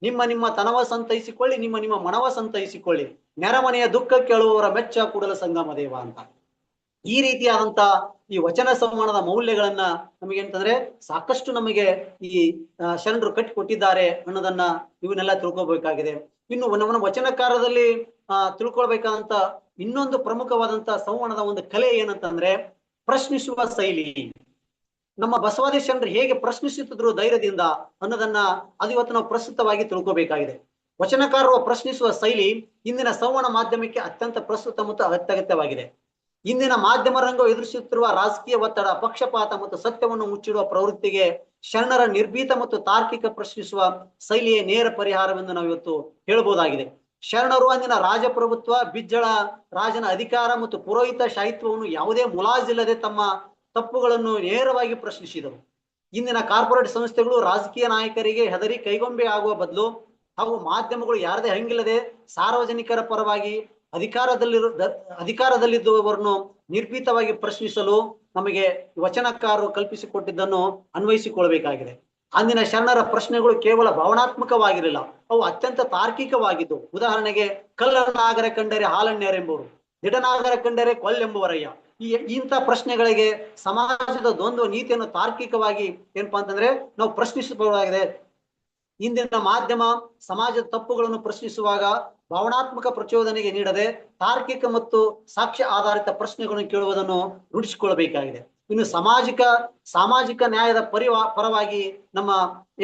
ನಿಮ್ಮ ತನವ ಸಂತೈಸಿಕೊಳ್ಳಿ, ನಿಮ್ಮ ಮನವ ಸಂತೈಸಿಕೊಳ್ಳಿ, ನೆರಮನೆಯ ದುಃಖ ಕೇಳುವವರ ಮೆಚ್ಚ ಕೂಡಲ ಸಂಗಮ ದೇವ ಅಂತ. ಈ ರೀತಿಯಾದಂತ ಈ ವಚನ ಸಂವಹನದ ಮೌಲ್ಯಗಳನ್ನ ನಮಗೇಂತಂದ್ರೆ ಸಾಕಷ್ಟು ನಮಗೆ ಈ ಶರಣರು ಕಟ್ಟಿಕೊಟ್ಟಿದ್ದಾರೆ ಅನ್ನೋದನ್ನ ಇವನ್ನೆಲ್ಲ ತಿಳ್ಕೊಬೇಕಾಗಿದೆ. ಇನ್ನು ನಮ್ಮ ವಚನಕಾರದಲ್ಲಿ ತಿಳ್ಕೊಳ್ಬೇಕಾದಂತ ಇನ್ನೊಂದು ಪ್ರಮುಖವಾದಂತ ಸಂವಹನದ ಒಂದು ಕಲೆ ಏನಂತಂದ್ರೆ ಪ್ರಶ್ನಿಸುವ ಶೈಲಿ. ನಮ್ಮ ಬಸವಾದಿ ಶರಣರು ಹೇಗೆ ಪ್ರಶ್ನಿಸುತ್ತಿದ್ರು ಧೈರ್ಯದಿಂದ ಅನ್ನೋದನ್ನ ಅದು ಇವತ್ತು ನಾವು ಪ್ರಸ್ತುತವಾಗಿ ತಿಳ್ಕೊಬೇಕಾಗಿದೆ. ವಚನಕಾರರು ಪ್ರಶ್ನಿಸುವ ಶೈಲಿ ಇಂದಿನ ಸಂವಹನ ಮಾಧ್ಯಮಕ್ಕೆ ಅತ್ಯಂತ ಪ್ರಸ್ತುತ ಮತ್ತು ಅತ್ಯಗತ್ಯವಾಗಿದೆ. ಇಂದಿನ ಮಾಧ್ಯಮ ರಂಗವು ಎದುರಿಸುತ್ತಿರುವ ರಾಜಕೀಯ ಒತ್ತಡ, ಪಕ್ಷಪಾತ ಮತ್ತು ಸತ್ಯವನ್ನು ಮುಚ್ಚಿಡುವ ಪ್ರವೃತ್ತಿಗೆ ಶರಣರ ನಿರ್ಭೀತ ಮತ್ತು ತಾರ್ಕಿಕ ಪ್ರಶ್ನಿಸುವ ಶೈಲಿಯೇ ನೇರ ಪರಿಹಾರವೆಂದು ನಾವು ಇವತ್ತು ಹೇಳಬಹುದಾಗಿದೆ. ಶರಣರು ಅಂದಿನ ರಾಜಪ್ರಭುತ್ವ, ಬಿಜ್ಜಳ ರಾಜನ ಅಧಿಕಾರ ಮತ್ತು ಪುರೋಹಿತ ಶಾಹಿತ್ವವನ್ನು ಯಾವುದೇ ಮುಲಾಜಿಲ್ಲದೆ ತಮ್ಮ ತಪ್ಪುಗಳನ್ನು ನೇರವಾಗಿ ಪ್ರಶ್ನಿಸಿದರು. ಇಂದಿನ ಕಾರ್ಪೊರೇಟ್ ಸಂಸ್ಥೆಗಳು ರಾಜಕೀಯ ನಾಯಕರಿಗೆ ಹೆದರಿ ಕೈಗೊಂಬೆ ಆಗುವ ಬದಲು ಹಾಗೂ ಮಾಧ್ಯಮಗಳು ಯಾರದೇ ಹಂಗಿಲ್ಲದೆ ಸಾರ್ವಜನಿಕರ ಪರವಾಗಿ ಅಧಿಕಾರದಲ್ಲಿದ್ದುವವರನ್ನು ನಿರ್ಭೀತವಾಗಿ ಪ್ರಶ್ನಿಸಲು ನಮಗೆ ವಚನಕಾರರು ಕಲ್ಪಿಸಿಕೊಟ್ಟಿದ್ದನ್ನು ಅನ್ವಯಿಸಿಕೊಳ್ಳಬೇಕಾಗಿದೆ. ಅಂದಿನ ಶರಣರ ಪ್ರಶ್ನೆಗಳು ಕೇವಲ ಭಾವನಾತ್ಮಕವಾಗಿರಲಿಲ್ಲ, ಅವು ಅತ್ಯಂತ ತಾರ್ಕಿಕವಾಗಿದ್ದು. ಉದಾಹರಣೆಗೆ, ಕಳ್ಳನಾಗರ ಕಂಡರೆ ಹಾಲಣ್ಯರೆಂಬುವರು, ದಿಡನಾಗರ ಕಂಡರೆ ಕೊಲ್ಲೆಂಬುವರಯ್ಯ. ಇಂಥ ಪ್ರಶ್ನೆಗಳಿಗೆ ಸಮಾಜದ ದ್ವಂದ್ವ ನೀತಿಯನ್ನು ತಾರ್ಕಿಕವಾಗಿ ಏನಪ್ಪಾ ಅಂತಂದ್ರೆ ನಾವು ಪ್ರಶ್ನಿಸಬಹುದಾಗಿದೆ. ಇಂದಿನ ಮಾಧ್ಯಮ ಸಮಾಜದ ತಪ್ಪುಗಳನ್ನು ಪ್ರಶ್ನಿಸುವಾಗ ಭಾವನಾತ್ಮಕ ಪ್ರಚೋದನೆಗೆ ನೀಡದೆ ತಾರ್ಕಿಕ ಮತ್ತು ಸಾಕ್ಷ್ಯ ಆಧಾರಿತ ಪ್ರಶ್ನೆಗಳನ್ನು ಕೇಳುವುದನ್ನು ರೂಢಿಸಿಕೊಳ್ಳಬೇಕಾಗಿದೆ. ಇನ್ನು ಸಾಮಾಜಿಕ ನ್ಯಾಯದ ಪರವಾಗಿ ನಮ್ಮ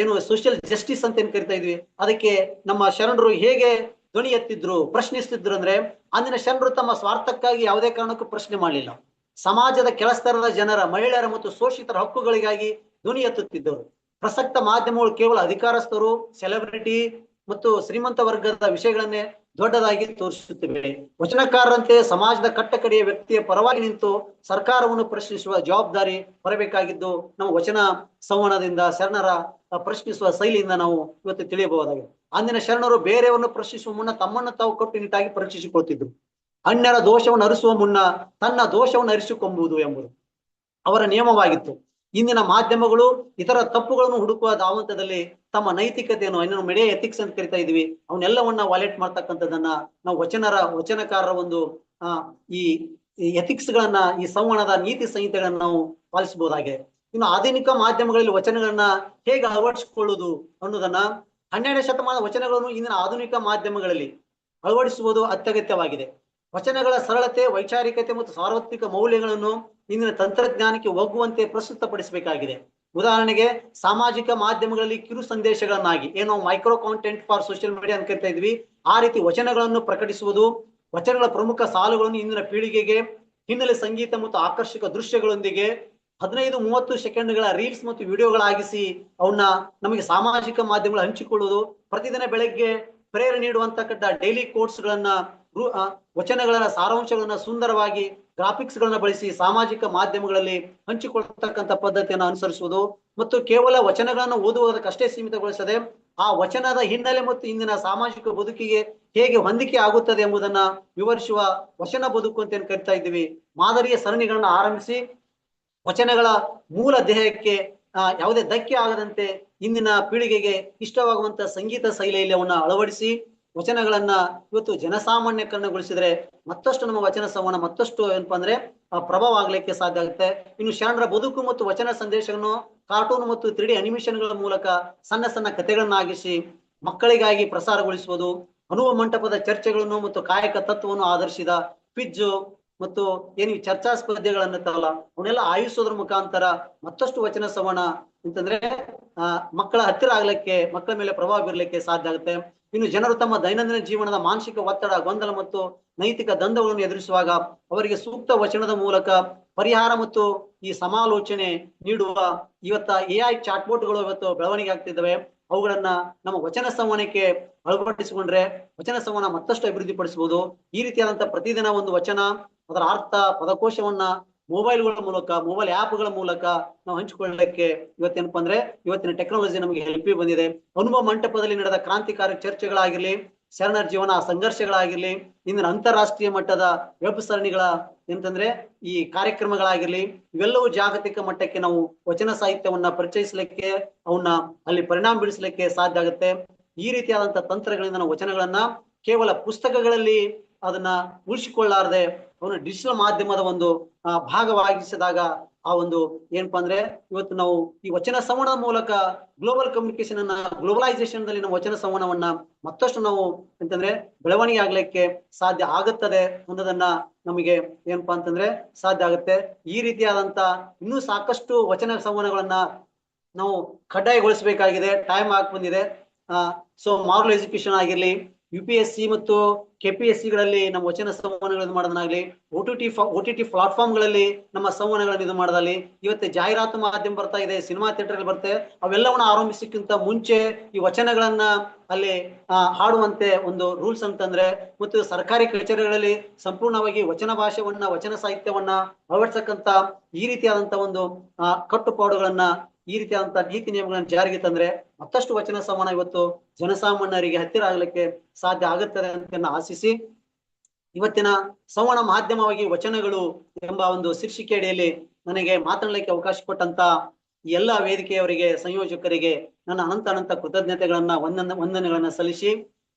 ಏನು ಸೋಷಿಯಲ್ ಜಸ್ಟಿಸ್ ಅಂತ ಏನ್ ಕರಿತಾ ಇದ್ವಿ, ಅದಕ್ಕೆ ನಮ್ಮ ಶರಣರು ಹೇಗೆ ಧ್ವನಿ ಎತ್ತಿದ್ರು, ಪ್ರಶ್ನಿಸ್ತಿದ್ರು ಅಂದ್ರೆ, ಅಂದಿನ ಶರಣರು ತಮ್ಮ ಸ್ವಾರ್ಥಕ್ಕಾಗಿ ಯಾವುದೇ ಕಾರಣಕ್ಕೂ ಪ್ರಶ್ನೆ ಮಾಡಲಿಲ್ಲ. ಸಮಾಜದ ಕೆಳಸ್ತರದ ಜನರ, ಮಹಿಳೆಯರ ಮತ್ತು ಶೋಷಿತರ ಹಕ್ಕುಗಳಿಗಾಗಿ ಧ್ವನಿ ಎತ್ತುತ್ತಿದ್ದರು. ಪ್ರಸಕ್ತ ಮಾಧ್ಯಮಗಳು ಕೇವಲ ಅಧಿಕಾರಸ್ಥರು, ಸೆಲೆಬ್ರಿಟಿ ಮತ್ತು ಶ್ರೀಮಂತ ವರ್ಗದ ವಿಷಯಗಳನ್ನೇ ದೊಡ್ಡದಾಗಿ ತೋರಿಸುತ್ತಿವೆ. ವಚನಕಾರರಂತೆ ಸಮಾಜದ ಕಟ್ಟಕಡೆಯ ವ್ಯಕ್ತಿಯ ಪರವಾಗಿ ನಿಂತು ಸರ್ಕಾರವನ್ನು ಪ್ರಶ್ನಿಸುವ ಜವಾಬ್ದಾರಿ ಹೊರಬೇಕಾಗಿದ್ದು ನಮ್ಮ ವಚನ ಸಂವಹನದಿಂದ, ಶರಣರ ಪ್ರಶ್ನಿಸುವ ಶೈಲಿಯಿಂದ ನಾವು ಇವತ್ತು ತಿಳಿಯಬಹುದಾಗಿದೆ. ಅಂದಿನ ಶರಣರು ಬೇರೆಯವರನ್ನು ಪ್ರಶ್ನಿಸುವ ಮುನ್ನ ತಮ್ಮನ್ನು ತಾವು ಕಟ್ಟುನಿಟ್ಟಾಗಿ ಪರೀಕ್ಷಿಸಿಕೊಳ್ತಿದ್ರು. ಅನ್ಯರ ದೋಷವನ್ನು ಅರಿಸುವ ಮುನ್ನ ತನ್ನ ದೋಷವನ್ನು ಅರಿಸಿಕೊಂಬುದು ಎಂಬುದು ಅವರ ನಿಯಮವಾಗಿತ್ತು. ಇಂದಿನ ಮಾಧ್ಯಮಗಳು ಇತರ ತಪ್ಪುಗಳನ್ನು ಹುಡುಕುವ ಧಾವಂತದಲ್ಲಿ ತಮ್ಮ ನೈತಿಕತೆಯನ್ನು, ಇನ್ನೂ ಮೀಡಿಯಾ ಎಥಿಕ್ಸ್ ಅಂತ ಕರಿತಾ ಇದೀವಿ, ಅವನ್ನೆಲ್ಲವನ್ನ ವಾಲೆಟ್ ಮಾಡ್ತಕ್ಕಂಥದ್ದನ್ನ ನಾವು ವಚನಕಾರರ ಒಂದು ಈ ಎಥಿಕ್ಸ್ ಗಳನ್ನ, ಈ ಸಂವಹನದ ನೀತಿ ಸಂಹಿತೆಗಳನ್ನ ನಾವು ಪಾಲಿಸಬಹುದಾಗಿದೆ. ಇನ್ನು ಆಧುನಿಕ ಮಾಧ್ಯಮಗಳಲ್ಲಿ ವಚನಗಳನ್ನ ಹೇಗೆ ಅಳವಡಿಸಿಕೊಳ್ಳುವುದು ಅನ್ನೋದನ್ನ, 12ನೇ ಶತಮಾನದ ವಚನಗಳನ್ನು ಇಂದಿನ ಆಧುನಿಕ ಮಾಧ್ಯಮಗಳಲ್ಲಿ ಅಳವಡಿಸುವುದು ಅತ್ಯಗತ್ಯವಾಗಿದೆ. ವಚನಗಳ ಸರಳತೆ, ವೈಚಾರಿಕತೆ ಮತ್ತು ಸಾರ್ವತ್ರಿಕ ಮೌಲ್ಯಗಳನ್ನು ಇಂದಿನ ತಂತ್ರಜ್ಞಾನಕ್ಕೆ ಒಗ್ಗುವಂತೆ ಪ್ರಸ್ತುತಪಡಿಸಬೇಕಾಗಿದೆ. ಉದಾಹರಣೆಗೆ, ಸಾಮಾಜಿಕ ಮಾಧ್ಯಮಗಳಲ್ಲಿ ಕಿರು ಸಂದೇಶಗಳನ್ನಾಗಿ, ಏನೋ micro content for social media ಅಂತ ಕರಿತಾ ಇದ್ವಿ, ಆ ರೀತಿ ವಚನಗಳನ್ನು ಪ್ರಕಟಿಸುವುದು, ವಚನಗಳ ಪ್ರಮುಖ ಸಾಲುಗಳನ್ನು ಇಂದಿನ ಪೀಳಿಗೆಗೆ ಹಿನ್ನೆಲೆ ಸಂಗೀತ ಮತ್ತು ಆಕರ್ಷಕ ದೃಶ್ಯಗಳೊಂದಿಗೆ 15-30 ಸೆಕೆಂಡ್ಗಳ ರೀಲ್ಸ್ ಮತ್ತು ವಿಡಿಯೋಗಳಾಗಿಸಿ ಅವನ್ನ ನಮಗೆ ಸಾಮಾಜಿಕ ಮಾಧ್ಯಮಗಳು ಹಂಚಿಕೊಳ್ಳುವುದು, ಪ್ರತಿದಿನ ಬೆಳಗ್ಗೆ ಪ್ರೇರಣೆ ನೀಡುವಂತಕ್ಕಂಥ ಡೈಲಿ ಕೋಟ್ಸ್ ಗಳನ್ನ, ವಚನಗಳ ಸಾರಾಂಶಗಳನ್ನ ಸುಂದರವಾಗಿ ಗ್ರಾಫಿಕ್ಸ್ ಗಳನ್ನ ಬಳಸಿ ಸಾಮಾಜಿಕ ಮಾಧ್ಯಮಗಳಲ್ಲಿ ಹಂಚಿಕೊಳ್ಳತಕ್ಕಂಥ ಪದ್ಧತಿಯನ್ನು ಅನುಸರಿಸುವುದು, ಮತ್ತು ಕೇವಲ ವಚನಗಳನ್ನು ಓದುವುದಕ್ಕಷ್ಟೇ ಸೀಮಿತಗೊಳಿಸದೆ ಆ ವಚನದ ಹಿನ್ನೆಲೆ ಮತ್ತು ಇಂದಿನ ಸಾಮಾಜಿಕ ಬದುಕಿಗೆ ಹೇಗೆ ಹೊಂದಿಕೆ ಆಗುತ್ತದೆ ಎಂಬುದನ್ನ ವಿವರಿಸುವ ವಚನ ಬದುಕು ಅಂತ ಏನ್ ಕರಿತಾ ಇದ್ದೀವಿ, ಮಾದರಿಯ ಸರಣಿಗಳನ್ನ ಆರಂಭಿಸಿ ವಚನಗಳ ಮೂಲ ದೇಹಕ್ಕೆ ಯಾವುದೇ ಧಕ್ಕೆ ಆಗದಂತೆ ಇಂದಿನ ಪೀಳಿಗೆಗೆ ಇಷ್ಟವಾಗುವಂತ ಸಂಗೀತ ಶೈಲಿಯಲ್ಲಿ ಅವನ್ನ ಅಳವಡಿಸಿ ವಚನಗಳನ್ನ ಇವತ್ತು ಜನಸಾಮಾನ್ಯಕರಣಗೊಳಿಸಿದ್ರೆ ಮತ್ತಷ್ಟು ನಮ್ಮ ವಚನ ಸಂವಹನ ಮತ್ತಷ್ಟು ಏನಪ್ಪಾ ಅಂದ್ರೆ ಪ್ರಭಾವ ಆಗ್ಲಿಕ್ಕೆ ಸಾಧ್ಯ ಆಗುತ್ತೆ. ಇನ್ನು ಶರಣರ ಬದುಕು ಮತ್ತು ವಚನ ಸಂದೇಶಗಳನ್ನು ಕಾರ್ಟೂನ್ ಮತ್ತು 3D ಅನಿಮೇಷನ್ಗಳ ಮೂಲಕ ಸಣ್ಣ ಸಣ್ಣ ಕಥೆಗಳನ್ನಾಗಿಸಿ ಮಕ್ಕಳಿಗಾಗಿ ಪ್ರಸಾರಗೊಳಿಸುವುದು, ಅನುಭವ ಮಂಟಪದ ಚರ್ಚೆಗಳನ್ನು ಮತ್ತು ಕಾಯಕ ತತ್ವವನ್ನು ಆಧರಿಸಿದ ಕ್ವಿಜ್ ಮತ್ತು ಏನು ಚರ್ಚಾ ಸ್ಪರ್ಧೆಗಳನ್ನಿರ್ತಾವಲ್ಲ ಅವನ್ನೆಲ್ಲ ಆಯೋಜಿಸೋದ್ರ ಮುಖಾಂತರ ಮತ್ತಷ್ಟು ವಚನ ಸಂವಹನ ಅಂತಂದ್ರೆ ಮಕ್ಕಳ ಹತ್ತಿರ ಆಗ್ಲಿಕ್ಕೆ, ಮಕ್ಕಳ ಮೇಲೆ ಪ್ರಭಾವ ಬೀರಲಿಕ್ಕೆ ಸಾಧ್ಯ ಆಗುತ್ತೆ. ಇನ್ನು ಜನರು ತಮ್ಮ ದೈನಂದಿನ ಜೀವನದ ಮಾನಸಿಕ ಒತ್ತಡ, ಗೊಂದಲ ಮತ್ತು ನೈತಿಕ ದ್ವಂದ್ವಗಳನ್ನು ಎದುರಿಸುವಾಗ ಅವರಿಗೆ ಸೂಕ್ತ ವಚನದ ಮೂಲಕ ಪರಿಹಾರ ಮತ್ತು ಈ ಸಮಾಲೋಚನೆ ನೀಡುವ ಇವತ್ತ AI ಚಾಟ್ಬೋಟ್ಗಳು ಇವತ್ತು ಬೆಳವಣಿಗೆ ಆಗ್ತಿದ್ದಾವೆ. ಅವುಗಳನ್ನ ನಮ್ಮ ವಚನ ಸಂವಹನಕ್ಕೆ ಅಳವಡಿಸಿಕೊಂಡ್ರೆ ವಚನ ಸಂವಹನ ಮತ್ತಷ್ಟು ಅಭಿವೃದ್ಧಿ ಪಡಿಸಬಹುದು. ಈ ರೀತಿಯಾದಂತಹ ಪ್ರತಿದಿನ ಒಂದು ವಚನ, ಅದರ ಅರ್ಥ, ಪದಕೋಶವನ್ನ ಮೊಬೈಲ್ಗಳ ಮೂಲಕ, ಮೊಬೈಲ್ ಆ್ಯಪ್ಗಳ ಮೂಲಕ ನಾವು ಹಂಚಿಕೊಳ್ಳಲಿಕ್ಕೆ ಇವತ್ತೇನಪ್ಪಾ ಅಂದ್ರೆ ಇವತ್ತಿನ ಟೆಕ್ನಾಲಜಿ ನಮಗೆ ಹೆಲ್ಪ್ ಬಂದಿದೆ. ಅನುಭವ ಮಂಟಪದಲ್ಲಿ ನಡೆದ ಕ್ರಾಂತಿಕಾರಿ ಚರ್ಚೆಗಳಾಗಿರ್ಲಿ, ಶರಣರ ಜೀವನ ಸಂಘರ್ಷಗಳಾಗಿರ್ಲಿ, ಇಂದಿನ ಅಂತಾರಾಷ್ಟ್ರೀಯ ಮಟ್ಟದ ವೆಬ್ ಸರಣಿಗಳ ಎಂತಂದ್ರೆ ಈ ಕಾರ್ಯಕ್ರಮಗಳಾಗಿರ್ಲಿ, ಇವೆಲ್ಲವೂ ಜಾಗತಿಕ ಮಟ್ಟಕ್ಕೆ ನಾವು ವಚನ ಸಾಹಿತ್ಯವನ್ನ ಪರಿಚಯಿಸಲಿಕ್ಕೆ, ಅವನ್ನ ಅಲ್ಲಿ ಪರಿಣಾಮ ಬೀಳಿಸಲಿಕ್ಕೆ ಸಾಧ್ಯ ಆಗುತ್ತೆ. ಈ ರೀತಿಯಾದಂತಹ ತಂತ್ರಗಳಿಂದ ನಾವು ವಚನಗಳನ್ನ ಕೇವಲ ಪುಸ್ತಕಗಳಲ್ಲಿ ಅದನ್ನ ಉಳಿಸಿಕೊಳ್ಳಾರದೆ ಅವನು ಡಿಜಿಟಲ್ ಮಾಧ್ಯಮದ ಒಂದು ಭಾಗವಾಗಿಸಿದಾಗ ಆ ಒಂದು ಏನಪ್ಪಾ ಅಂದ್ರೆ ಇವತ್ತು ನಾವು ಈ ವಚನ ಸಂವಹನದ ಮೂಲಕ ಗ್ಲೋಬಲ್ ಕಮ್ಯುನಿಕೇಶನ್ ಅನ್ನ, ಗ್ಲೋಬಲೈಸೇಷನ್ ದಲ್ಲಿ ನಾವು ವಚನ ಸಂವಹನವನ್ನ ಮತ್ತಷ್ಟು ನಾವು ಅಂತಂದ್ರೆ ಬೆಳವಣಿಗೆ ಆಗ್ಲಿಕ್ಕೆ ಸಾಧ್ಯ ಆಗುತ್ತದೆ ಅನ್ನೋದನ್ನ ನಮಗೆ ಏನಪ್ಪಾ ಅಂತಂದ್ರೆ ಸಾಧ್ಯ ಆಗುತ್ತೆ. ಈ ರೀತಿಯಾದಂತ ಇನ್ನೂ ಸಾಕಷ್ಟು ವಚನ ಸಂವಹನಗಳನ್ನ ನಾವು ಕಡ್ಡಾಯಗೊಳಿಸಬೇಕಾಗಿದೆ. ಟೈಮ್ ಆಗಿ ಬಂದಿದೆ. ಸೊ ಮಾರಲ್ ಎಜುಕೇಶನ್ ಆಗಿರ್ಲಿ, UPSC ಮತ್ತು KPSC ಗಳಲ್ಲಿ ನಮ್ಮ ವಚನ ಸಂವಹನಗಳನ್ನು ಮಾಡೋದಾಗ್ಲಿ, OTT ಪ್ಲಾಟ್ಫಾರ್ಮ್ ಗಳಲ್ಲಿ ನಮ್ಮ ಸಂವಹನಗಳನ್ನು ಇದು ಮಾಡೋದಾಗ್ಲಿ, ಇವತ್ತು ಜಾಹೀರಾತು ಮಾಧ್ಯಮ ಬರ್ತಾ ಇದೆ, ಸಿನಿಮಾ ಥಿಯೇಟರ್ ಬರುತ್ತೆ, ಅವೆಲ್ಲವನ್ನ ಆರಂಭಿಸಕ್ಕಿಂತ ಮುಂಚೆ ಈ ವಚನಗಳನ್ನ ಅಲ್ಲಿ ಹಾಡುವಂತೆ ಒಂದು ರೂಲ್ಸ್ ಅಂತಂದ್ರೆ, ಮತ್ತು ಸರ್ಕಾರಿ ಕಚೇರಿಗಳಲ್ಲಿ ಸಂಪೂರ್ಣವಾಗಿ ವಚನ ಭಾಷೆವನ್ನ, ವಚನ ಸಾಹಿತ್ಯವನ್ನ ಅಳವಡಿಸಕ್ಕಂತ ಈ ರೀತಿಯಾದಂತ ಒಂದು ಕಟ್ಟುಪಾಡುಗಳನ್ನ, ಈ ರೀತಿಯಾದಂತಹ ನೀತಿ ನಿಯಮಗಳನ್ನು ಜಾರಿಗೆ ತಂದ್ರೆ ಮತ್ತಷ್ಟು ವಚನ ಸಂವಹನ ಇವತ್ತು ಜನಸಾಮಾನ್ಯರಿಗೆ ಹತ್ತಿರ ಆಗ್ಲಿಕ್ಕೆ ಸಾಧ್ಯ ಆಗುತ್ತದೆ ಅಂತ ಆಶಿಸಿ, ಇವತ್ತಿನ ಸಂವಹನ ಮಾಧ್ಯಮವಾಗಿ ವಚನಗಳು ಎಂಬ ಒಂದು ಶೀರ್ಷಿಕೆ ಅಡಿಯಲ್ಲಿ ನನಗೆ ಮಾತನಾಡಲಿಕ್ಕೆ ಅವಕಾಶ ಕೊಟ್ಟಂತ ಎಲ್ಲ ವೇದಿಕೆಯವರಿಗೆ, ಸಂಯೋಜಕರಿಗೆ ನನ್ನ ಅನಂತ ಕೃತಜ್ಞತೆಗಳನ್ನ, ವಂದನೆಗಳನ್ನ ಸಲ್ಲಿಸಿ,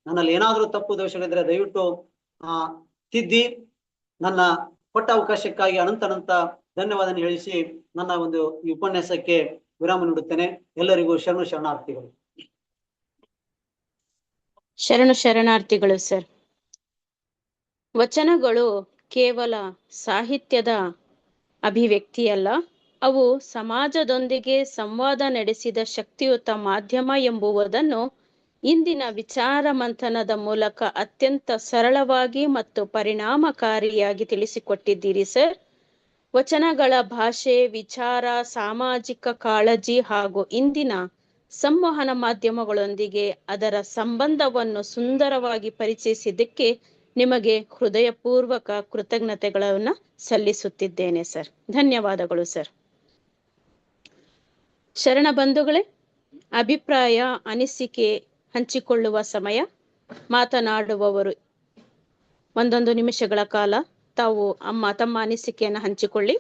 ನನ್ನಲ್ಲಿ ಏನಾದರೂ ತಪ್ಪು ದೋಷಗಳಿದ್ರೆ ದಯವಿಟ್ಟು ತಿದ್ದಿ ನನ್ನ ಕೊಟ್ಟ ಅವಕಾಶಕ್ಕಾಗಿ ಅನಂತ ಧನ್ಯವಾದ ಹೇಳಿಸಿ ನನ್ನ ಒಂದು ಈ ಉಪನ್ಯಾಸಕ್ಕೆ ವಿರಾಮ ನೀಡುತ್ತೇನೆ. ಎಲ್ಲರಿಗೂ ಶರಣಾರ್ಥಿಗಳು.
ಶರಣಾರ್ಥಿಗಳು ಸರ್. ವಚನಗಳು ಕೇವಲ ಸಾಹಿತ್ಯದ ಅಭಿವ್ಯಕ್ತಿಯಲ್ಲ, ಅವು ಸಮಾಜದೊಂದಿಗೆ ಸಂವಾದ ನಡೆಸಿದ ಶಕ್ತಿಯುತ ಮಾಧ್ಯಮ ಎಂಬುವುದನ್ನು ಇಂದಿನ ವಿಚಾರ ಮಂಥನದ ಮೂಲಕ ಅತ್ಯಂತ ಸರಳವಾಗಿ ಮತ್ತು ಪರಿಣಾಮಕಾರಿಯಾಗಿ ತಿಳಿಸಿಕೊಟ್ಟಿದ್ದೀರಿ ಸರ್. ವಚನಗಳ ಭಾಷೆ, ವಿಚಾರ, ಸಾಮಾಜಿಕ ಕಾಳಜಿ ಹಾಗೂ ಇಂದಿನ ಸಂವಹನ ಮಾಧ್ಯಮಗಳೊಂದಿಗೆ ಅದರ ಸಂಬಂಧವನ್ನು ಸುಂದರವಾಗಿ ಪರಿಚಯಿಸಿದ್ದಕ್ಕೆ ನಿಮಗೆ ಹೃದಯಪೂರ್ವಕ ಕೃತಜ್ಞತೆಗಳನ್ನು ಸಲ್ಲಿಸುತ್ತಿದ್ದೇನೆ ಸರ್. ಧನ್ಯವಾದಗಳು ಸರ್. ಶರಣ ಬಂಧುಗಳೇ, ಅಭಿಪ್ರಾಯ, ಅನಿಸಿಕೆ ಹಂಚಿಕೊಳ್ಳುವ ಸಮಯ. ಮಾತನಾಡುವವರು 1 ನಿಮಿಷಗಳ ಕಾಲ ತಾವು ತಮ್ಮ ಅನಿಸಿಕೆಯನ್ನು ಹಂಚಿಕೊಳ್ಳಿ.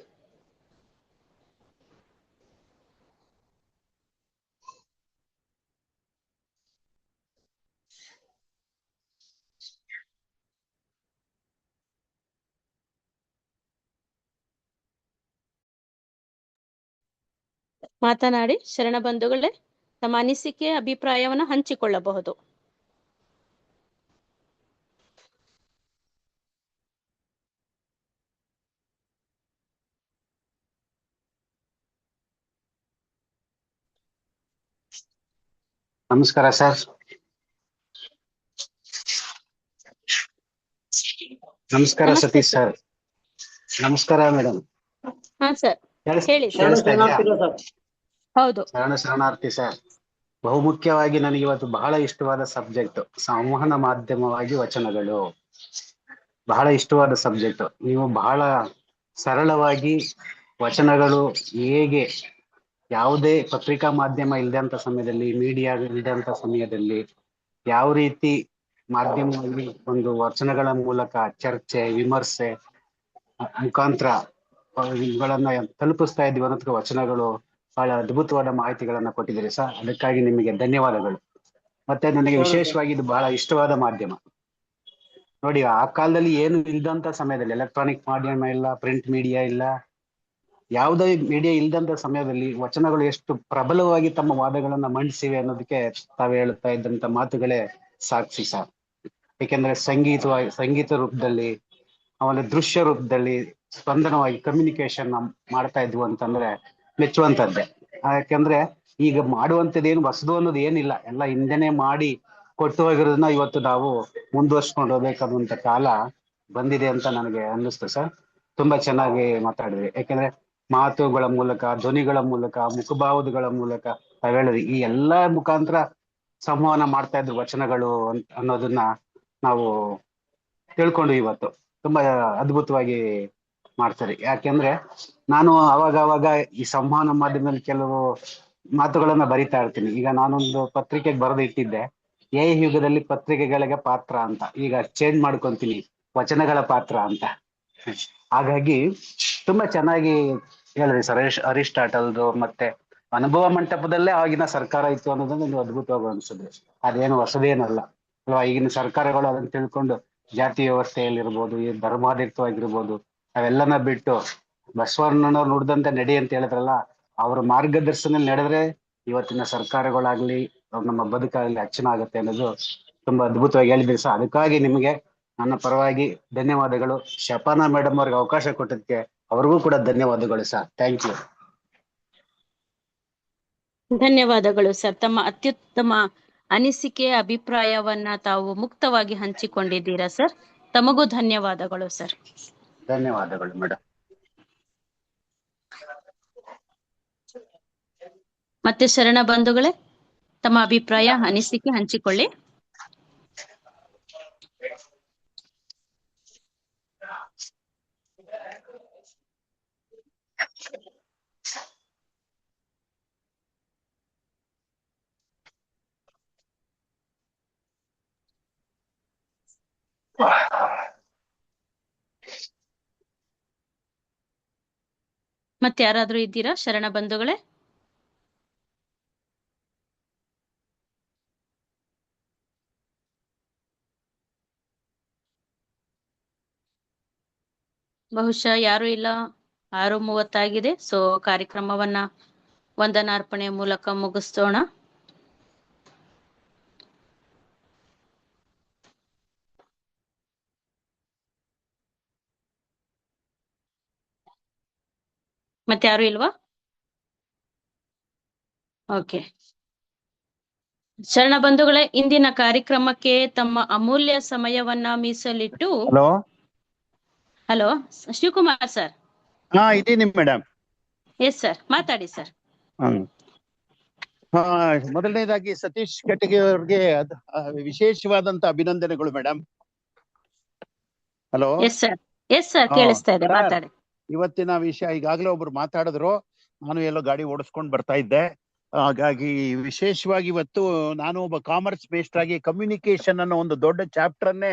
ಮಾತನಾಡಿ ಶರಣ ಬಂಧುಗಳೇ, ತಮ್ಮ ಅನಿಸಿಕೆ, ಅಭಿಪ್ರಾಯವನ್ನು ಹಂಚಿಕೊಳ್ಳಬಹುದು.
ನಮಸ್ಕಾರ ಸರ್. ನಮಸ್ಕಾರ ಸತೀಶ್ ಸರ್. ನಮಸ್ಕಾರ ಮೇಡಮ್.
ಹಾ ಸರ್, ಹೇಳಿ. ಹೌದು,
ಶರಣಾರ್ಥಿ ಸರ್. ಬಹುಮುಖ್ಯವಾಗಿ ನನಗೆ ಇವತ್ತು ಬಹಳ ಇಷ್ಟವಾದ ಸಬ್ಜೆಕ್ಟ್ ಸಂವಹನ ಮಾಧ್ಯಮವಾಗಿ ವಚನಗಳು. ಬಹಳ ಇಷ್ಟವಾದ ಸಬ್ಜೆಕ್ಟ್. ನೀವು ಬಹಳ ಸರಳವಾಗಿ ವಚನಗಳು ಹೇಗೆ ಯಾವುದೇ ಪತ್ರಿಕಾ ಮಾಧ್ಯಮ ಇಲ್ಲದಂತ ಸಮಯದಲ್ಲಿ, ಮೀಡಿಯಾ ಇಲ್ಲದಂತ ಸಮಯದಲ್ಲಿ ಯಾವ ರೀತಿ ಮಾಧ್ಯಮದಲ್ಲಿ ಒಂದು ವಚನಗಳ ಮೂಲಕ ಚರ್ಚೆ, ವಿಮರ್ಶೆ ಮುಖಾಂತರ ಇವುಗಳನ್ನ ತಲುಪಿಸ್ತಾ ಇದ್ದೀವಿ ಅನ್ನೋದಕ್ಕೆ ವಚನಗಳು ಬಹಳ ಅದ್ಭುತವಾದ ಮಾಹಿತಿಗಳನ್ನ ಕೊಟ್ಟಿದ್ದೀರಿ ಸರ್. ಅದಕ್ಕಾಗಿ ನಿಮಗೆ ಧನ್ಯವಾದಗಳು. ಮತ್ತೆ ನನಗೆ ವಿಶೇಷವಾಗಿ ಇದು ಬಹಳ ಇಷ್ಟವಾದ ಮಾಧ್ಯಮ. ನೋಡಿ, ಆ ಕಾಲದಲ್ಲಿ ಏನು ಇಲ್ದಂತ ಸಮಯದಲ್ಲಿ, ಎಲೆಕ್ಟ್ರಾನಿಕ್ ಮಾಧ್ಯಮ ಇಲ್ಲ, ಪ್ರಿಂಟ್ ಮೀಡಿಯಾ ಇಲ್ಲ, ಯಾವುದೇ ಮೀಡಿಯಾ ಇಲ್ದಂತ ಸಮಯದಲ್ಲಿ ವಚನಗಳು ಎಷ್ಟು ಪ್ರಬಲವಾಗಿ ತಮ್ಮ ವಾದಗಳನ್ನ ಮಂಡಿಸಿವೆ ಅನ್ನೋದಕ್ಕೆ ತಾವು ಹೇಳುತ್ತಾ ಇದ್ದಂತ ಮಾತುಗಳೇ ಸಾಕ್ಷಿ ಸರ್. ಏಕೆಂದ್ರೆ ಸಂಗೀತ ರೂಪದಲ್ಲಿ, ಆಮೇಲೆ ದೃಶ್ಯ ರೂಪದಲ್ಲಿ ಸ್ಪಂದನವಾಗಿ ಕಮ್ಯುನಿಕೇಶನ್ ಮಾಡ್ತಾ ಇದ್ವು ಅಂತಂದ್ರೆ ಮೆಚ್ಚುವಂತದ್ದೇ. ಯಾಕೆಂದ್ರೆ ಈಗ ಮಾಡುವಂಥದ್ದೇನು ಹೊಸದು ಅನ್ನೋದು ಏನಿಲ್ಲ, ಎಲ್ಲ ಹಿಂದೆನೆ ಮಾಡಿ ಕೊಟ್ಟು ಹೋಗಿರೋದನ್ನ ಇವತ್ತು ನಾವು ಮುಂದುವರ್ಸ್ಕೊಂಡು ಹೋಗ್ಬೇಕನ್ನುವಂತ ಕಾಲ ಬಂದಿದೆ ಅಂತ ನನಗೆ ಅನ್ನಿಸ್ತು ಸರ್. ತುಂಬಾ ಚೆನ್ನಾಗಿ ಮಾತಾಡಿದ್ರಿ. ಯಾಕೆಂದ್ರೆ ಮಾತುಗಳ ಮೂಲಕ, ಧ್ವನಿಗಳ ಮೂಲಕ, ಮುಖಭಾವಗಳ ಮೂಲಕ ತಾವ್ ಹೇಳಿದ್ರಿ, ಈ ಎಲ್ಲಾ ಮುಖಾಂತರ ಸಂವಹನ ಮಾಡ್ತಾ ಇದ್ರು ವಚನಗಳು ಅನ್ನೋದನ್ನ ನಾವು ತಿಳ್ಕೊಂಡು ಇವತ್ತು ತುಂಬಾ ಅದ್ಭುತವಾಗಿ ಮಾಡ್ತಾರೆ. ಯಾಕೆಂದ್ರೆ ನಾನು ಅವಾಗ ಈ ಸಂವಹನ ಮಾಧ್ಯಮದಲ್ಲಿ ಕೆಲವು ಮಾತುಗಳನ್ನ ಬರಿತಾ ಇರ್ತೀನಿ. ಈಗ ನಾನೊಂದು ಪತ್ರಿಕೆಗೆ ಬರೆದು ಇಟ್ಟಿದ್ದೆ, ಯುಗದಲ್ಲಿ ಪತ್ರಿಕೆಗಳಿಗೆ ಪಾತ್ರ ಅಂತ. ಈಗ ಚೇಂಜ್ ಮಾಡ್ಕೊಂತೀನಿ, ವಚನಗಳ ಪಾತ್ರ ಅಂತ. ಹಾಗಾಗಿ ತುಂಬಾ ಚೆನ್ನಾಗಿ ಹೇಳಿದ್ರಿ ಸರ್. ಅರಿಸ್ಟಾಟಲ್ದು ಮತ್ತೆ ಅನುಭವ ಮಂಟಪದಲ್ಲೇ ಆಗಿನ ಸರ್ಕಾರ ಇತ್ತು ಅನ್ನೋದನ್ನ ನೀವು ಅದ್ಭುತವಾಗಿ ಅನ್ಸಿದ್ರಿ. ಅದೇನು ಹೊಸದೇನಲ್ಲ ಅಲ್ವಾ? ಈಗಿನ ಸರ್ಕಾರಗಳು ಅದನ್ನ ತಿಳ್ಕೊಂಡು ಜಾತಿ ವ್ಯವಸ್ಥೆಯಲ್ಲಿರ್ಬೋದು, ಧರ್ಮಾಧಿರ್ಥವಾಗಿರ್ಬೋದು, ಅವೆಲ್ಲನ ಬಿಟ್ಟು ಬಸವಣ್ಣನವ್ರು ನುಡಿದಂತೆ ನಡಿ ಅಂತ ಹೇಳಿದ್ರಲ್ಲ, ಅವ್ರ ಮಾರ್ಗದರ್ಶನ ನಡೆದ್ರೆ ಇವತ್ತಿನ ಸರ್ಕಾರಗಳಾಗ್ಲಿ ನಮ್ಮ ಬದುಕಾಗ್ಲಿ ಅಚ್ಚನ ಆಗುತ್ತೆ ಅನ್ನೋದು ತುಂಬಾ ಅದ್ಭುತವಾಗಿ ಹೇಳಿದ್ರಿ ಸರ್. ಅದಕ್ಕಾಗಿ ನಿಮಗೆ ನನ್ನ ಪರವಾಗಿ ಧನ್ಯವಾದಗಳು. ಶಪಾನಾ ಮೇಡಮ್ ಅವ್ರಿಗೆ ಅವಕಾಶ ಕೊಟ್ಟದಕ್ಕೆ ಅವ್ರಿಗೂ ಕೂಡ ಧನ್ಯವಾದಗಳು ಸರ್. Thank you.
ಧನ್ಯವಾದಗಳು ಸರ್. ತಮ್ಮ ಅತ್ಯುತ್ತಮ ಅನಿಸಿಕೆ ಅಭಿಪ್ರಾಯವನ್ನ ತಾವು ಮುಕ್ತವಾಗಿ ಹಂಚಿಕೊಂಡಿದ್ದೀರಾ ಸರ್. ತಮಗೂ ಧನ್ಯವಾದಗಳು ಸರ್.
ಧನ್ಯವಾದಗಳು ಮೇಡಮ್.
ಮತ್ತೆ ಶರಣ ಬಂಧುಗಳೇ, ತಮ್ಮ ಅಭಿಪ್ರಾಯ ಅನಿಸಿಕೆ ಹಂಚಿಕೊಳ್ಳಿ. ಮತ್ತೆ ಯಾರಾದ್ರೂ ಇದ್ದೀರಾ ಶರಣ ಬಂಧುಗಳೇ? ಬಹುಶಃ ಯಾರು ಇಲ್ಲ. 6:30 ಸೊ ಕಾರ್ಯಕ್ರಮವನ್ನ ವಂದನಾರ್ಪಣೆಯ ಮೂಲಕ ಮುಗಿಸೋಣ. ಮತ್ತೆ ಯಾರು ಇಲ್ವಾ? ಓಕೆ. ಶರಣ ಬಂಧುಗಳೇ, ಇಂದಿನ ಕಾರ್ಯಕ್ರಮಕ್ಕೆ ತಮ್ಮ ಅಮೂಲ್ಯ ಸಮಯವನ್ನ ಮೀಸಲಿಟ್ಟು ಹಲೋ ಶಿವಕುಮಾರ್ ಸರ್.
ಇದ್ದೀನಿ ಮೇಡಮ್.
ಎಸ್ ಸರ್, ಮಾತಾಡಿ ಸರ್.
ಮೊದಲನೇದಾಗಿ ಸತೀಶ್ ಕಟ್ಟಿಗೆ ಅವ್ರಿಗೆ ವಿಶೇಷವಾದಂತ ಅಭಿನಂದನೆಗಳು ಮೇಡಮ್. ಹಲೋ.
ಎಸ್ ಸರ್, ಕೇಳಿಸ್ತಾ ಇದೆ, ಮಾತಾಡಿ.
ಇವತ್ತಿನ ವಿಷಯ ಈಗಾಗಲೇ ಒಬ್ರು ಮಾತಾಡಿದ್ರು, ನಾನು ಎಲ್ಲೋ ಗಾಡಿ ಓಡಿಸ್ಕೊಂಡು ಬರ್ತಾ ಇದ್ದೆ. ಹಾಗಾಗಿ ವಿಶೇಷವಾಗಿ ಇವತ್ತು ನಾನು ಒಬ್ಬ ಕಾಮರ್ಸ್ ಮೇಸ್ಟರ್ ಆಗಿ ಕಮ್ಯುನಿಕೇಶನ್ ಅನ್ನೋ ಒಂದು ದೊಡ್ಡ ಚಾಪ್ಟರ್ ಅನ್ನೇ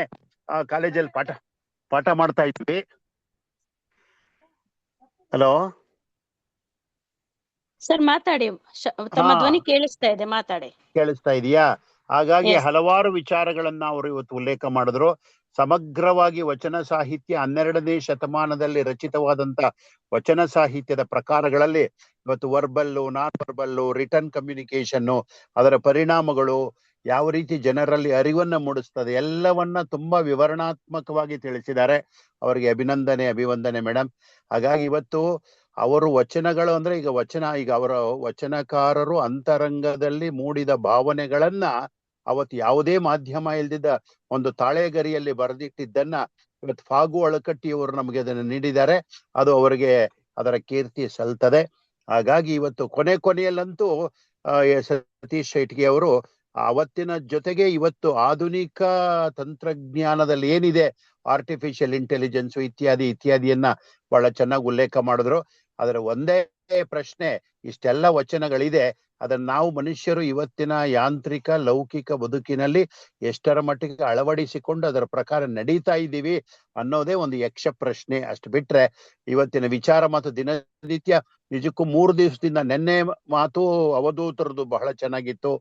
ಕಾಲೇಜಲ್ಲಿ ಪಾಠ ಮಾಡ್ತಾ ಇದ್ವಿ. ಹಲೋ
ಸರ್, ಮಾತಾಡಿ. ತಮ್ಮ ಧ್ವನಿ ಕೇಳಿಸ್ತಾ ಇದೆ, ಮಾತಾಡಿ.
ಕೇಳಿಸ್ತಾ ಇದೆಯಾ? ಹಾಗಾಗಿ ಹಲವಾರು ವಿಚಾರಗಳನ್ನ ಅವರು ಇವತ್ತು ಉಲ್ಲೇಖ ಮಾಡಿದ್ರು. ಸಮಗ್ರವಾಗಿ ವಚನ ಸಾಹಿತ್ಯ 12ನೇ ಶತಮಾನದಲ್ಲಿ ರಚಿತವಾದಂತ ವಚನ ಸಾಹಿತ್ಯದ ಪ್ರಕಾರಗಳಲ್ಲಿ ಇವತ್ತು ವರ್ಬಲ್ಲು, ನಾನ್ ವರ್ಬಲ್ಲು, ರಿಟರ್ನ್ ಕಮ್ಯುನಿಕೇಶನ್ನು, ಅದರ ಪರಿಣಾಮಗಳು ಯಾವ ರೀತಿ ಜನರಲ್ಲಿ ಅರಿವನ್ನ ಮೂಡಿಸ್ತದೆ ಎಲ್ಲವನ್ನ ತುಂಬಾ ವಿವರಣಾತ್ಮಕವಾಗಿ ತಿಳಿಸಿದ್ದಾರೆ. ಅವರಿಗೆ ಅಭಿವಂದನೆ ಮೇಡಮ್. ಹಾಗಾಗಿ ಇವತ್ತು ಅವರು ವಚನಗಳು ಅಂದ್ರೆ ಈಗ ಅವರ ವಚನಕಾರರು ಅಂತರಂಗದಲ್ಲಿ ಮೂಡಿದ ಭಾವನೆಗಳನ್ನ ಅವತ್ತು ಯಾವುದೇ ಮಾಧ್ಯಮ ಇಲ್ದಿದ್ದ ಒಂದು ತಾಳೆಗರಿಯಲ್ಲಿ ಬರೆದಿಟ್ಟಿದ್ದನ್ನ ಇವತ್ತು ಫಾಗು ಅಳಕಟ್ಟಿಯವರು ನಮಗೆ ಅದನ್ನು ನೀಡಿದ್ದಾರೆ. ಅದು ಅವರಿಗೆ ಅದರ ಕೀರ್ತಿ ಸಲ್ತದೆ. ಹಾಗಾಗಿ ಇವತ್ತು ಕೊನೆಯಲ್ಲಂತೂ ಸತೀಶ್ ಶೆಟ್ಟಿ ಅವರು ಅವತ್ತಿನ ಜೊತೆಗೆ ಇವತ್ತು ಆಧುನಿಕ ತಂತ್ರಜ್ಞಾನದಲ್ಲಿ ಏನಿದೆ, ಆರ್ಟಿಫಿಷಿಯಲ್ ಇಂಟೆಲಿಜೆನ್ಸ್ ಇತ್ಯಾದಿಯನ್ನ ಬಹಳ ಚೆನ್ನಾಗಿ ಉಲ್ಲೇಖ ಮಾಡಿದ್ರು. ಅದರ ಒಂದೇ ಪ್ರಶ್ನೆ, ಇಷ್ಟೆಲ್ಲ ವಚನಗಳಿದೆ, ಅದನ್ನ ನಾವು ಮನುಷ್ಯರು ಇವತ್ತಿನ ಯಾಂತ್ರಿಕ ಲೌಕಿಕ ಬದುಕಿನಲ್ಲಿ ಎಷ್ಟರ ಮಟ್ಟಿಗೆ ಅಳವಡಿಸಿಕೊಂಡು ಅದರ ಪ್ರಕಾರ ನಡೀತಾ ಇದ್ದೀವಿ ಅನ್ನೋದೇ ಒಂದು ಯಕ್ಷ ಪ್ರಶ್ನೆ. ಅಷ್ಟು ಬಿಟ್ರೆ ಇವತ್ತಿನ ವಿಚಾರ ಮತ್ತು ದಿನನಿತ್ಯ ನಿಜಕ್ಕೂ 3 ದಿವಸದಿಂದ ನೆನ್ನೆ ಮಾತು ಅವಧೂತರದು ಬಹಳ ಚೆನ್ನಾಗಿತ್ತು.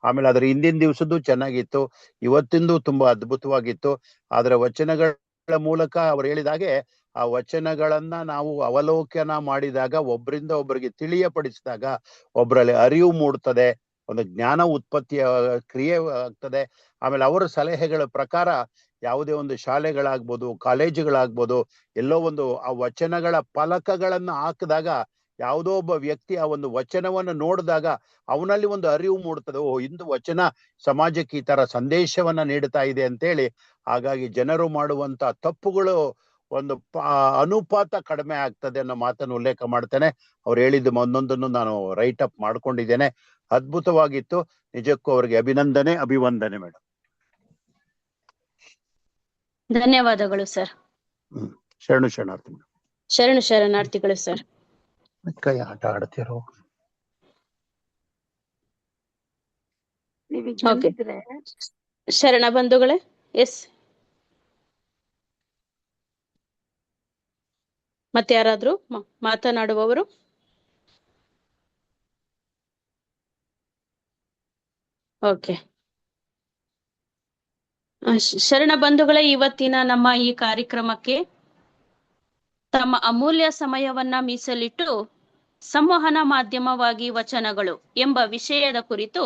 ಆಮೇಲೆ ಅದರ ಹಿಂದಿನ ದಿವಸದ್ದು ಚೆನ್ನಾಗಿತ್ತು. ಇವತ್ತಿಂದು ತುಂಬಾ ಅದ್ಭುತವಾಗಿತ್ತು. ಅದರ ವಚನಗಳ ಮೂಲಕ ಅವ್ರು ಹೇಳಿದಾಗೆ ಆ ವಚನಗಳನ್ನ ನಾವು ಅವಲೋಕನ ಮಾಡಿದಾಗ, ಒಬ್ಬರಿಂದ ಒಬ್ಬರಿಗೆ ತಿಳಿಯಪಡಿಸಿದಾಗ ಒಬ್ಬರಲ್ಲಿ ಅರಿವು ಮೂಡ್ತದೆ, ಒಂದು ಜ್ಞಾನ ಉತ್ಪತ್ತಿಯ ಕ್ರಿಯೆ ಆಗ್ತದೆ. ಆಮೇಲೆ ಅವರ ಸಲಹೆಗಳ ಪ್ರಕಾರ ಯಾವುದೇ ಒಂದು ಶಾಲೆಗಳಾಗ್ಬೋದು, ಕಾಲೇಜುಗಳಾಗ್ಬೋದು, ಎಲ್ಲೋ ಒಂದು ಆ ವಚನಗಳ ಫಲಕಗಳನ್ನ ಹಾಕಿದಾಗ ಯಾವುದೋ ಒಬ್ಬ ವ್ಯಕ್ತಿ ಆ ಒಂದು ವಚನವನ್ನು ನೋಡಿದಾಗ ಅವನಲ್ಲಿ ಒಂದು ಅರಿವು ಮೂಡ್ತದೆ, ಇಂದು ವಚನ ಸಮಾಜಕ್ಕೆ ಈ ತರ ಸಂದೇಶವನ್ನ ನೀಡ್ತಾ ಇದೆ ಅಂತೇಳಿ. ಹಾಗಾಗಿ ಜನರು ಮಾಡುವಂತ ತಪ್ಪುಗಳು ಒಂದು ಅನುಪಾತ ಕಡಿಮೆ ಆಗ್ತದೆ ಅನ್ನೋ ಮಾತನ್ನು ಉಲ್ಲೇಖ ಮಾಡ್ತೇನೆ. ಅವ್ರು ಹೇಳಿದ್ದು ಒಂದೊಂದನ್ನು ನಾನು ರೈಟ್ ಅಪ್ ಮಾಡ್ಕೊಂಡಿದ್ದೇನೆ. ಅದ್ಭುತವಾಗಿತ್ತು. ನಿಜಕ್ಕೂ ಅವರಿಗೆ ಅಭಿವಂದನೆ ಮೇಡಮ್.
ಧನ್ಯವಾದಗಳು ಸರ್. ಶರಣಾರ್ಥಿಗಳು ಸರ್.
ಕೈ ಆಟ ಆಡ್ತಿರೋ.
ಶರಣ ಬಂಧುಗಳೇ, ಎಸ್ ಮತ್ತೆ ಯಾರಾದ್ರೂ ಮಾತನಾಡುವವರು? ಓಕೆ. ಶರಣ ಬಂಧುಗಳೇ, ಇವತ್ತಿನ ನಮ್ಮ ಈ ಕಾರ್ಯಕ್ರಮಕ್ಕೆ ತಮ್ಮ ಅಮೂಲ್ಯ ಸಮಯವನ್ನ ಮೀಸಲಿಟ್ಟು ಸಂವಹನ ಮಾಧ್ಯಮವಾಗಿ ವಚನಗಳು ಎಂಬ ವಿಷಯದ ಕುರಿತು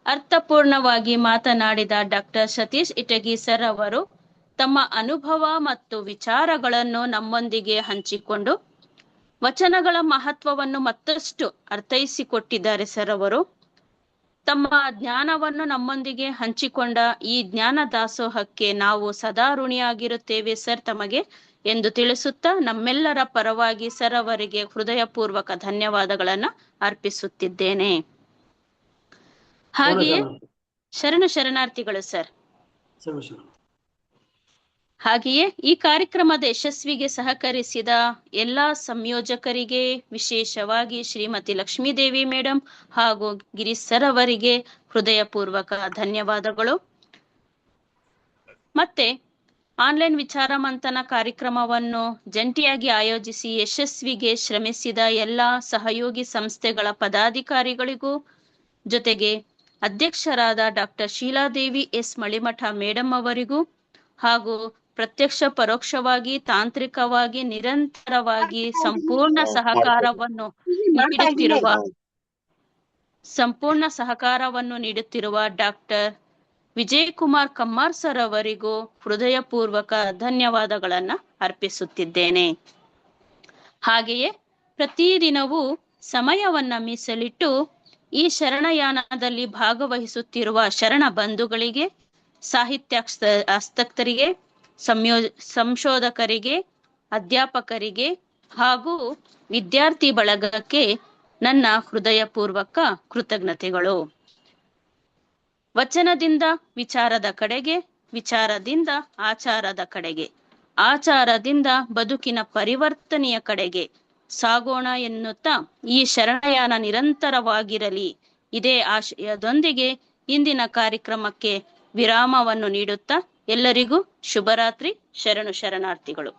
ಅರ್ಥಪೂರ್ಣವಾಗಿ ಮಾತನಾಡಿದ ಡಾಕ್ಟರ್ ಸತೀಶ್ ಇಟಗಿ ಸರ್ ಅವರು ತಮ್ಮ ಅನುಭವ ಮತ್ತು ವಿಚಾರಗಳನ್ನು ನಮ್ಮೊಂದಿಗೆ ಹಂಚಿಕೊಂಡು ವಚನಗಳ ಮಹತ್ವವನ್ನು ಮತ್ತಷ್ಟು ಅರ್ಥೈಸಿಕೊಟ್ಟಿದ್ದಾರೆ ಸರ್ ಅವರು. ತಮ್ಮ ಜ್ಞಾನವನ್ನು ನಮ್ಮೊಂದಿಗೆ ಹಂಚಿಕೊಂಡ ಈ ಜ್ಞಾನ ದಾಸೋಹಕ್ಕೆ ನಾವು ಸದಾ ಋಣಿಯಾಗಿರುತ್ತೇವೆ ಸರ್ ತಮಗೆ ಎಂದು ತಿಳಿಸುತ್ತಾ ನಮ್ಮೆಲ್ಲರ ಪರವಾಗಿ ಸರ್ ಅವರಿಗೆ ಹೃದಯಪೂರ್ವಕ ಧನ್ಯವಾದಗಳನ್ನ ಅರ್ಪಿಸುತ್ತಿದ್ದೇನೆ. ಹಾಗೆಯೇ ಶರಣಾರ್ಥಿಗಳು ಸರ್. ಹಾಗೆಯೇ ಈ ಕಾರ್ಯಕ್ರಮದ ಯಶಸ್ವಿಗೆ ಸಹಕರಿಸಿದ ಎಲ್ಲಾ ಸಂಯೋಜಕರಿಗೆ, ವಿಶೇಷವಾಗಿ ಶ್ರೀಮತಿ ಲಕ್ಷ್ಮೀದೇವಿ ಮೇಡಮ್ ಹಾಗೂ ಗಿರೀಶ್ ಸರ್ ಅವರಿಗೆ ಹೃದಯಪೂರ್ವಕ ಧನ್ಯವಾದಗಳು. ಮತ್ತೆ ಆನ್ಲೈನ್ ವಿಚಾರ ಮಂಥನ ಕಾರ್ಯಕ್ರಮವನ್ನು ಜಂಟಿಯಾಗಿ ಆಯೋಜಿಸಿ ಯಶಸ್ವಿಗೆ ಶ್ರಮಿಸಿದ ಎಲ್ಲಾ ಸಹಯೋಗಿ ಸಂಸ್ಥೆಗಳ ಪದಾಧಿಕಾರಿಗಳಿಗೂ, ಜೊತೆಗೆ ಅಧ್ಯಕ್ಷರಾದ ಡಾಕ್ಟರ್ ಶೀಲಾದೇವಿ ಎಸ್ ಮಳಿಮಠ ಮೇಡಮ್ ಅವರಿಗೂ ಹಾಗೂ ಪ್ರತ್ಯಕ್ಷ ಪರೋಕ್ಷವಾಗಿ ತಾಂತ್ರಿಕವಾಗಿ ನಿರಂತರವಾಗಿ ಸಂಪೂರ್ಣ ಸಹಕಾರವನ್ನು ನೀಡುತ್ತಿರುವ ಡಾಕ್ಟರ್ ವಿಜಯ್ ಕುಮಾರ್ ಕಮ್ಮಾರ್ ಸರ್ ಅವರಿಗೂ ಹೃದಯಪೂರ್ವಕ ಧನ್ಯವಾದಗಳನ್ನ ಅರ್ಪಿಸುತ್ತಿದ್ದೇನೆ. ಹಾಗೆಯೇ ಪ್ರತಿದಿನವೂ ಸಮಯವನ್ನ ಮೀಸಲಿಟ್ಟು ಈ ಶರಣಯಾನದಲ್ಲಿ ಭಾಗವಹಿಸುತ್ತಿರುವ ಶರಣ ಬಂಧುಗಳಿಗೆ, ಸಾಹಿತ್ಯ ಆಸಕ್ತರಿಗೆ, ಸಂಶೋಧಕರಿಗೆ, ಅಧ್ಯಾಪಕರಿಗೆ ಹಾಗೂ ವಿದ್ಯಾರ್ಥಿ ಬಳಗಕ್ಕೆ ನನ್ನ ಹೃದಯಪೂರ್ವಕ ಕೃತಜ್ಞತೆಗಳು. ವಚನದಿಂದ ವಿಚಾರದ ಕಡೆಗೆ, ವಿಚಾರದಿಂದ ಆಚಾರದ ಕಡೆಗೆ, ಆಚಾರದಿಂದ ಬದುಕಿನ ಪರಿವರ್ತನೆಯ ಕಡೆಗೆ ಸಾಗೋಣ ಎನ್ನುತ್ತಾ ಈ ಶರಣಯಾನ ನಿರಂತರವಾಗಿರಲಿ, ಇದೇ ಆಶಯದೊಂದಿಗೆ ಇಂದಿನ ಕಾರ್ಯಕ್ರಮಕ್ಕೆ ವಿರಾಮವನ್ನು ನೀಡುತ್ತಾ ಎಲ್ಲರಿಗೂ ಶುಭರಾತ್ರಿ. ಶರಣಾರ್ಥಿಗಳು.